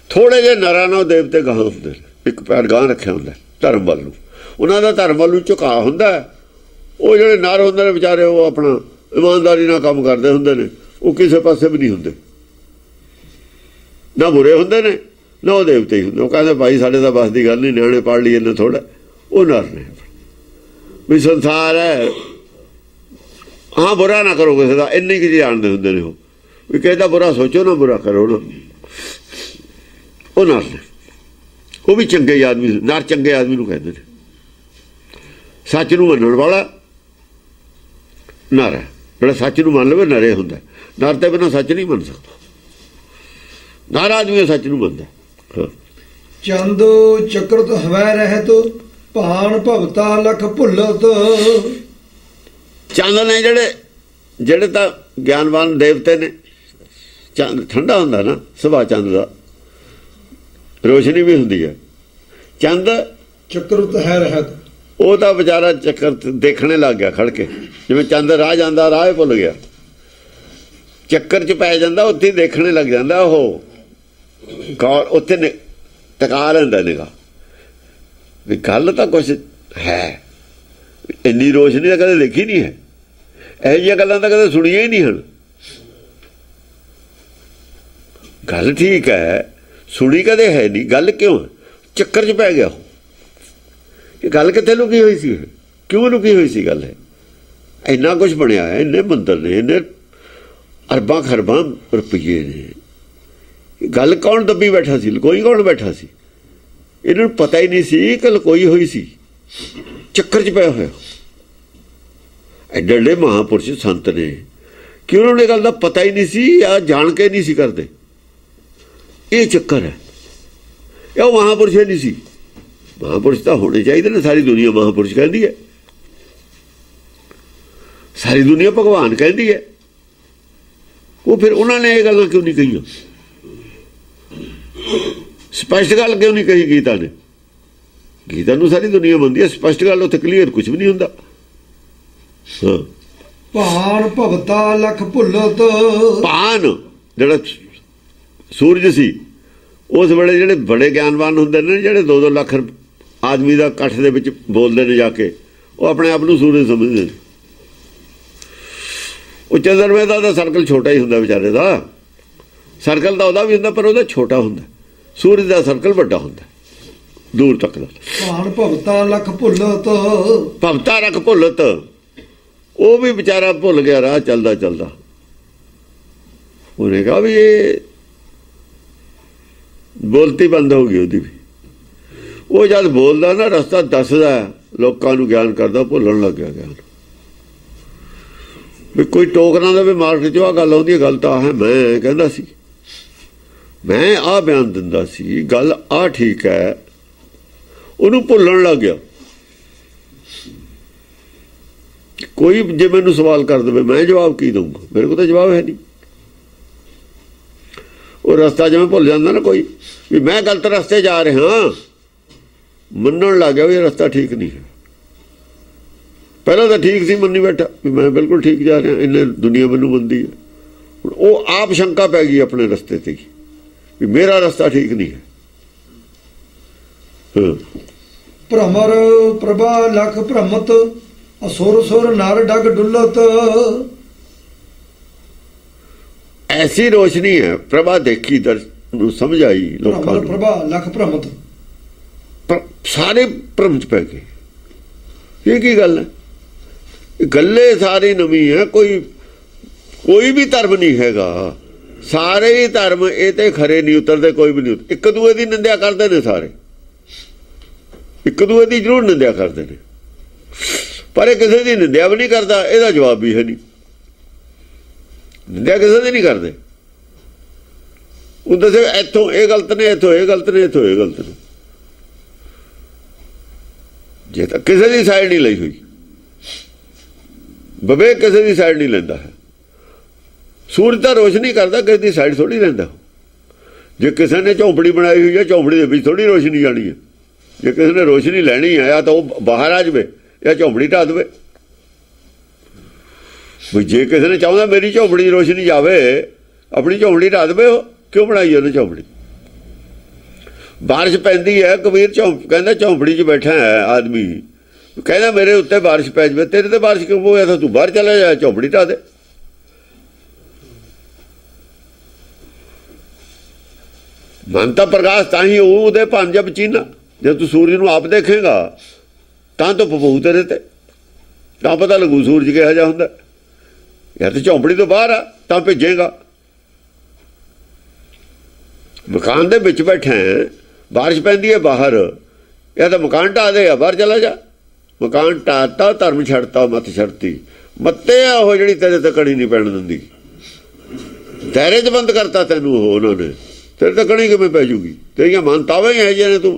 Speaker 1: ਥੋੜ੍ਹੇ ਜਿਹੇ ਨਰਾਂ ਨਾਲ ਦੇਵਤੇ ਗਾਹ ਹੁੰਦੇ ਨੇ, ਇੱਕ ਪੈਰ ਗਾਹ ਰੱਖਿਆ ਹੁੰਦਾ ਧਰਮ ਵੱਲ ਨੂੰ, ਉਹਨਾਂ ਦਾ ਧਰਮ ਵੱਲ ਨੂੰ ਝੁਕਾਅ ਹੁੰਦਾ। ਉਹ ਜਿਹੜੇ ਨਰ ਹੁੰਦੇ ਨੇ ਵਿਚਾਰੇ, ਉਹ ਆਪਣਾ ਇਮਾਨਦਾਰੀ ਨਾਲ ਕੰਮ ਕਰਦੇ ਹੁੰਦੇ ਨੇ, ਉਹ ਕਿਸੇ ਪਾਸੇ ਵੀ ਨਹੀਂ ਹੁੰਦੇ, ਨਾ ਬੁਰੇ ਹੁੰਦੇ ਨੇ ਨਾ ਉਹ ਦੇਵਤੇ ਹੀ ਹੁੰਦੇ। ਉਹ ਕਹਿੰਦੇ ਭਾਈ ਸਾਡੇ ਤਾਂ ਬਸ ਦੀ ਗੱਲ ਨਹੀਂ, ਨਿਆਣੇ ਪੜ੍ਹ ਲਈ ਇੰਨਾ ਥੋੜ੍ਹਾ। ਉਹ ਨਰ ਨੇ ਵੀ ਸੰਸਾਰ ਹੈ, ਹਾਂ ਬੁਰਾ ਨਾ ਕਰੋ ਕਿਸੇ ਦਾ, ਇੰਨੀ ਕੁ ਜਾਣਦੇ ਹੁੰਦੇ ਨੇ ਉਹ, ਵੀ ਕਿਸੇ ਦਾ ਬੁਰਾ ਸੋਚੋ ਨਾ ਬੁਰਾ ਕਰੋ ਨਾ। ਉਹ ਨਰ ਨੇ, ਉਹ ਵੀ ਚੰਗੇ ਆਦਮੀ, ਨਰ ਚੰਗੇ ਆਦਮੀ ਨੂੰ ਕਹਿੰਦੇ ਨੇ। ਸੱਚ ਨੂੰ ਮੰਨਣ ਵਾਲਾ ਨਰ ਹੈ, ਜਿਹੜਾ ਸੱਚ ਨੂੰ ਮੰਨ ਲਵੇ ਨਰੇ ਹੁੰਦਾ। ਨਰ ਤੇ ਬਿਨਾਂ ਸੱਚ ਨਹੀਂ ਮੰਨ ਸਕਦਾ, ਨਰ ਆਦਮੀ ਸੱਚ ਨੂੰ ਮੰਨਦਾ।
Speaker 2: ਚੰਦ ਚਕਰਤ ਹਵੈ ਰਹਿਤ ਭਾਣ ਭਵਤਾ ਲਖ ਭੁੱਲਤ।
Speaker 1: ਚੰਦ ਨੇ ਜਿਹੜੇ ਤਾਂ ਗਿਆਨਵਾਨ ਦੇਵਤੇ ਨੇ। ਚੰਦ ਠੰਡਾ ਹੁੰਦਾ ਨਾ ਸੁਭਾਅ, ਚੰਦ ਦਾ ਰੋਸ਼ਨੀ ਵੀ ਹੁੰਦੀ ਹੈ। ਚੰਦ
Speaker 2: ਚਕਰਤ ਹੈ ਰਹਿਤ,
Speaker 1: ਉਹ ਤਾਂ ਵਿਚਾਰਾ ਚੱਕਰ ਦੇਖਣੇ ਲੱਗ ਗਿਆ ਖੜ ਕੇ, ਜਿਵੇਂ ਚੰਦ ਰਾਹ ਜਾਂਦਾ ਰਾਹ ਭੁੱਲ ਗਿਆ, ਚੱਕਰ 'ਚ ਪੈ ਜਾਂਦਾ, ਉੱਥੇ ਦੇਖਣੇ ਲੱਗ ਜਾਂਦਾ। ਉਹ ਗੌਰ ਉੱਥੇ ਟਿਕਾ ਲੈਂਦਾ ਨਿਗਾਹ ਵੀ ਗੱਲ ਤਾਂ ਕੁਛ ਹੈ। ਇੰਨੀ ਰੋਸ਼ਨੀ ਤਾਂ ਕਦੇ ਦੇਖੀ ਨਹੀਂ ਹੈ, ਇਹੋ ਜਿਹੀਆਂ ਗੱਲਾਂ ਤਾਂ ਕਦੇ ਸੁਣੀਆਂ ਹੀ ਨਹੀਂ ਹਨ। ਗੱਲ ਠੀਕ ਹੈ, ਸੁਣੀ ਕਦੇ ਹੈ ਨਹੀਂ, ਗੱਲ ਕਿਉਂ? ਚੱਕਰ 'ਚ ਪੈ ਗਿਆ। ਇਹ ਗੱਲ ਕਿੱਥੇ ਲੁਕੀ ਹੋਈ ਸੀ? ਕਿਉਂ ਲੁਕੀ ਹੋਈ ਸੀ ਗੱਲ? ਇੰਨਾ ਕੁਛ ਬਣਿਆ ਹੈ, ਇੰਨੇ ਮੰਦਰ ਨੇ, ਇੰਨੇ ਅਰਬਾਂ ਖਰਬਾਂ ਰੁਪਈਏ ਨੇ। ਗੱਲ ਕੌਣ ਦੱਬੀ ਬੈਠਾ ਸੀ? ਕੋਈ ਕੌਣ ਬੈਠਾ ਸੀ? इन्हों पता ही नहीं सी कि लकोई हुई सी, चक्कर च पाया होया। एडे एडे महापुरुष संत ने कि उन्होंने गल का पता ही नहीं सी या जान के नहीं सी करते। ये चक्कर है, या महापुरुष नहीं सी। महापुरुष तो होने चाहिए ना, सारी दुनिया महापुरुष कहती है, सारी दुनिया भगवान कहती है। वो फिर उन्होंने ये गल्लां क्यों नहीं कही? स्पष्ट गल क्यों नहीं कही गीता ने? गीता नूं सारी दुनिया मनदी है, स्पष्ट गल उत्थे क्लीयर कुछ भी नहीं हुंदा। हाँ,
Speaker 2: भान भगता लख भुल्लत।
Speaker 1: भान जिहड़ा सूरज सी उस वेले जिहड़े बड़े ज्ञानवान हुंदे ने, जिहड़े 2-2 लाख आदमी दा इकट्ठ दे विच बोलदे ने जाके, वो अपने आप नूं सूरज समझदे ने। वो चंद्रमे दा सर्कल छोटा ही हुंदा, बेचारे दा सर्कल तो उहदा भी हुंदा पर उहदा छोटा हुंदा, सूरज दा सर्कल वड्डा हुंदा दूर तक दा।
Speaker 2: भान भगता लख भुल्लत।
Speaker 1: भगता रख भुल्लत, वो भी बेचारा भुल गया राह चलदा चलदा। उन्हें कहा भी ये बोलती बंद हो गई उसकी भी। वो जब बोलता ना रस्ता दसदा लोगों को ज्ञान करता, भुलन लग गया ज्ञान। भी कोई टोक ना दे मार्केट चो आ गल आउंदी, गल तो है मैं कहंदा सी, मैं आ बयान दिंदा सी, गल आ ठीक है, उन्होंने भुलन लग गया। कोई जे मैनू सवाल कर दे मैं जवाब की दूंगा, मेरे को तो जवाब है नहीं। वो रस्ता जिवें भुल जाता ना कोई, भी मैं गलत रस्ते जा रहा, मनण लग गया भी रस्ता ठीक नहीं है। पहला तो ठीक सी, मनी बैठा भी मैं बिल्कुल ठीक जा रहा, इन्हें दुनिया मैनू मनदी है। वो आप शंका पै गई अपने रस्ते ते भी मेरा रस्ता ठीक नहीं है। हाँ।
Speaker 2: भ्रमर प्रभा लख भ्रमत, असुर सुर नर डग डुल्लत।
Speaker 1: ऐसी रोशनी है, प्रभा देखी, दर्शन समझ आई लोगों को।
Speaker 2: प्रभा लख भ्रमत,
Speaker 1: सारे भ्रम च पै गए। ये की गल है? गल्ले सारी नवी है, कोई भी धर्म नहीं हैगा, सारे ही धर्म ये ते खरे नहीं उतरते, कोई भी नहीं उतर। एक दूए की निंदा करते हैं सारे, एक दूए की जरूर निंदा करते हैं, पर ये किसी की निंदा भी नहीं करता, इसका जवाब भी है नहीं। निंदा किसी की नहीं करते, वो दसे इतों ये गलत ने, इतों ये गलत ने, इतों ये गलत ने। जे तो किसी की साइड नहीं ली हुई, विवेक किसी की साइड नहीं लेंदा है। सूरज तो रोशनी करता, किसी की साइड थोड़ी लेंदा। जे किसी ने झोंपड़ी बनाई हुई है, झोंपड़ी के बीच थोड़ी रोशनी जानी है। जे किसी ने रोशनी लैनी है, या तो वह बाहर आ जाए या झोंपड़ी ढा दे। जे किसी ने चाहता मेरी झोंपड़ी रोशनी जाए, अपनी झोंपड़ी ढा दे, क्यों बनाई उन्हें झोंपड़ी? बारिश पैंदी है, कबीर कहता झोंपड़ी च बैठा है आदमी, कहना मेरे उत्ते बारिश पै जाए, तेरे ते बारिश क्यों होया था? तू बाहर चला जाए, झोंपड़ी ढा दे। मन तो प्रकाश ता ही होऊ उदे भन जब चीना। जब तू सूरज नूं आप देखेगा तां तो पपू तेरे ते, तां पता लगू सूरज किहो जिहा हुंदा। या तो झोंपड़ी तो बाहर आ तां भेजेगा। मकान दे विच बैठे हैं, बारिश पैंदी है बाहर, या तो मकान ढा दे या बाहर चला जा। मकान ढाता, धर्म छड़ता, मत छड़ती। मत्ते आ वो जिहड़ी तेरे ते कड़ी नहीं पैण दिंदी। दायरे च बंद करता तैनूं ਉਹ ਉਹਨਾਂ ਨੇ, तेरे ते कड़ी किवें पै जूगी? तेरियां मानतावां ही है जिहने तूं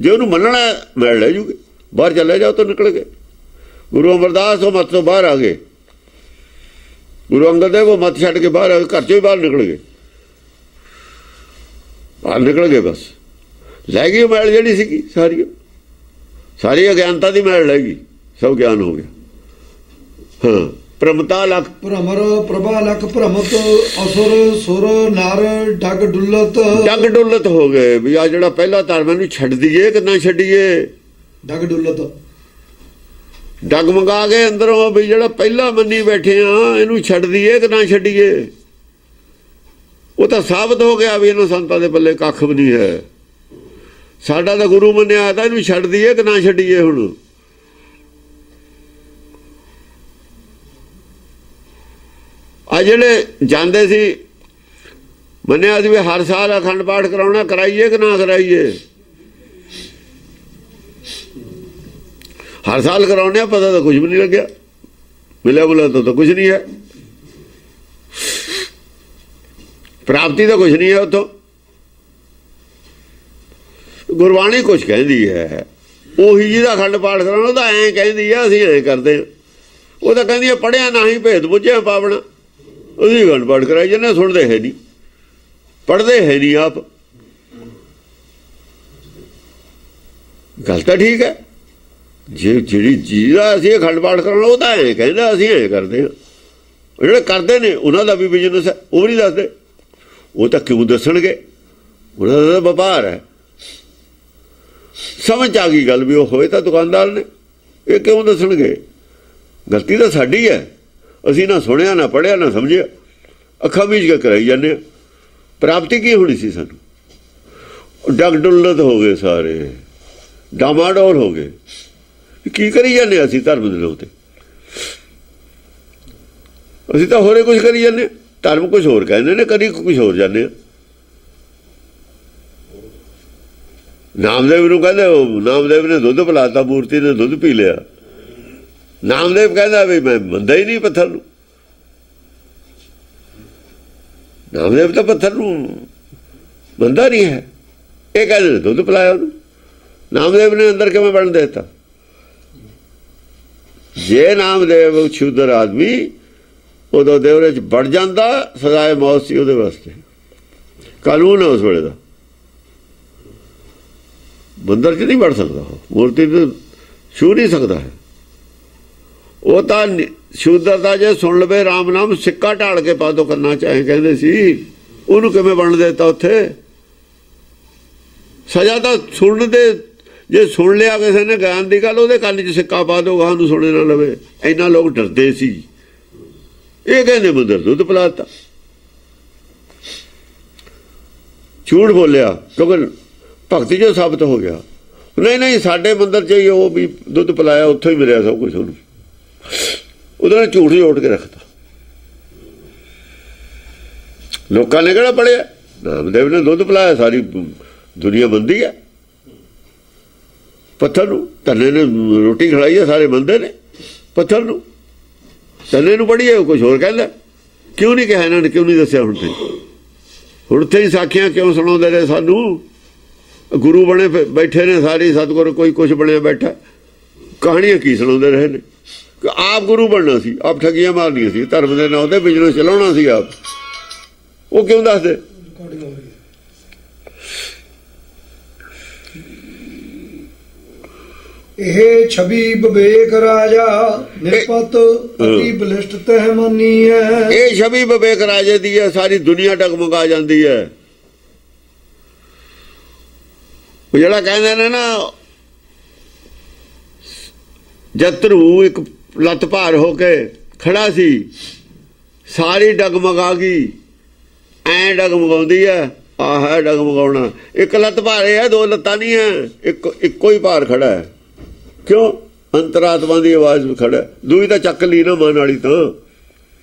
Speaker 1: जे ਉਹਨੂੰ ਮੰਨਣਾ मैल लै जूगी। बाहर चले जाओ तो निकल गए। गुरु अमरदास वो मत तो बाहर आ गए, गुरु अंगद देव वो मत छड्ड के बाहर आ गए, घर चों ही बाहर निकल गए, बाहर निकल गए। बस लै गई मैल जिहड़ी सीगी सारी अज्ञानता की मैल लै गई, सब ज्ञान हो गया। हाँ, भ्रमता लख
Speaker 2: भ्रमर प्रभा लख भ्रमत, असुर सुर नर डग
Speaker 1: डुल्लत हो गए। भी आ जिहड़ा पहला धर्म इहनूं छड्ड दईए कि ना छड्डीए?
Speaker 2: डग डुल्लत
Speaker 1: डगमगा गए अंदरों भी जिहड़ा पहला मन्नी बैठे हाँ इहनूं छड्ड दईए कि ना छड्डीए? वो तो साबित हो गया भी इन्हां संतां दे पल्ले कख भी नहीं है। साडा तो गुरु मन्निया था, इहनूं छड्ड दईए कि ना छड्डीए? हुण आ जिहड़े जांदे सी मन्निया सी भी हर साल अखंड पाठ कराउणा, कराइए कि ना कराइए? हर साल कराने, पता तो कुछ भी नहीं लग्या, मिला मुला तो कुछ नहीं है, प्राप्ति तो कुछ नहीं है उतो। गुरबाणी कुछ कहती है, ਉਹੀ ਜਿਹਦਾ ਅਖੰਡ ਪਾਠ ਕਰਾਉਣਾ ਉਹ ਤਾਂ ਐਂ ਕਹਿੰਦੀ ਆ, ਅਸੀਂ ਐਂ ਕਰਦੇ ਹਾਂ। ਉਹ ਤਾਂ ਕਹਿੰਦੀ ਆ ਪੜ੍ਹਿਆ ਨਾ ਹੀ ਭੇਦ ਬੁੱਝਿਆ ਪਾਵਣਾ, ਉਹਦੀ ਅਖੰਡ ਪਾਠ ਕਰਾਈ ਜਾਂਦੇ, ਸੁਣਦੇ ਹੈ ਨਹੀਂ, ਪੜ੍ਹਦੇ ਹੈ ਨਹੀਂ ਆਪ। ਗੱਲ ਤਾਂ ਠੀਕ ਹੈ, ਜੇ ਜਿਹੜੀ ਜਿਹਦਾ ਅਸੀਂ ਅਖੰਡ ਪਾਠ ਕਰਾਉਣਾ ਉਹ ਤਾਂ ਐਂ ਕਹਿੰਦਾ, ਅਸੀਂ ਐਂ ਕਰਦੇ ਹਾਂ। ਜਿਹੜੇ ਕਰਦੇ ਨੇ ਉਹਨਾਂ ਦਾ ਵੀ ਬਿਜ਼ਨਸ ਹੈ, ਉਹ ਨਹੀਂ ਦੱਸਦੇ। ਉਹ ਤਾਂ ਕਿਉਂ ਦੱਸਣਗੇ, ਉਹਨਾਂ ਦਾ ਵਪਾਰ ਹੈ। ਸਮਝ ਆ ਗਈ ਗੱਲ ਵੀ ਉਹ ਹੋਏ ਤਾਂ ਦੁਕਾਨਦਾਰ ਨੇ, ਇਹ ਕਿਉਂ ਦੱਸਣਗੇ? ਗਲਤੀ ਤਾਂ ਸਾਡੀ ਹੈ, ਅਸੀਂ ਨਾ ਸੁਣਿਆ, ਨਾ ਪੜ੍ਹਿਆ, ਨਾ ਸਮਝਿਆ, ਅੱਖਾਂ ਮੀਚ ਕੇ ਕਰਾਈ ਜਾਂਦੇ ਹਾਂ। ਪ੍ਰਾਪਤੀ ਕੀ ਹੋਣੀ ਸੀ ਸਾਨੂੰ? ਡਗ ਡੁੱਲਤ ਹੋ ਗਏ ਸਾਰੇ, ਡਾਮਾਡੋਲ ਹੋ ਗਏ। ਕੀ ਕਰੀ ਜਾਂਦੇ ਅਸੀਂ ਧਰਮ ਦੇ ਲੋਕ ਤੇ? ਅਸੀਂ ਤਾਂ ਹੋਰੇ ਕੁਛ ਕਰੀ ਜਾਂਦੇ, ਧਰਮ ਕੁਛ ਹੋਰ ਕਹਿੰਦੇ ਨੇ, ਕਦੀ ਕੁਛ ਹੋਰ ਜਾਂਦੇ। ਨਾਮਦੇਵ ਨੂੰ ਕਹਿੰਦੇ, ਨਾਮਦੇਵ ਨੇ ਦੁੱਧ ਪਿਲਾਤਾ, ਮੂਰਤੀ ਨੇ ਦੁੱਧ ਪੀ ਲਿਆ। ਨਾਮਦੇਵ ਕਹਿੰਦਾ ਵੀ ਮੈਂ ਮੰਨਦਾ ਹੀ ਨਹੀਂ ਪੱਥਰ ਨੂੰ। ਨਾਮਦੇਵ ਤਾਂ ਪੱਥਰ ਨੂੰ ਮੰਨਦਾ ਨਹੀਂ ਹੈ, ਇਹ ਕਹਿੰਦੇ ਦੁੱਧ ਪਿਲਾਇਆ ਉਹਨੂੰ। ਨਾਮਦੇਵ ਨੇ ਅੰਦਰ ਕਿਵੇਂ ਬਣ ਦੇਤਾ? ਜੇ ਨਾਮਦੇਵ ਸ਼ੂਦਰ ਆਦਮੀ ਉਦੋਂ ਦੇਵਰੇ 'ਚ ਵੜ ਜਾਂਦਾ, ਸਜ਼ਾਏ ਮੌਤ ਸੀ ਉਹਦੇ ਵਾਸਤੇ, ਕਾਨੂੰਨ ਹੈ ਉਸ ਵੇਲੇ ਦਾ। ਮੰਦਰ 'ਚ ਨਹੀਂ ਵੜ ਸਕਦਾ, ਉਹ ਮੂਰਤੀ ਨੂੰ ਛੂ ਨਹੀਂ ਸਕਦਾ ਹੈ। ਉਹ ਤਾਂ ਸ਼ੂਦਰ ਦਾ ਜੇ ਸੁਣ ਲਵੇ ਰਾਮ ਨਾਮ, ਸਿੱਕਾ ਢਾਲ ਕੇ ਪਾ ਦੋ ਕਰਨਾ ਚਾਹੇ ਕਹਿੰਦੇ ਸੀ। ਉਹਨੂੰ ਕਿਵੇਂ ਬਣ ਦੇਤਾ ਉੱਥੇ? ਸਜ਼ਾ ਤਾਂ ਸੁਣਨ ਦੇ, ਜੇ ਸੁਣ ਲਿਆ ਕਿਸੇ ਨੇ ਗਿਆਨ ਦੀ ਗੱਲ, ਉਹਦੇ ਕੰਨ 'ਚ ਸਿੱਕਾ ਪਾ ਦੋ, ਗਾਹ ਨੂੰ ਸੁਣੇ ਨਾ ਲਵੇ। ਇੰਨਾ ਲੋਕ ਡਰਦੇ ਸੀ। ਇਹ ਕਹਿੰਦੇ ਮੰਦਰ ਦੁੱਧ ਪਿਲਾਤਾ, ਝੂਠ ਬੋਲਿਆ, ਕਿਉਂਕਿ ਭਗਤੀ ਜੋ ਸਾਬਤ ਹੋ ਗਿਆ। ਨਹੀਂ ਨਹੀਂ, ਸਾਡੇ ਮੰਦਰ 'ਚ ਹੀ ਉਹ ਵੀ ਦੁੱਧ ਪਿਲਾਇਆ, ਉੱਥੋਂ ਹੀ ਮਿਲਿਆ ਸਭ ਕੁਛ ਉਹਨੂੰ। ਉਹਦੇ ਨਾਲ ਝੂਠ ਜੋੜ ਕੇ ਰੱਖਤਾ। ਲੋਕਾਂ ਨੇ ਕਿਹੜਾ ਪੜ੍ਹਿਆ? ਨਾਮਦੇਵ ਨੇ ਦੁੱਧ ਪਿਲਾਇਆ, ਸਾਰੀ ਦੁਨੀਆ ਮੰਨਦੀ ਹੈ। ਪੱਥਰ ਨੂੰ, ਧੰਨੇ ਨੇ ਰੋਟੀ ਖਿਲਾਈ ਹੈ, ਸਾਰੇ ਮੰਨਦੇ ਨੇ ਪੱਥਰ ਨੂੰ। ਧੰਨੇ ਨੂੰ ਪੜ੍ਹੀਏ, ਉਹ ਕੁਛ ਹੋਰ ਕਹਿੰਦਾ। ਕਿਉਂ ਨਹੀਂ ਕਿਹਾ ਇਹਨਾਂ ਨੇ? ਕਿਉਂ ਨਹੀਂ ਦੱਸਿਆ? ਹੁਣ ਤੇ ਹੀ ਸਾਖੀਆਂ ਕਿਉਂ ਸੁਣਾਉਂਦੇ ਨੇ ਸਾਨੂੰ? ਗੁਰੂ ਬਣੇ ਬੈਠੇ ਨੇ ਸਾਰੇ, ਸਤਿਗੁਰ ਕੋਈ ਕੁਛ ਬਣਿਆ ਬੈਠਾ, ਕਹਾਣੀਆਂ ਕੀ ਸੁਣਾਉਂਦੇ ਰਹੇ ਨੇ? ਆਪ ਗੁਰੂ ਬਣਨਾ ਸੀ, ਆਪ ਠੱਗੀਆਂ ਮਾਰਨੀਆਂ ਸੀ, ਧਰਮ ਦੇ ਨਾਂ 'ਤੇ ਬਿਜ਼ਨਸ ਚਲਾਉਣਾ ਸੀ ਆਪ। ਉਹ ਕਿਉਂ ਦੱਸਦੇ?
Speaker 2: ਇਹ ਛਵੀ ਵਿਵੇਕ ਰਾਜਾ ਨਿਰਪਤ ਅਤੀ ਬਲਿਸ਼ਟ ਤਹਿ ਮਾਨੀ ਹੈ।
Speaker 1: ਇਹ ਛਵੀ ਵਿਵੇਕ ਰਾਜੇ ਦੀ ਹੈ, ਸਾਰੀ ਦੁਨੀਆ ਡਗਮਗਾ ਜਾਂਦੀ ਹੈ। ਉਹ ਜਿਹੜਾ ਕਹਿੰਦੇ ਨੇ ਨਾ, ਜਦ ਧਰੂ ਇੱਕ ਲੱਤ ਭਾਰ ਹੋ ਕੇ ਖੜਾ ਸੀ, ਸਾਰੀ ਡਗਮਗਾ ਗਈ। ਐਂ ਡਗਮਗਾਉਂਦੀ ਹੈ, ਆਹ ਹੈ ਡਗਮਗਾਉਣਾ। ਇੱਕ ਲੱਤ ਭਾਰੇ ਹੈ, ਦੋ ਲੱਤਾਂ ਨਹੀਂ ਹੈ, ਇੱਕੋ ਹੀ ਭਾਰ ਖੜਾ ਹੈ। ਕਿਉਂ? ਅੰਤਰਾਤਮਾ ਦੀ ਆਵਾਜ਼ ਖੜਾ। ਦੂਈ ਤਾਂ ਚੱਕ ਲਈ ਨਾ ਮਨ ਵਾਲੀ, ਤਾਂ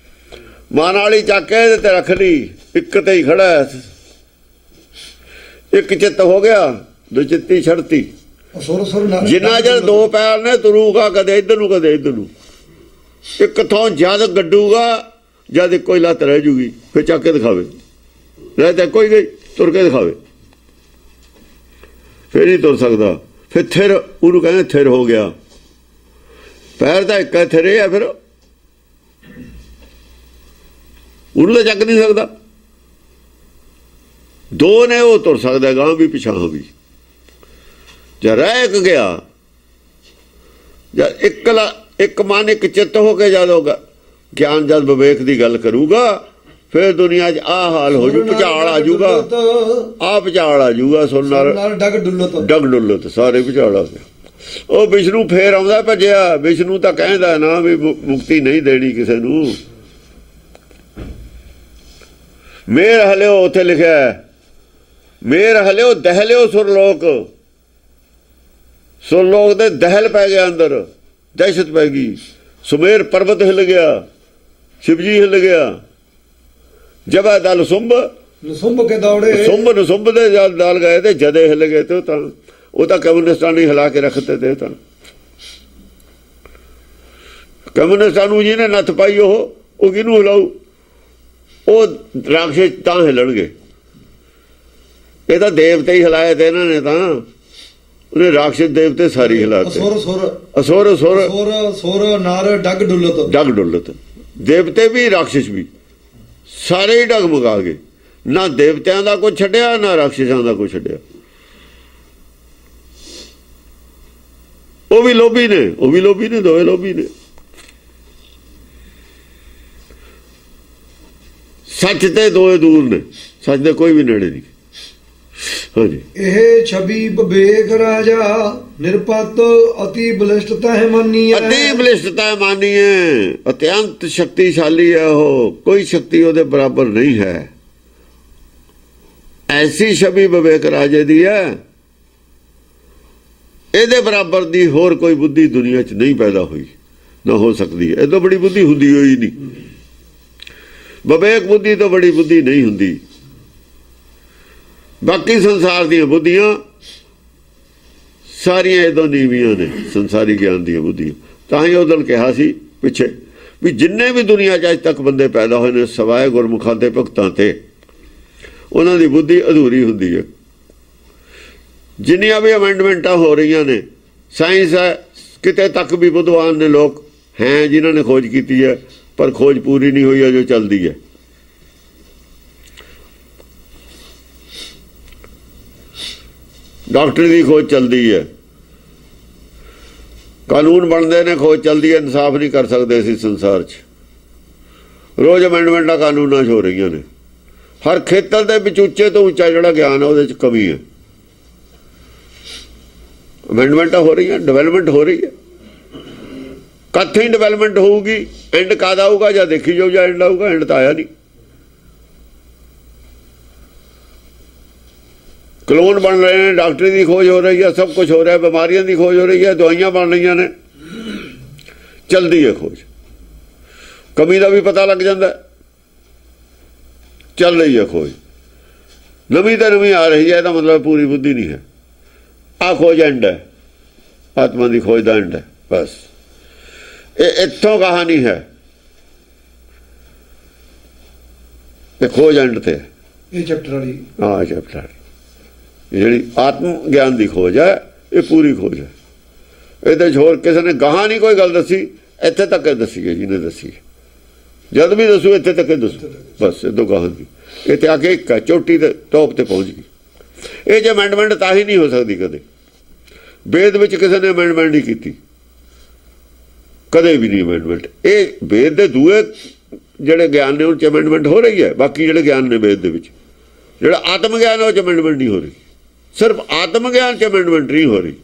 Speaker 1: ਮਨ ਵਾਲੀ ਚੱਕ ਕੇ ਤੇ ਰੱਖ ਲਈ, ਇੱਕ ਤੇ ਹੀ ਖੜਾ ਹੈ। ਇੱਕ ਚਿੱਤ ਹੋ ਗਿਆ, ਦੁਚਿੱਤੀ ਛੜਤੀ। ਜਿੰਨਾ ਚਿਰ ਦੋ ਪੈਰ ਨੇ, ਤੁਰੂਗਾ ਕਦੇ ਇੱਧਰ ਨੂੰ ਕਦੇ ਇੱਧਰ ਨੂੰ। ਇੱਕ ਥਾਂ ਜਦ ਗੱਡੂਗਾ, ਜਦ ਇੱਕੋ ਹੀ ਲੱਤ ਰਹਿ ਜੂਗੀ, ਫਿਰ ਚੱਕ ਕੇ ਦਿਖਾਵੇ। ਰਹਿ ਤਾਂ ਇੱਕੋ ਹੀ ਗਈ, ਤੁਰ ਕੇ ਦਿਖਾਵੇ, ਫਿਰ ਨਹੀਂ ਤੁਰ ਸਕਦਾ। ਫਿਰ ਥਿਰ, ਉਹਨੂੰ ਕਹਿੰਦੇ ਥਿਰ ਹੋ ਗਿਆ। ਪੈਰ ਤਾਂ ਇੱਕ ਥਿਰੇ ਆ, ਫਿਰ ਉਹਨੂੰ ਤਾਂ ਚੱਕ ਨਹੀਂ ਸਕਦਾ। ਦੋ ਨੇ, ਉਹ ਤੁਰ ਸਕਦਾ ਗਾਂ ਵੀ ਪਿਛਾਂ ਵੀ। ਜਾਂ ਰਹਿ ਇੱਕ ਗਿਆ, ਜਾਂ ਇੱਕ ਮਨ ਇੱਕ ਚਿੱਤ ਹੋ ਕੇ ਜਦ ਹੋਗਾ ਗਿਆਨ, ਜਦ ਵਿਵੇਕ ਦੀ ਗੱਲ ਕਰੂਗਾ, ਫਿਰ ਦੁਨੀਆ 'ਚ ਆਹ ਹਾਲ ਹੋ ਜੂ, ਭੁਚਾਲ ਆ ਜੂਗਾ। ਆਹ ਭੁਚਾਲ ਆ ਜੂਗਾ, ਸੁਣ ਨਾਲ ਡਗ ਡੁੱਲਤ ਸਾਰੇ ਭੁਚਾਲ ਆ ਗਿਆ। ਉਹ ਵਿਸ਼ਨੂੰ ਫੇਰ ਆਉਂਦਾ ਭੱਜਿਆ। ਵਿਸ਼ਨੂੰ ਤਾਂ ਕਹਿੰਦਾ ਨਾ ਵੀ ਮੁਕਤੀ ਨਹੀਂ ਦੇਣੀ ਕਿਸੇ ਨੂੰ। ਮੇਰ ਹਲਿਓ, ਉੱਥੇ ਲਿਖਿਆ ਮੇਰ ਹਲਿਓ ਦਹਿਲਿਓ ਸੁਰਲੋਕ। ਸੁਰਲੋਕ ਦੇ ਦਹਿਲ ਪੈ ਗਿਆ, ਅੰਦਰ ਦਹਿਸ਼ਤ ਪੈ ਗਈ। ਸੁਮੇਰ ਪਰਬਤ ਹਿੱਲ ਗਿਆ, ਸ਼ਿਵਜੀ ਹਿੱਲ ਗਿਆ। ਜਬਾ ਦਲ ਸੁੰਭ ਕੇ ਦੌੜੇ, ਸੁੰਭ ਦੇ ਜਦ ਦਲ ਗਏ ਤੇ ਜਦੇ ਹਿੱਲ ਗਏ। ਤੇ ਉਹ ਤਾਂ ਕਮਿਊਨਿਸਟਾਂ ਨੇ ਹਿਲਾ ਕੇ ਰੱਖਤੇ ਤੇ। ਤਾਂ ਕਮਿਊਨਿਸਟਾਂ ਨੂੰ ਜਿਹਨੇ ਨੱਥ ਪਾਈ ਉਹ ਕਿਹਨੂੰ ਹਿਲਾਊ? ਉਹ ਰਾਖਸ਼ ਤਾਂ ਹਿਲਣਗੇ। ਇਹ ਤਾਂ ਦੇਵਤੇ ਹੀ ਹਿਲਾਏ ਤੇ ਇਹਨਾਂ ਨੇ, ਤਾਂ ਉਹਨੇ ਰਾਖਸ਼ ਦੇਵਤੇ ਸਾਰੀ ਹਿਲਾਤੇ।
Speaker 2: ਅਸੁਰ ਨਰ ਡਗ
Speaker 1: ਡੁੱਲਤ ਦੇਵਤੇ ਵੀ ਰਾਖਸ਼ ਵੀ ਸਾਰੇ ਹੀ ਡਗਮਗਾ ਗਏ। ਨਾ ਦੇਵਤਿਆਂ ਦਾ ਕੁਝ ਛੱਡਿਆ, ਨਾ ਰਾਖਸ਼ਾਂ ਦਾ ਕੁਝ ਛੱਡਿਆ। ਉਹ ਵੀ ਲੋਭੀ ਨੇ, ਦੋਵੇਂ ਲੋਭੀ ਨੇ। ਸੱਚ ਤੇ ਦੋਏ ਦੂਰ ਨੇ, ਸੱਚ ਦੇ ਕੋਈ ਵੀ ਨੇੜੇ ਨਹੀਂ। ਹਾਂਜੀ,
Speaker 2: ਇਹ ਛਵੀ ਵਿਵੇਕ ਰਾਜਾ ਨਿਰਪਤ ਅਤੀ ਬਲਿਸ਼ਟ ਤਹਿ ਮਾਨੀਐ।
Speaker 1: ਅਤੀ ਬਲਿਸ਼ਟ ਤਹਿ ਮਾਨੀਐ, ਅਤਿਅੰਤ ਸ਼ਕਤੀਸ਼ਾਲੀ ਹੈ ਉਹ, ਕੋਈ ਸ਼ਕਤੀ ਉਹਦੇ ਬਰਾਬਰ ਨਹੀਂ ਹੈ। ਐਸੀ ਛਵੀ ਵਿਵੇਕ ਰਾਜੇ ਦੀ ਹੈ, ਇਹਦੇ ਬਰਾਬਰ ਦੀ ਹੋਰ ਕੋਈ ਬੁੱਧੀ ਦੁਨੀਆ 'ਚ ਨਹੀਂ ਪੈਦਾ ਹੋਈ, ਨਾ ਹੋ ਸਕਦੀ ਹੈ। ਇਹ ਤੋਂ ਬੜੀ ਬੁੱਧੀ ਹੁੰਦੀ ਹੋਈ ਨਹੀਂ, ਵਿਵੇਕ ਬੁੱਧੀ ਤੋਂ ਬੜੀ ਬੁੱਧੀ ਨਹੀਂ ਹੁੰਦੀ। ਬਾਕੀ ਸੰਸਾਰ ਦੀਆਂ ਬੁੱਧੀਆਂ ਸਾਰੀਆਂ ਇਹਦੋਂ ਨੀਵੀਆਂ ਨੇ, ਸੰਸਾਰੀ ਗਿਆਨ ਦੀਆਂ ਬੁੱਧੀਆਂ। ਤਾਂ ਹੀ ਉਦੋਂ ਕਿਹਾ ਸੀ ਪਿੱਛੇ ਵੀ ਜਿੰਨੇ ਵੀ ਦੁਨੀਆ 'ਚ ਅੱਜ ਤੱਕ ਬੰਦੇ ਪੈਦਾ ਹੋਏ ਨੇ, ਸਵਾਏ ਗੁਰਮੁਖਾਂ ਤੇ ਭਗਤਾਂ ਤੇ, ਉਹਨਾਂ ਦੀ ਬੁੱਧੀ ਅਧੂਰੀ ਹੁੰਦੀ ਹੈ। ਜਿੰਨੀਆਂ ਵੀ ਅਮੈਂਡਮੈਂਟਾਂ ਹੋ ਰਹੀਆਂ ਨੇ, ਸਾਇੰਸ ਹੈ, ਕਿਤੇ ਤੱਕ ਵੀ ਬੁੱਧਵਾਨ ਨੇ ਲੋਕ ਹੈ ਜਿਨ੍ਹਾਂ ਨੇ ਖੋਜ ਕੀਤੀ ਹੈ, ਪਰ ਖੋਜ ਪੂਰੀ ਨਹੀਂ ਹੋਈ ਹੈ ਜੋ ਚੱਲਦੀ ਹੈ। ਡਾਕਟਰੀ ਦੀ ਖੋਜ ਚੱਲਦੀ ਹੈ, ਕਾਨੂੰਨ ਬਣਦੇ ਨੇ, ਖੋਜ ਚੱਲਦੀ ਹੈ। ਇਨਸਾਫ ਨਹੀਂ ਕਰ ਸਕਦੇ ਅਸੀਂ ਸੰਸਾਰ 'ਚ। ਰੋਜ਼ ਅਮੈਂਡਮੈਂਟਾਂ ਕਾਨੂੰਨਾਂ 'ਚ ਹੋ ਰਹੀਆਂ ਨੇ। ਹਰ ਖੇਤਰ ਦੇ ਵਿੱਚ ਉੱਚੇ ਤੋਂ ਉੱਚਾ ਜਿਹੜਾ ਗਿਆਨ ਹੈ ਉਹਦੇ 'ਚ ਕਮੀ ਹੈ। ਅਮੈਂਡਮੈਂਟਾਂ ਹੋ ਰਹੀਆਂ, ਡਿਵੈਲਪਮੈਂਟ ਹੋ ਰਹੀ ਹੈ। ਕੱਥੇ ਹੀ ਡਿਵੈਲਪਮੈਂਟ ਹੋਊਗੀ, ਐਂਡ ਕਦ ਆਊਗਾ ਜਾਂ ਦੇਖੀ ਜਾਊ, ਜਾਂ ਐਂਡ ਆਊਗਾ। ਐਂਡ ਤਾਂ ਆਇਆ ਨਹੀਂ। ਕਲੋਨ ਬਣ ਰਹੇ ਨੇ, ਡਾਕਟਰੀ ਦੀ ਖੋਜ ਹੋ ਰਹੀ ਹੈ, ਸਭ ਕੁਝ ਹੋ ਰਿਹਾ, ਬਿਮਾਰੀਆਂ ਦੀ ਖੋਜ ਹੋ ਰਹੀ ਹੈ, ਦਵਾਈਆਂ ਬਣ ਰਹੀਆਂ ਨੇ, ਚਲਦੀ ਹੈ ਖੋਜ। ਕਮੀ ਦਾ ਵੀ ਪਤਾ ਲੱਗ ਜਾਂਦਾ, ਚੱਲ ਰਹੀ ਹੈ ਖੋਜ। ਨਵੀਂ ਤਾਂ ਨਵੀਂ ਆ ਰਹੀ ਹੈ, ਇਹਦਾ ਮਤਲਬ ਪੂਰੀ ਬੁੱਧੀ ਨਹੀਂ ਹੈ। ਆਹ ਖੋਜ ਐਂਡ ਹੈ, ਆਤਮਾ ਦੀ ਖੋਜ ਦਾ ਐਂਡ ਹੈ ਬਸ। ਇਹ ਇੱਥੋਂ ਕਹਾਣੀ ਹੈ, ਇਹ ਖੋਜ ਐਂਡ ਤੇ।
Speaker 2: ਇਹ ਚੈਪਟਰ ਵਾਲੀ,
Speaker 1: ਹਾਂ ਚੈਪਟਰ ਵਾਲੀ ਜਿਹੜੀ ਆਤਮ ਗਿਆਨ ਦੀ ਖੋਜ ਹੈ, ਇਹ ਪੂਰੀ ਖੋਜ ਹੈ। ਇਹਦੇ 'ਚ ਹੋਰ ਕਿਸੇ ਨੇ ਗਾਹਾਂ ਨਹੀਂ ਕੋਈ ਗੱਲ ਦੱਸੀ, ਇੱਥੇ ਤੱਕ ਦੱਸੀ ਹੈ ਜਿਹਨੇ ਦੱਸੀ। ਜਦ ਵੀ ਦੱਸੂ ਇੱਥੇ ਤੱਕ ਦੱਸੂ ਬਸ, ਇਹ ਤੋਂ ਗਾਹਾਂ ਦੀ। ਇਹ ਤੇ ਆ ਕੇ ਇੱਕ ਚੋਟੀ ਦੇ ਟੌਪ ਤੇ ਪਹੁੰਚ ਗਈ। ਇਹ 'ਚ ਅਮੈਂਡਮੈਂਟ ਤਾਂ ਹੀ ਨਹੀਂ ਹੋ ਸਕਦੀ ਕਦੇ। ਵੇਦ ਵਿੱਚ ਕਿਸੇ ਨੇ ਅਮੈਂਡਮੈਂਟ ਨਹੀਂ ਕੀਤੀ, ਕਦੇ ਵੀ ਨਹੀਂ ਅਮੈਂਡਮੈਂਟ। ਇਹ ਵੇਦ ਦੇ ਦੂਏ ਜਿਹੜੇ ਗਿਆਨ ਨੇ ਉਹ 'ਚ ਅਮੈਂਡਮੈਂਟ ਹੋ ਰਹੀ ਹੈ। ਬਾਕੀ ਜਿਹੜੇ ਗਿਆਨ ਨੇ ਵੇਦ ਦੇ ਵਿੱਚ, ਜਿਹੜਾ ਆਤਮ ਗਿਆਨ ਹੈ ਉਹ 'ਚ ਅਮੈਂਡਮੈਂਟ ਨਹੀਂ ਹੋ ਰਹੀ। ਸਿਰਫ ਆਤਮ ਗਿਆਨ 'ਚ ਅਮੈਂਡਮੈਂਟ ਨਹੀਂ ਹੋ ਰਹੀ,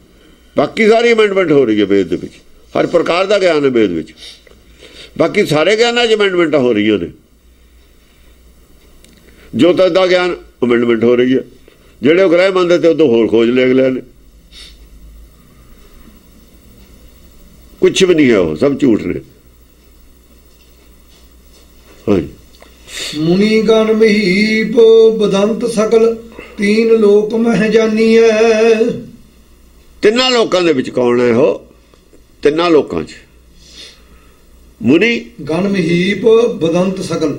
Speaker 1: ਬਾਕੀ ਸਾਰੀ ਅਮੈਂਡਮੈਂਟ ਹੋ ਰਹੀ ਹੈ ਵੇਦ ਦੇ ਵਿੱਚ। ਹਰ ਪ੍ਰਕਾਰ ਦਾ ਗਿਆਨ ਹੈ ਵੇਦ ਵਿੱਚ, ਬਾਕੀ ਸਾਰੇ ਗਿਆਨਾਂ 'ਚ ਅਮੈਂਡਮੈਂਟਾਂ ਹੋ ਰਹੀਆਂ ਨੇ। ਜੋਤਿਸ਼ ਦਾ ਗਿਆਨ ਅਮੈਂਡਮੈਂਟ ਹੋ ਰਹੀ ਹੈ। ਜਿਹੜੇ ਉਹ ਗ੍ਰਹਿ ਮੰਨਦੇ ਤੇ ਉਦੋਂ ਹੋਰ ਖੋਜ ਲੈ ਅਗਲਿਆਂ ਨੇ। ਕੁਛ ਵੀ ਨਹੀਂ ਹੈ, ਉਹ ਸਭ ਝੂਠ ਨੇ। ਹਾਂਜੀ,
Speaker 2: ਮੁਨੀ ਗਣ ਮਹੀਪ ਬਦੰਤ ਸਕਲ ਤੀਨ ਲੋਕ ਮਹਿ ਜਾਨੀਐ।
Speaker 1: ਤਿੰਨਾਂ ਲੋਕਾਂ ਦੇ ਵਿੱਚ ਕੌਣ ਹੈ ਉਹ? ਤਿੰਨਾਂ ਲੋਕਾਂ 'ਚ ਮੁਨੀ
Speaker 2: ਗਣ ਮਹੀਪ ਬਦੰਤ ਸਕਲ।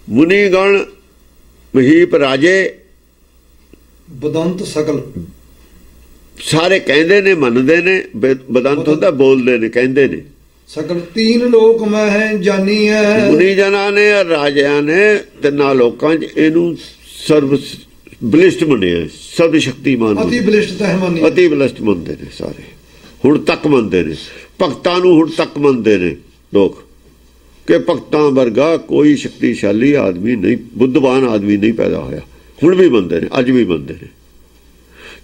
Speaker 1: ਮੁਨੀ ਗਣ ਮਹੀਪ ਰਾਜੇ
Speaker 2: ਬਦੰਤ ਸਕਲ,
Speaker 1: ਸਾਰੇ ਕਹਿੰਦੇ ਨੇ, ਮੰਨਦੇ ਨੇ। ਬਦੰਤ ਹੁੰਦਾ ਬੋਲਦੇ ਨੇ, ਕਹਿੰਦੇ ਨੇ।
Speaker 2: ਸਕਲ ਤੀਨ ਲੋਕ ਮਹਿ ਜਾਨੀਐ।
Speaker 1: ਮੁਨੀ ਜਨਾਂ ਨੇ, ਰਾਜਿਆਂ ਨੇ, ਤਿੰਨਾਂ ਲੋਕਾਂ 'ਚ ਇਹਨੂੰ ਸਰਵ ਬਲਿਸ਼ਟ ਮੰਨਿਆ, ਸਰਵ ਸ਼ਕਤੀਮਾਨ।
Speaker 2: ਅਤੀ ਬਲਿਸ਼ਟ ਤਹਿ ਮਾਨੀ,
Speaker 1: ਅਤੀ ਬਲਿਸ਼ਟ ਮੰਨਦੇ ਨੇ ਸਾਰੇ, ਹੁਣ ਤੱਕ ਮੰਨਦੇ ਨੇ। ਭਗਤਾਂ ਨੂੰ ਹੁਣ ਤੱਕ ਮੰਨਦੇ ਨੇ ਲੋਕ ਕਿ ਭਗਤਾਂ ਵਰਗਾ ਕੋਈ ਸ਼ਕਤੀਸ਼ਾਲੀ ਆਦਮੀ ਨਹੀਂ, ਬੁੱਧਵਾਨ ਆਦਮੀ ਨਹੀਂ ਪੈਦਾ ਹੋਇਆ। ਹੁਣ ਵੀ ਮੰਨਦੇ ਨੇ, ਅੱਜ ਵੀ ਮੰਨਦੇ ਨੇ,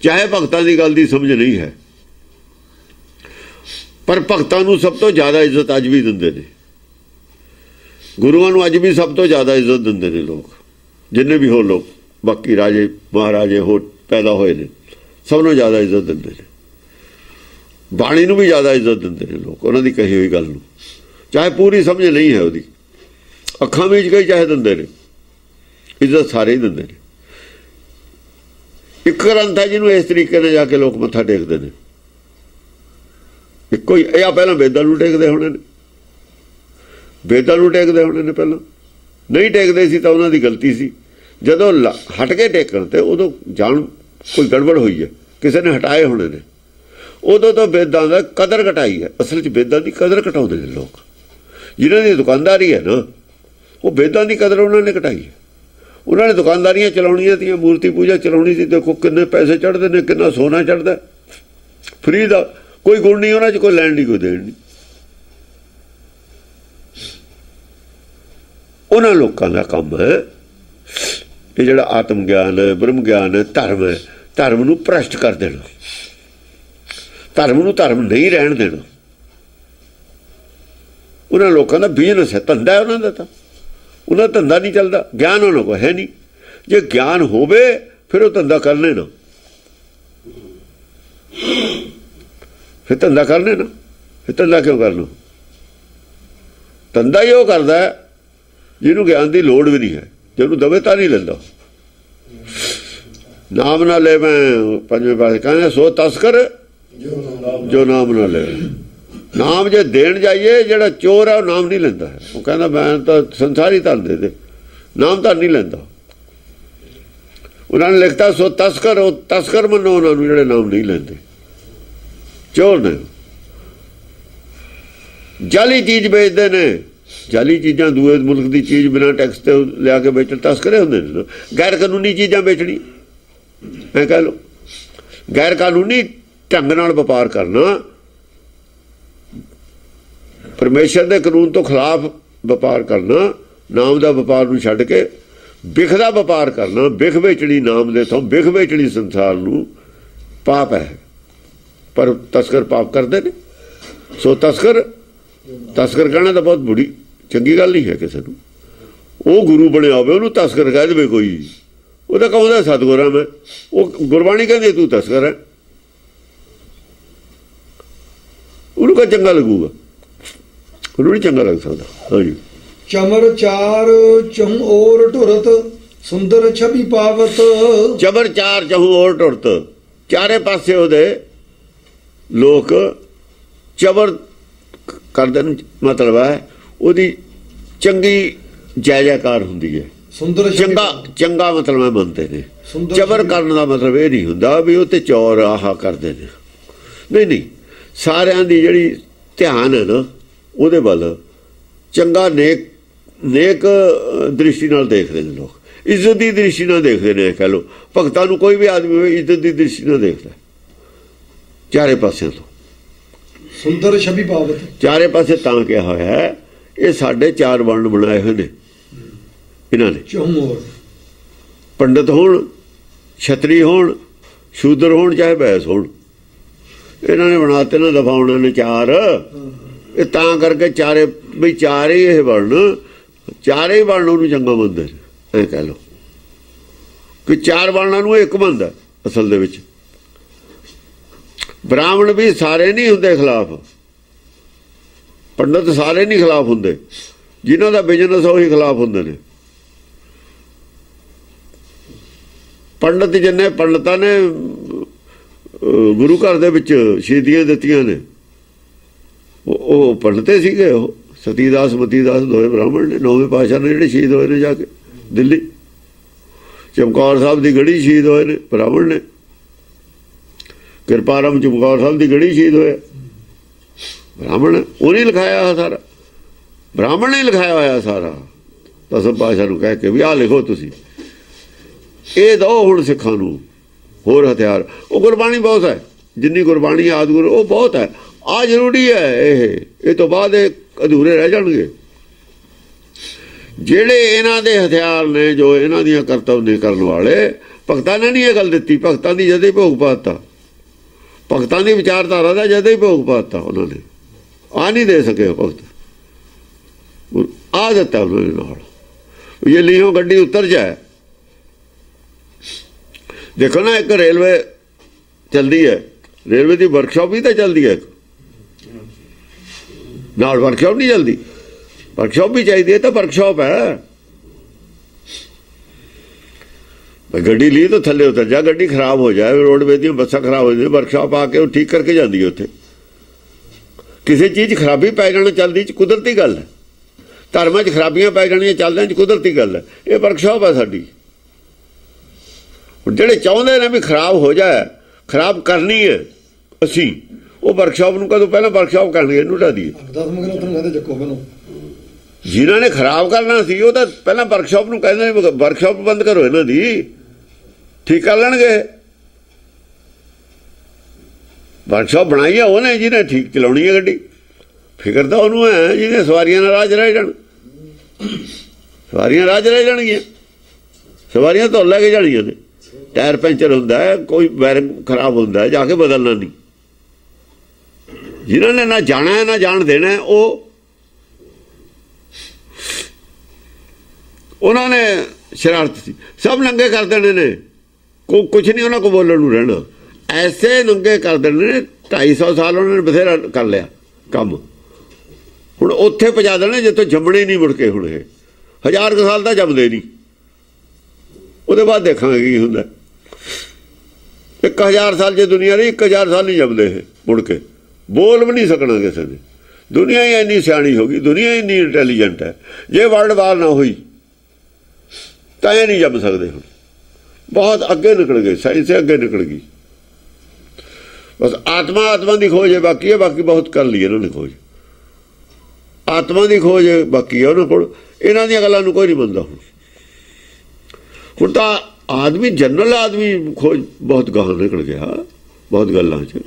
Speaker 1: ਚਾਹੇ ਭਗਤਾਂ ਦੀ ਗੱਲ ਦੀ ਸਮਝ ਨਹੀਂ ਹੈ। ਪਰ ਭਗਤਾਂ ਨੂੰ ਸਭ ਤੋਂ ਜ਼ਿਆਦਾ ਇੱਜ਼ਤ ਅੱਜ ਵੀ ਦਿੰਦੇ ਨੇ। ਗੁਰੂਆਂ ਨੂੰ ਅੱਜ ਵੀ ਸਭ ਤੋਂ ਜ਼ਿਆਦਾ ਇੱਜ਼ਤ ਦਿੰਦੇ ਨੇ ਲੋਕ, ਜਿੰਨੇ ਵੀ ਹੋਰ ਲੋਕ, ਬਾਕੀ ਰਾਜੇ ਮਹਾਰਾਜੇ ਹੋਰ ਪੈਦਾ ਹੋਏ ਨੇ, ਸਭ ਨੂੰ ਜ਼ਿਆਦਾ ਇੱਜ਼ਤ ਦਿੰਦੇ ਨੇ। ਬਾਣੀ ਨੂੰ ਵੀ ਜ਼ਿਆਦਾ ਇੱਜ਼ਤ ਦਿੰਦੇ ਨੇ ਲੋਕ, ਉਹਨਾਂ ਦੀ ਕਹੀ ਹੋਈ ਗੱਲ ਨੂੰ, ਚਾਹੇ ਪੂਰੀ ਸਮਝ ਨਹੀਂ ਹੈ ਉਹਦੀ। ਅੱਖਾਂ ਵਿੱਚ ਕਈ ਚਾਹੇ ਦਿੰਦੇ ਨੇ ਇੱਜ਼ਤ, ਸਾਰੇ ਹੀ ਦਿੰਦੇ ਨੇ। ਇੱਕ ਗ੍ਰੰਥ ਹੈ ਜਿਹਨੂੰ ਇਸ ਤਰੀਕੇ ਨਾਲ ਜਾ ਕੇ ਲੋਕ ਮੱਥਾ ਟੇਕਦੇ ਨੇ। ਇੱਕੋ ਹੀ, ਇਹ ਪਹਿਲਾਂ ਵੇਦਾਂ ਨੂੰ ਟੇਕਦੇ ਹੋਣੇ ਨੇ, वेदां नूं टेकदे होणे ने, पहलां नहीं टेकदे सी तां उन्हां दी गलती सी। जदों हट के टेकण ते उदों जान कोई गड़बड़ हुई है, किसी ने हटाए होने ने, उदों तो वेदां दा कदर घटाई है। असल च वेदां दी कदर घटाउंदे ने लोग, जिन्हां दी दुकानदारी है ना, वो वेदां दी कदर उन्होंने घटाई है। उन्होंने दुकानदारियां चलाउणियां थी, मूर्ति पूजा चलाउणी सी, देखो किन्ने पैसे चढ़ते ने, किन्ना सोना चढ़दा, फ्री दा कोई गुण नहीं उन्हां च, कोई लैण नहीं कोई देण नहीं। उन्हां लोकां दा काम है ये जिहड़ा आत्म ज्ञान है, ब्रह्म ज्ञान है, धर्म है, धर्म नूं भ्रष्ट कर देना, धर्म नूं धर्म नहीं रहण देना। उन्हां लोकां दा बिजनस है, धंधा है उन्हां दा, तां उन्हां धंधा नहीं चलदा। ज्ञान उन्हां कोल है नहीं, जे ज्ञान होवे फिर वो धंधा करने ना, फिर धंधा करने ना, फिर धंधा क्यों करना? धंधा ही वो करदा है जिन्होंने ज्ञान की लोड़ भी नहीं है, जिन्होंने दवे तां नहीं लेंदा। नाम ना ले, मैं पंजवें पासे कहने सो तस्कर जो नाम ना ले। नाम जे देन जाइए, जिहड़ा चोर है वो नाम नहीं लेंदा है, वो कहना मैं तो संसारी धन दे दे, नाम धन नहीं लेंदा। उन्होंने लिखता सो तस्कर, वो तस्कर मनो उन्होंने जिहड़े नाम नहीं लेंदे, चोर ने। जाली चीज़ बेचते ने, जाली चीज़ां दूए मुल्क की चीज़ बिना टैक्स ते लिया के बेचण तस्करे हुंदे ने। गैर कानूनी चीज़ां बेचणी, मैं कह लो गैर कानूनी ढंग नाल व्यापार करना, परमेश्वर के कानून तो खिलाफ व्यापार करना, नाम का व्यापार नूं छड्ड के बिख का व्यापार करना, बिख बेचनी नाम दे तो बिख बेचनी संसार नूं पाप है। पर तस्कर पाप करते ने। सो तस्कर कहना तो बहुत बुरी चंगी गल नहीं है किसी को। वो गुरु बने होवे उन्होंने तस्कर कह दे कोई, वो तो कहता सतगुर है मैं, वो गुरबाणी कहती तू तस्कर है, उन्होंने क्या चंगा लगूगा? उन्होंने नहीं चंगा लग सकता। हाँ जी।
Speaker 2: चमर चार चहु और ढुरत सुंदर छवि पावत।
Speaker 1: चमर चार चहु और ढुरत, चारे पासे ओदे लोग चबर करदे ने, मतलब है ओदी चंगी जय जयकार हुंदी है।
Speaker 2: सुंदर
Speaker 1: चंगा चंगा मतलब है मनते ने। चबर करने का मतलब ये नहीं हुंदा भी उत्ते चौर आह करते ने, नहीं नहीं, सारियां दी जिहड़ी ध्यान है ना ਉਹਦੇ ਵੱਲ ਚੰਗਾ नेक दृष्टि नाल देखते हैं लोग, इज्जत की दृष्टि नाल देखते हैं। कह लो भगतां नूं कोई भी आदमी हो इज्जत की दृष्टि नाल देखता है चारे पासिਆਂ तो।
Speaker 2: सुंदर छवि पावत,
Speaker 1: चारे पासे तां कहा होया है ये साढ़े चार वर्ण बनाए हुए ने इन्हां ने। पंडित होण, छतरी होण, शूद्र होण, चाहे बैस होण, इन्हां ने बनाते ना दफाउणे ने चार। ये तां करके चारे भी चार ही ये वर्ण, चारे ही वर्ण उन्होंने चंगा मनते हैं। कह लो कि चार वर्णों नूं एक मनदा असल दे विच। ब्राह्मण भी सारे नहीं हुंदे खिलाफ, पंडित सारे नहीं खिलाफ हुंदे, जिन्हां दा बिजनस उही खिलाफ हुंदे ने। पंडित जिन्ने पंडितां ने गुरु घर दे विच शहीदियां दित्तियां ने ਉਹ ਪੰਡਤੇ ਸੀਗੇ। ਉਹ ਸਤੀਦਾਸ ਮਤੀਦਾਸ ਦੋਵੇਂ ਬ੍ਰਾਹਮਣ ਨੇ, ਨੌਵੇਂ ਪਾਤਸ਼ਾਹ ਨੇ ਜਿਹੜੇ ਸ਼ਹੀਦ ਹੋਏ ਨੇ ਜਾ ਕੇ ਦਿੱਲੀ। ਚਮਕੌਰ ਸਾਹਿਬ ਦੀ ਗੜੀ ਸ਼ਹੀਦ ਹੋਏ ਨੇ ਬ੍ਰਾਹਮਣ ਨੇ, ਕਿਰਪਾਰਾਮ ਚਮਕੌਰ ਸਾਹਿਬ ਦੀ ਗੜੀ ਸ਼ਹੀਦ ਹੋਇਆ ਬ੍ਰਾਹਮਣ। ਉਹਨੇ ਲਿਖਾਇਆ ਸਾਰਾ, ਬ੍ਰਾਹਮਣ ਨੇ ਲਿਖਾਇਆ ਹੋਇਆ ਸਾਰਾ। ਦਸਮ ਪਾਤਸ਼ਾਹ ਨੂੰ ਕਹਿ ਕੇ ਵੀ ਆਹ ਲਿਖੋ ਤੁਸੀਂ, ਇਹ ਦਿਓ ਹੁਣ ਸਿੱਖਾਂ ਨੂੰ ਹੋਰ ਹਥਿਆਰ। ਉਹ ਗੁਰਬਾਣੀ ਬਹੁਤ ਹੈ, ਜਿੰਨੀ ਗੁਰਬਾਣੀ ਆਦਿ ਗੁਰੂ ਉਹ ਬਹੁਤ ਹੈ। आ जरूरी है, ये तो बाद अधूरे रह जाएंगे। जेड़े इन्हां दे हथियार ने जो इन्हां दियां करतब नहीं करने वाले, भगतां ने नहीं ये गल दित्ती। भगतां दी जदे ही भोग पाता, भगतां दी विचारधारा दा जदे ही भोग पाता उन्होंने। आ नहीं दे सके भगत, आ दिता उन्होंने नाल। ये लियो गड्डी उतर जाए, देखो ना एक रेलवे चलती है, रेलवे की वर्कशॉप भी तो चलती है, नाल वर्कशॉप नहीं चलती। वर्कशॉप भी चाहिए तो वर्कशॉप है। गड्डी ली तो थले उतर जा, गड्डी खराब हो जाए, रोडवेज दी बसा खराब हो जाए, वर्कशॉप आके वो ठीक करके जाती है। उत्थे किसी चीज़ खराबी पै जाना चलती कुदरती गल है। ਧਰਮਾਂ 'ਚ ਖਰਾਬੀਆਂ ਪੈ ਜਾਣੀਆਂ, ਚੱਲਦਿਆਂ 'ਚ ਕੁਦਰਤੀ ਗੱਲ ਹੈ। ਇਹ ਵਰਕਸ਼ਾਪ ਹੈ ਸਾਡੀ। ਹੁਣ ਜਿਹੜੇ ਚਾਹੁੰਦੇ ਨੇ ਵੀ ਖਰਾਬ ਹੋ ਜਾਏ, ਖਰਾਬ ਕਰਨੀ ਹੈ ਅਸੀਂ, ਉਹ ਵਰਕਸ਼ਾਪ ਨੂੰ ਕਦੋਂ ਪਹਿਲਾਂ ਵਰਕਸ਼ਾਪ ਕਰਨੀ, ਇਹਨੂੰ ਢਾ ਦੀਏ। ਜਿਨ੍ਹਾਂ ਨੇ ਖਰਾਬ ਕਰਨਾ ਸੀ ਉਹ ਤਾਂ ਪਹਿਲਾਂ ਵਰਕਸ਼ਾਪ ਨੂੰ ਕਹਿੰਦੇ ਨੇ ਵਰਕਸ਼ਾਪ ਬੰਦ ਕਰੋ, ਇਹਨਾਂ ਦੀ ਠੀਕ ਕਰ ਲੈਣਗੇ। ਵਰਕਸ਼ਾਪ ਬਣਾਈ ਆ ਉਹਨੇ, ਜਿਹਨੇ ਠੀਕ ਚਲਾਉਣੀ ਹੈ ਗੱਡੀ। ਫਿਕਰ ਤਾਂ ਉਹਨੂੰ ਹੈ ਜਿਹਨੇ ਸਵਾਰੀਆਂ ਨਾਲ ਰਾਜ ਰਹਿ ਜਾਣ। ਸਵਾਰੀਆਂ ਰਾਜ ਰਹਿ ਜਾਣਗੀਆਂ, ਸਵਾਰੀਆਂ ਧੁਰ ਲੈ ਕੇ ਜਾਣੀਆਂ ਨੇ। ਟਾਇਰ ਪੈਂਚਰ ਹੁੰਦਾ ਹੈ, ਕੋਈ ਵਾਇਰਿੰਗ ਖਰਾਬ ਹੁੰਦਾ ਹੈ, ਜਾ ਕੇ ਬਦਲਣਾ ਨਹੀਂ। ਜਿਨ੍ਹਾਂ ਨੇ ਨਾ ਜਾਣਾ ਨਾ ਜਾਣ ਦੇਣਾ, ਉਹਨਾਂ ਨੇ ਸ਼ਰਾਰਤ ਸੀ। ਸਭ ਨੰਗੇ ਕਰ ਦੇਣੇ ਨੇ, ਕੁਛ ਨਹੀਂ ਉਹਨਾਂ ਕੋਲ ਬੋਲਣ ਨੂੰ ਰਹਿਣਾ। ਐਸੇ ਨੰਗੇ ਕਰ ਦੇਣੇ ਨੇ। 250 ਸਾਲ ਉਹਨਾਂ ਨੇ ਬਥੇਰਾ ਕਰ ਲਿਆ ਕੰਮ। ਹੁਣ ਉੱਥੇ ਪਹੁੰਚਾ ਦੇਣੇ ਜਿੱਥੋਂ ਜੰਮਣੇ ਨਹੀਂ ਮੁੜ ਕੇ। ਹੁਣ ਇਹ 1000 ਕੁ ਸਾਲ ਤਾਂ ਜੰਮਦੇ ਨਹੀਂ, ਉਹਦੇ ਬਾਅਦ ਦੇਖਾਂਗੇ ਕੀ ਹੁੰਦਾ। 1000 ਸਾਲ ਜੇ ਦੁਨੀਆ ਰਹੀ, 1000 ਸਾਲ ਨਹੀਂ ਜੰਮਦੇ ਇਹ ਮੁੜ ਕੇ। ਬੋਲ ਵੀ ਨਹੀਂ ਸਕਣਾ ਕਿਸੇ ਨੇ। ਦੁਨੀਆ ਹੀ ਇੰਨੀ ਸਿਆਣੀ ਹੋ ਗਈ, ਦੁਨੀਆ ਇੰਨੀ ਇੰਟੈਲੀਜੈਂਟ ਹੈ। ਜੇ ਵਰਲਡ ਵਾਰ ਨਾ ਹੋਈ ਤਾਂ ਇਹ ਨਹੀਂ ਜੰਮ ਸਕਦੇ। ਹੁਣ ਬਹੁਤ ਅੱਗੇ ਨਿਕਲ ਗਏ, ਸਾਇੰਸ ਅੱਗੇ ਨਿਕਲ ਗਈ। ਬਸ ਆਤਮਾ ਦੀ ਖੋਜ ਹੈ, ਬਾਕੀ ਹੈ। ਬਾਕੀ ਬਹੁਤ ਕਰ ਲਈ ਇਹਨਾਂ ਨੇ ਖੋਜ। ਆਤਮਾ ਦੀ ਖੋਜ ਬਾਕੀ ਹੈ ਉਹਨਾਂ ਕੋਲ। ਇਹਨਾਂ ਦੀਆਂ ਗੱਲਾਂ ਨੂੰ ਕੋਈ ਨਹੀਂ ਮੰਨਦਾ। ਹੁਣ ਤਾਂ ਆਦਮੀ, ਜਨਰਲ ਆਦਮੀ ਖੋਜ ਬਹੁਤ ਗਾਹਾਂ ਨਿਕਲ ਗਿਆ, ਬਹੁਤ ਗੱਲਾਂ 'ਚ।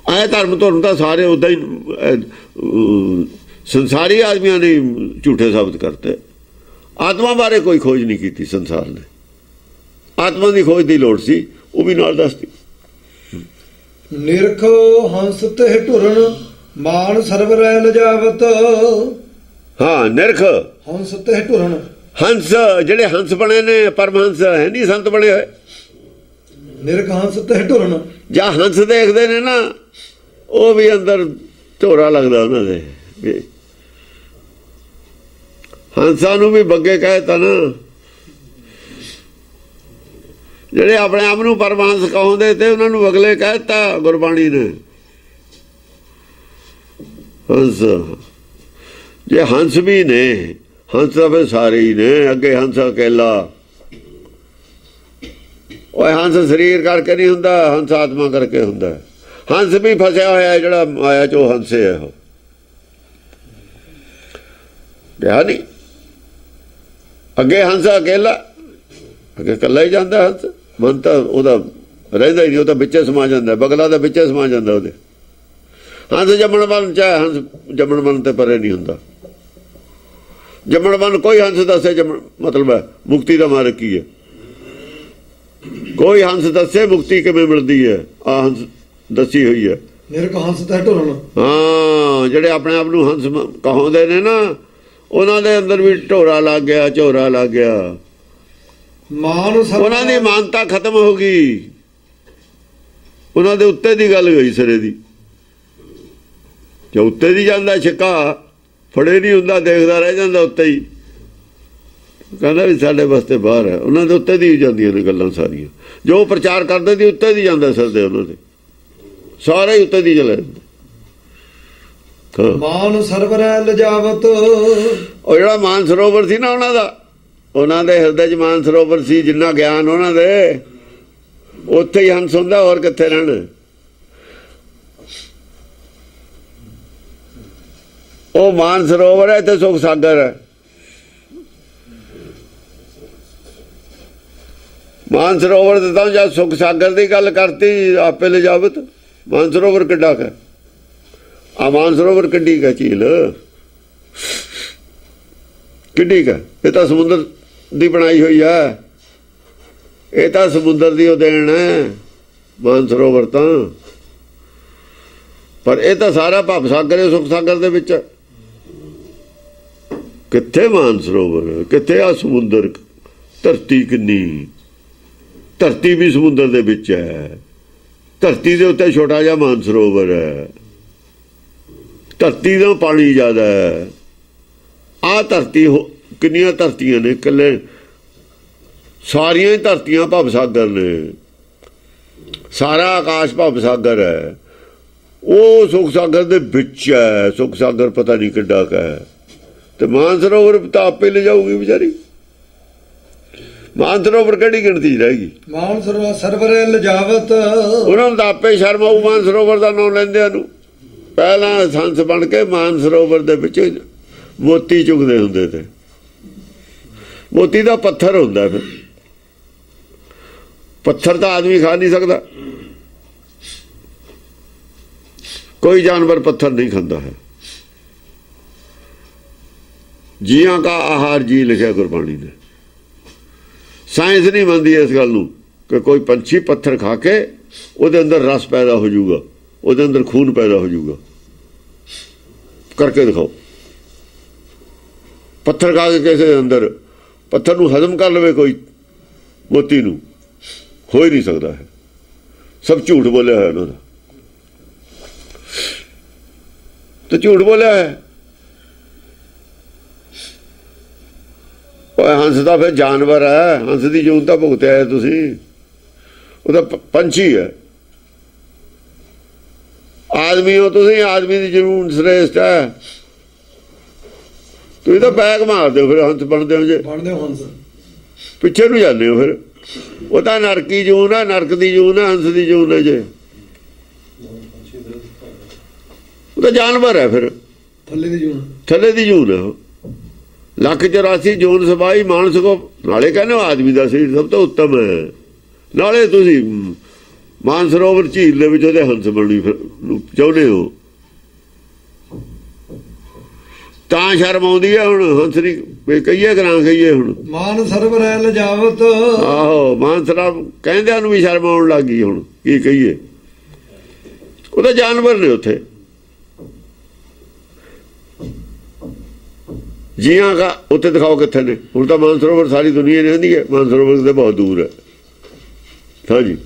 Speaker 1: ਆਏ ਧਰਮ ਤਾਂ ਸਾਰੇ ਉੱਦਾਂ ਹੀ ਸੰਸਾਰੀ ਆਦਮੀਆਂ ਨੇ ਝੂਠੇ ਸਾਬਤ ਕਰਤੇ। ਆਤਮਾ ਬਾਰੇ ਕੋਈ ਖੋਜ ਨਹੀਂ ਕੀਤੀ ਸੰਸਾਰ ਨੇ। ਆਤਮਾ ਦੀ ਖੋਜ ਦੀ ਲੋੜ ਸੀ, ਉਹ ਵੀ ਨਾਲ ਦੱਸਦੀ।
Speaker 2: ਨਿਰਖ ਹੰਸ ਤੇ ਢੁਰਨ, ਮਾਨ ਸਰਵਰੈ ਲਜਾਵਤ।
Speaker 1: ਹਾਂ, ਨਿਰਖ
Speaker 2: ਹੰਸ ਤੇ ਢੁਰਨ।
Speaker 1: ਹੰਸ ਜਿਹੜੇ ਹੰਸ ਬਣੇ ਨੇ, ਪਰਮਹੰਸ ਹੈ ਨਹੀਂ ਸੰਤ ਬਣੇ ਹੋਏ।
Speaker 2: ਨਿਰਖ ਹੰਸ ਤੇ ਢੁਰਨ। ਜਾਂ
Speaker 1: ਹੰਸ ਦੇਖਦੇ ਨੇ ਨਾ, ਉਹ ਵੀ ਅੰਦਰ ਝੋਰਾ ਲੱਗਦਾ ਉਹਨਾਂ ਦੇ। ਹੰਸਾਂ ਨੂੰ ਵੀ ਬੱਗੇ ਕਹਿਤਾ ਨਾ। ਜਿਹੜੇ ਆਪਣੇ ਆਪ ਨੂੰ ਪਰਮਹੰਸ ਕਹਾਉਂਦੇ ਤੇ ਉਹਨਾਂ ਨੂੰ ਅਗਲੇ ਕਹਿਤਾ ਗੁਰਬਾਣੀ ਨੇ ਹੰਸ। ਜੇ ਹੰਸ ਵੀ ਨੇ, ਹੰਸ ਤਾਂ ਫਿਰ ਸਾਰੇ ਹੀ ਨੇ। ਅੱਗੇ ਹੰਸ ਅਕੇਲਾ, ਉਹ ਹੰਸ ਸਰੀਰ ਕਰਕੇ ਨਹੀਂ ਹੁੰਦਾ, ਹੰਸ ਆਤਮਾ ਕਰਕੇ ਹੁੰਦਾ। ਹੰਸ ਵੀ ਫਸਿਆ ਹੋਇਆ ਜਿਹੜਾ ਮਾਇਆ ਚੋਂ ਹੰਸ ਹੈ। ਉਹ ਕਿਹਾ ਨਹੀਂ, ਅੱਗੇ ਹੰਸ ਅਕੇਲਾ, ਅੱਗੇ ਇਕੱਲਾ ਹੀ ਜਾਂਦਾ ਹੰਸ। ਮਨ ਤਾਂ ਉਹਦਾ ਰਹਿੰਦਾ ਹੀ ਨਹੀਂ, ਉਹ ਤਾਂ ਵਿੱਚੇ ਸਮਾ ਜਾਂਦਾ। ਬਗਲਾ ਦਾ ਵਿੱਚੇ ਸਮਾ ਜਾਂਦਾ ਉਹਦੇ। ਹੰਸ ਜੰਮਣ ਮਨ ਚਾਹੇ ਹੰਸ ਜੰਮਣ ਮਨ ਤੇ ਪਰੇ ਨਹੀਂ ਹੁੰਦਾ। ਜੰਮਣ ਮਨ ਕੋਈ ਹੰਸ ਦੱਸੇ ਜੰਮਣ ਮਤਲਬ ਹੈ ਮੁਕਤੀ ਦਾ ਮਾਰਗ ਕੀ ਹੈ। ਕੋਈ ਹੰਸ ਦੱਸੇ ਮੁਕਤੀ ਕਿਵੇਂ ਮਿਲਦੀ ਹੈ, ਆ ਹੰਸ ਦੱਸੀ ਹੋਈ ਹੈ।
Speaker 2: ਨਿਰਖ ਹੰਸ ਤੇ ਢੁਰਨ।
Speaker 1: ਹਾਂ, ਜਿਹੜੇ ਆਪਣੇ ਆਪ ਨੂੰ ਹੰਸ ਕਹਾਉਂਦੇ ਨੇ ਨਾ, ਉਹਨਾਂ ਦੇ ਅੰਦਰ ਵੀ ਢੋਰਾ ਲੱਗ ਗਿਆ, ਝੋਰਾ ਲੱਗ ਗਿਆ। ਉਹਨਾਂ ਦੀ ਮਾਨਤਾ ਖਤਮ ਹੋ ਗਈ। ਉਹਨਾਂ ਦੇ ਉੱਤੇ ਦੀ ਗੱਲ ਗਈ ਸਿਰੇ ਦੀ। ਜੋ ਉੱਤੇ ਦੀ ਜਾਂਦਾ ਛਿੱਕਾ ਫੜੇ ਨਹੀਂ ਹੁੰਦਾ, ਦੇਖਦਾ ਰਹਿ ਜਾਂਦਾ ਉੱਤੇ ਹੀ। ਕਹਿੰਦਾ ਵੀ ਸਾਡੇ ਵਾਸਤੇ ਬਾਹਰ ਹੈ। ਉਹਨਾਂ ਦੇ ਉੱਤੇ ਦੀ ਜਾਂਦੀਆਂ ਨੇ ਗੱਲਾਂ ਸਾਰੀਆਂ। ਜੋ ਪ੍ਰਚਾਰ ਕਰਦੇ ਦੀ ਉੱਤੇ ਦੀ ਜਾਂਦਾ ਸਿਰ ਦੇ, ਉਹਨਾਂ ਦੇ ਸਾਰੇ ਹੀ ਉੱਤੇ ਦੀ ਚਲੇ ਜਾਂਦੇ।
Speaker 2: ਮਾਨ ਸਰਵਰੈ ਲਜਾਵਤ।
Speaker 1: ਉਹ ਜਿਹੜਾ ਮਾਨ ਸਰੋਵਰ ਸੀ ਨਾ ਉਹਨਾਂ ਦੇ ਹਿਰਦੇ 'ਚ ਮਾਨ ਸਰੋਵਰ ਸੀ। ਜਿੰਨਾ ਗਿਆਨ ਉਹਨਾਂ ਦੇ, ਉੱਥੇ ਹੀ ਹੰਸ ਹੁੰਦਾ, ਹੋਰ ਕਿੱਥੇ ਰਹਿਣ। ਉਹ ਮਾਨ ਸਰੋਵਰ ਹੈ ਤੇ ਸੁਖ ਸਾਗਰ ਹੈ। ਮਾਨ ਸਰੋਵਰ ਤੇ ਤਾਂ ਜਦ ਸੁਖ ਸਾਗਰ ਦੀ ਗੱਲ ਕਰਤੀ, ਆਪੇ ਲਿਜਾਵਤ। ਮਾਨ ਸਰੋਵਰ ਕਿੱਡਾ ਕੁ, ਆ ਮਾਨ ਸਰੋਵਰ ਕਿੱਡੀ ਕੁ ਝੀਲ, ਕਿੱਡੀ ਕੁ। ਇਹ ਤਾਂ ਸਮੁੰਦਰ ਦੀ ਬਣਾਈ ਹੋਈ ਹੈ। ਇਹ ਤਾਂ ਸਮੁੰਦਰ ਦੀ ਉਹ ਦੇਣ ਹੈ ਮਾਨ ਸਰੋਵਰ ਤਾਂ। ਪਰ ਇਹ ਤਾਂ ਸਾਰਾ ਭਵ ਸਾਗਰ ਹੈ, ਸੁਖ ਸਾਗਰ ਦੇ ਵਿੱਚ। ਕਿੱਥੇ ਮਾਨ ਸਰੋਵਰ, ਕਿੱਥੇ ਆ ਸਮੁੰਦਰ। ਧਰਤੀ ਕਿੰਨੀ, ਧਰਤੀ ਵੀ ਸਮੁੰਦਰ ਦੇ ਵਿੱਚ ਹੈ। ਧਰਤੀ ਦੇ ਉੱਤੇ ਛੋਟਾ ਜਿਹਾ ਮਾਨ ਸਰੋਵਰ ਹੈ। ਧਰਤੀ ਦਾ ਪਾਣੀ ਜ਼ਿਆਦਾ ਹੈ। ਆਹ ਧਰਤੀ ਕਿੰਨੀਆਂ ਧਰਤੀਆਂ ਨੇ, ਇਕੱਲੇ ਸਾਰੀਆਂ ਹੀ ਧਰਤੀਆਂ ਭਵ ਸਾਗਰ ਨੇ। ਸਾਰਾ ਆਕਾਸ਼ ਭਵ ਸਾਗਰ ਹੈ। ਉਹ ਸੁਖ ਸਾਗਰ ਦੇ ਵਿੱਚ ਹੈ। ਸੁਖ ਸਾਗਰ ਪਤਾ ਨਹੀਂ ਕਿੱਡਾ ਕਾ ਹੈ, ਤੇ ਮਾਨਸਰੋਵਰ ਤਾਂ ਆਪੇ ਲੈ ਜਾਊਗੀ ਵਿਚਾਰੀ। ਮਾਨਸਰੋਵਰ ਕਿਹੜੀ ਗਿਣਤੀ ਰਹੇਗੀ?
Speaker 2: ਮਾਨਸਰੋਵਰ ਲਜਾਵਤ,
Speaker 1: ਉਹਨਾਂ ਨੂੰ ਤਾਂ ਆਪੇ ਸ਼ਰਮ ਆਊ ਮਾਨਸਰੋਵਰ ਦਾ ਨਾਮ ਲੈਂਦਿਆਂ ਨੂੰ। ਪਹਿਲਾਂ ਹੰਸ ਬਣ ਕੇ ਮਾਨਸਰੋਵਰ ਦੇ ਵਿੱਚ ਮੋਤੀ ਚੁਗਦੇ ਹੁੰਦੇ ਤੇ। ਮੋਤੀ ਦਾ ਪੱਥਰ ਹੁੰਦਾ, ਫਿਰ ਪੱਥਰ ਤਾਂ ਆਦਮੀ ਖਾ ਨਹੀਂ ਸਕਦਾ, ਕੋਈ ਜਾਨਵਰ ਪੱਥਰ ਨਹੀਂ ਖਾਂਦਾ ਹੈ। ਜੀਆਂ का आहार जी लिखा गुरबाणी ने। साइंस नहीं ਮੰਨਦੀ ਇਸ ਗੱਲ ਨੂੰ ਕਿ ਕੋਈ ਪੰਛੀ ਪੱਥਰ ਖਾ ਕੇ ਉਹਦੇ ਅੰਦਰ ਰਸ ਪੈਦਾ ਹੋ ਜਾਊਗਾ, ਉਹਦੇ ਅੰਦਰ ਖੂਨ ਪੈਦਾ ਹੋ ਜਾਊਗਾ। ਕਰਕੇ ਦਿਖਾਓ। ਪੱਥਰ ਖਾ ਕੇ ਕਿਸੇ ਦੇ ਅੰਦਰ ਪੱਥਰ ਨੂੰ ਹਜ਼ਮ ਕਰ ਲਵੇ ਕੋਈ, ਮੋਤੀ ਨੂੰ ਹੋ ਹੀ ਨਹੀਂ ਸਕਦਾ ਹੈ। ਸਭ ਝੂਠ ਬੋਲਿਆ ਹੋਇਆ ਉਹਨਾਂ ਦਾ, ਤੇ ਝੂਠ ਬੋਲਿਆ ਹੈ। ਹੰਸ ਦਾ ਫਿਰ ਜਾਨਵਰ ਹੈ, ਹੰਸ ਦੀ ਜੂਨ ਤਾਂ ਭੁਗਤਿਆ ਤੁਸੀਂ, ਉਹਦਾ ਪੰਛੀ ਹੈ। ਆਦਮੀ ਹੋ ਤੁਸੀਂ, ਆਦਮੀ ਦੀ ਜਨੂਨ ਸ੍ਰੇਸ਼ਟ ਹੈ। ਤੁਸੀਂ ਤਾਂ ਬੈਗ ਮਾਰਦੇ ਹੋ, ਫਿਰ ਹੰਸ ਬਣਦੇ ਹੋ। ਜੇ
Speaker 2: ਬਣਦੇ ਹੋ ਹੰਸ,
Speaker 1: ਪਿੱਛੇ ਨੂੰ ਜਾਂਦੇ ਹੋ, ਫਿਰ ਉਹ ਤਾਂ ਨਰਕੀ ਜੂਨ ਹੈ, ਨਰਕ ਦੀ ਜੂਨ ਹੈ, ਹੰਸ ਦੀ ਜੂਨ ਹੈ। ਜੇ ਉਹ ਤਾਂ ਜਾਨਵਰ ਹੈ, ਫਿਰ
Speaker 2: ਥੱਲੇ ਦੀ ਜੂਨ,
Speaker 1: ਥੱਲੇ ਦੀ ਜੂਨ ਹੈ। 184 ਜੂਨ ਸਬਾਈ ਮਾਨਸ ਕੋ, ਨਾਲੇ ਕਹਿੰਦੇ ਆਦਮੀ ਦਾ ਸਰੀਰ ਸਭ ਤੋਂ ਉੱਤਮ ਹੈ, ਨਾਲੇ ਤੁਸੀਂ ਮਾਨਸਰੋਵਰ ਝੀਲ ਦੇ ਵਿੱਚ ਉਹਦੇ ਹੰਸ ਬਣਨੀ ਚਾਹੁੰਦੇ ਹੋ। ਤਾਂ ਸ਼ਰਮ ਆਉਂਦੀ ਹੈ ਹੁਣ ਹੰਸ ਨਹੀਂ ਕਹੀਏ ਕਿ ਨਾ ਕਹੀਏ। ਹੁਣ
Speaker 2: ਮਾਨਸਰੋਵਰ ਲਜਾਵਤ,
Speaker 1: ਆਹੋ ਮਾਨਸਰੋਵਰ ਕਹਿੰਦਿਆਂ ਨੂੰ ਵੀ ਸ਼ਰਮ ਆਉਣ ਲੱਗ ਗਈ। ਹੁਣ ਕੀ ਕਹੀਏ, ਉਹ ਤਾਂ ਜਾਨਵਰ ਨੇ ਉੱਥੇ। ਜੀਆਂ ਕਾ ਉੱਥੇ ਦਿਖਾਓ ਕਿੱਥੇ ਨੇ। ਹੁਣ ਤਾਂ ਮਾਨਸਰੋਵਰ ਸਾਰੀ ਦੁਨੀਆ ਨਹੀਂ ਹੁੰਦੀ ਹੈ, ਮਾਨਸਰੋਵਰ ਤੇ ਬਹੁਤ ਦੂਰ ਹੈ। ਹਾਂਜੀ।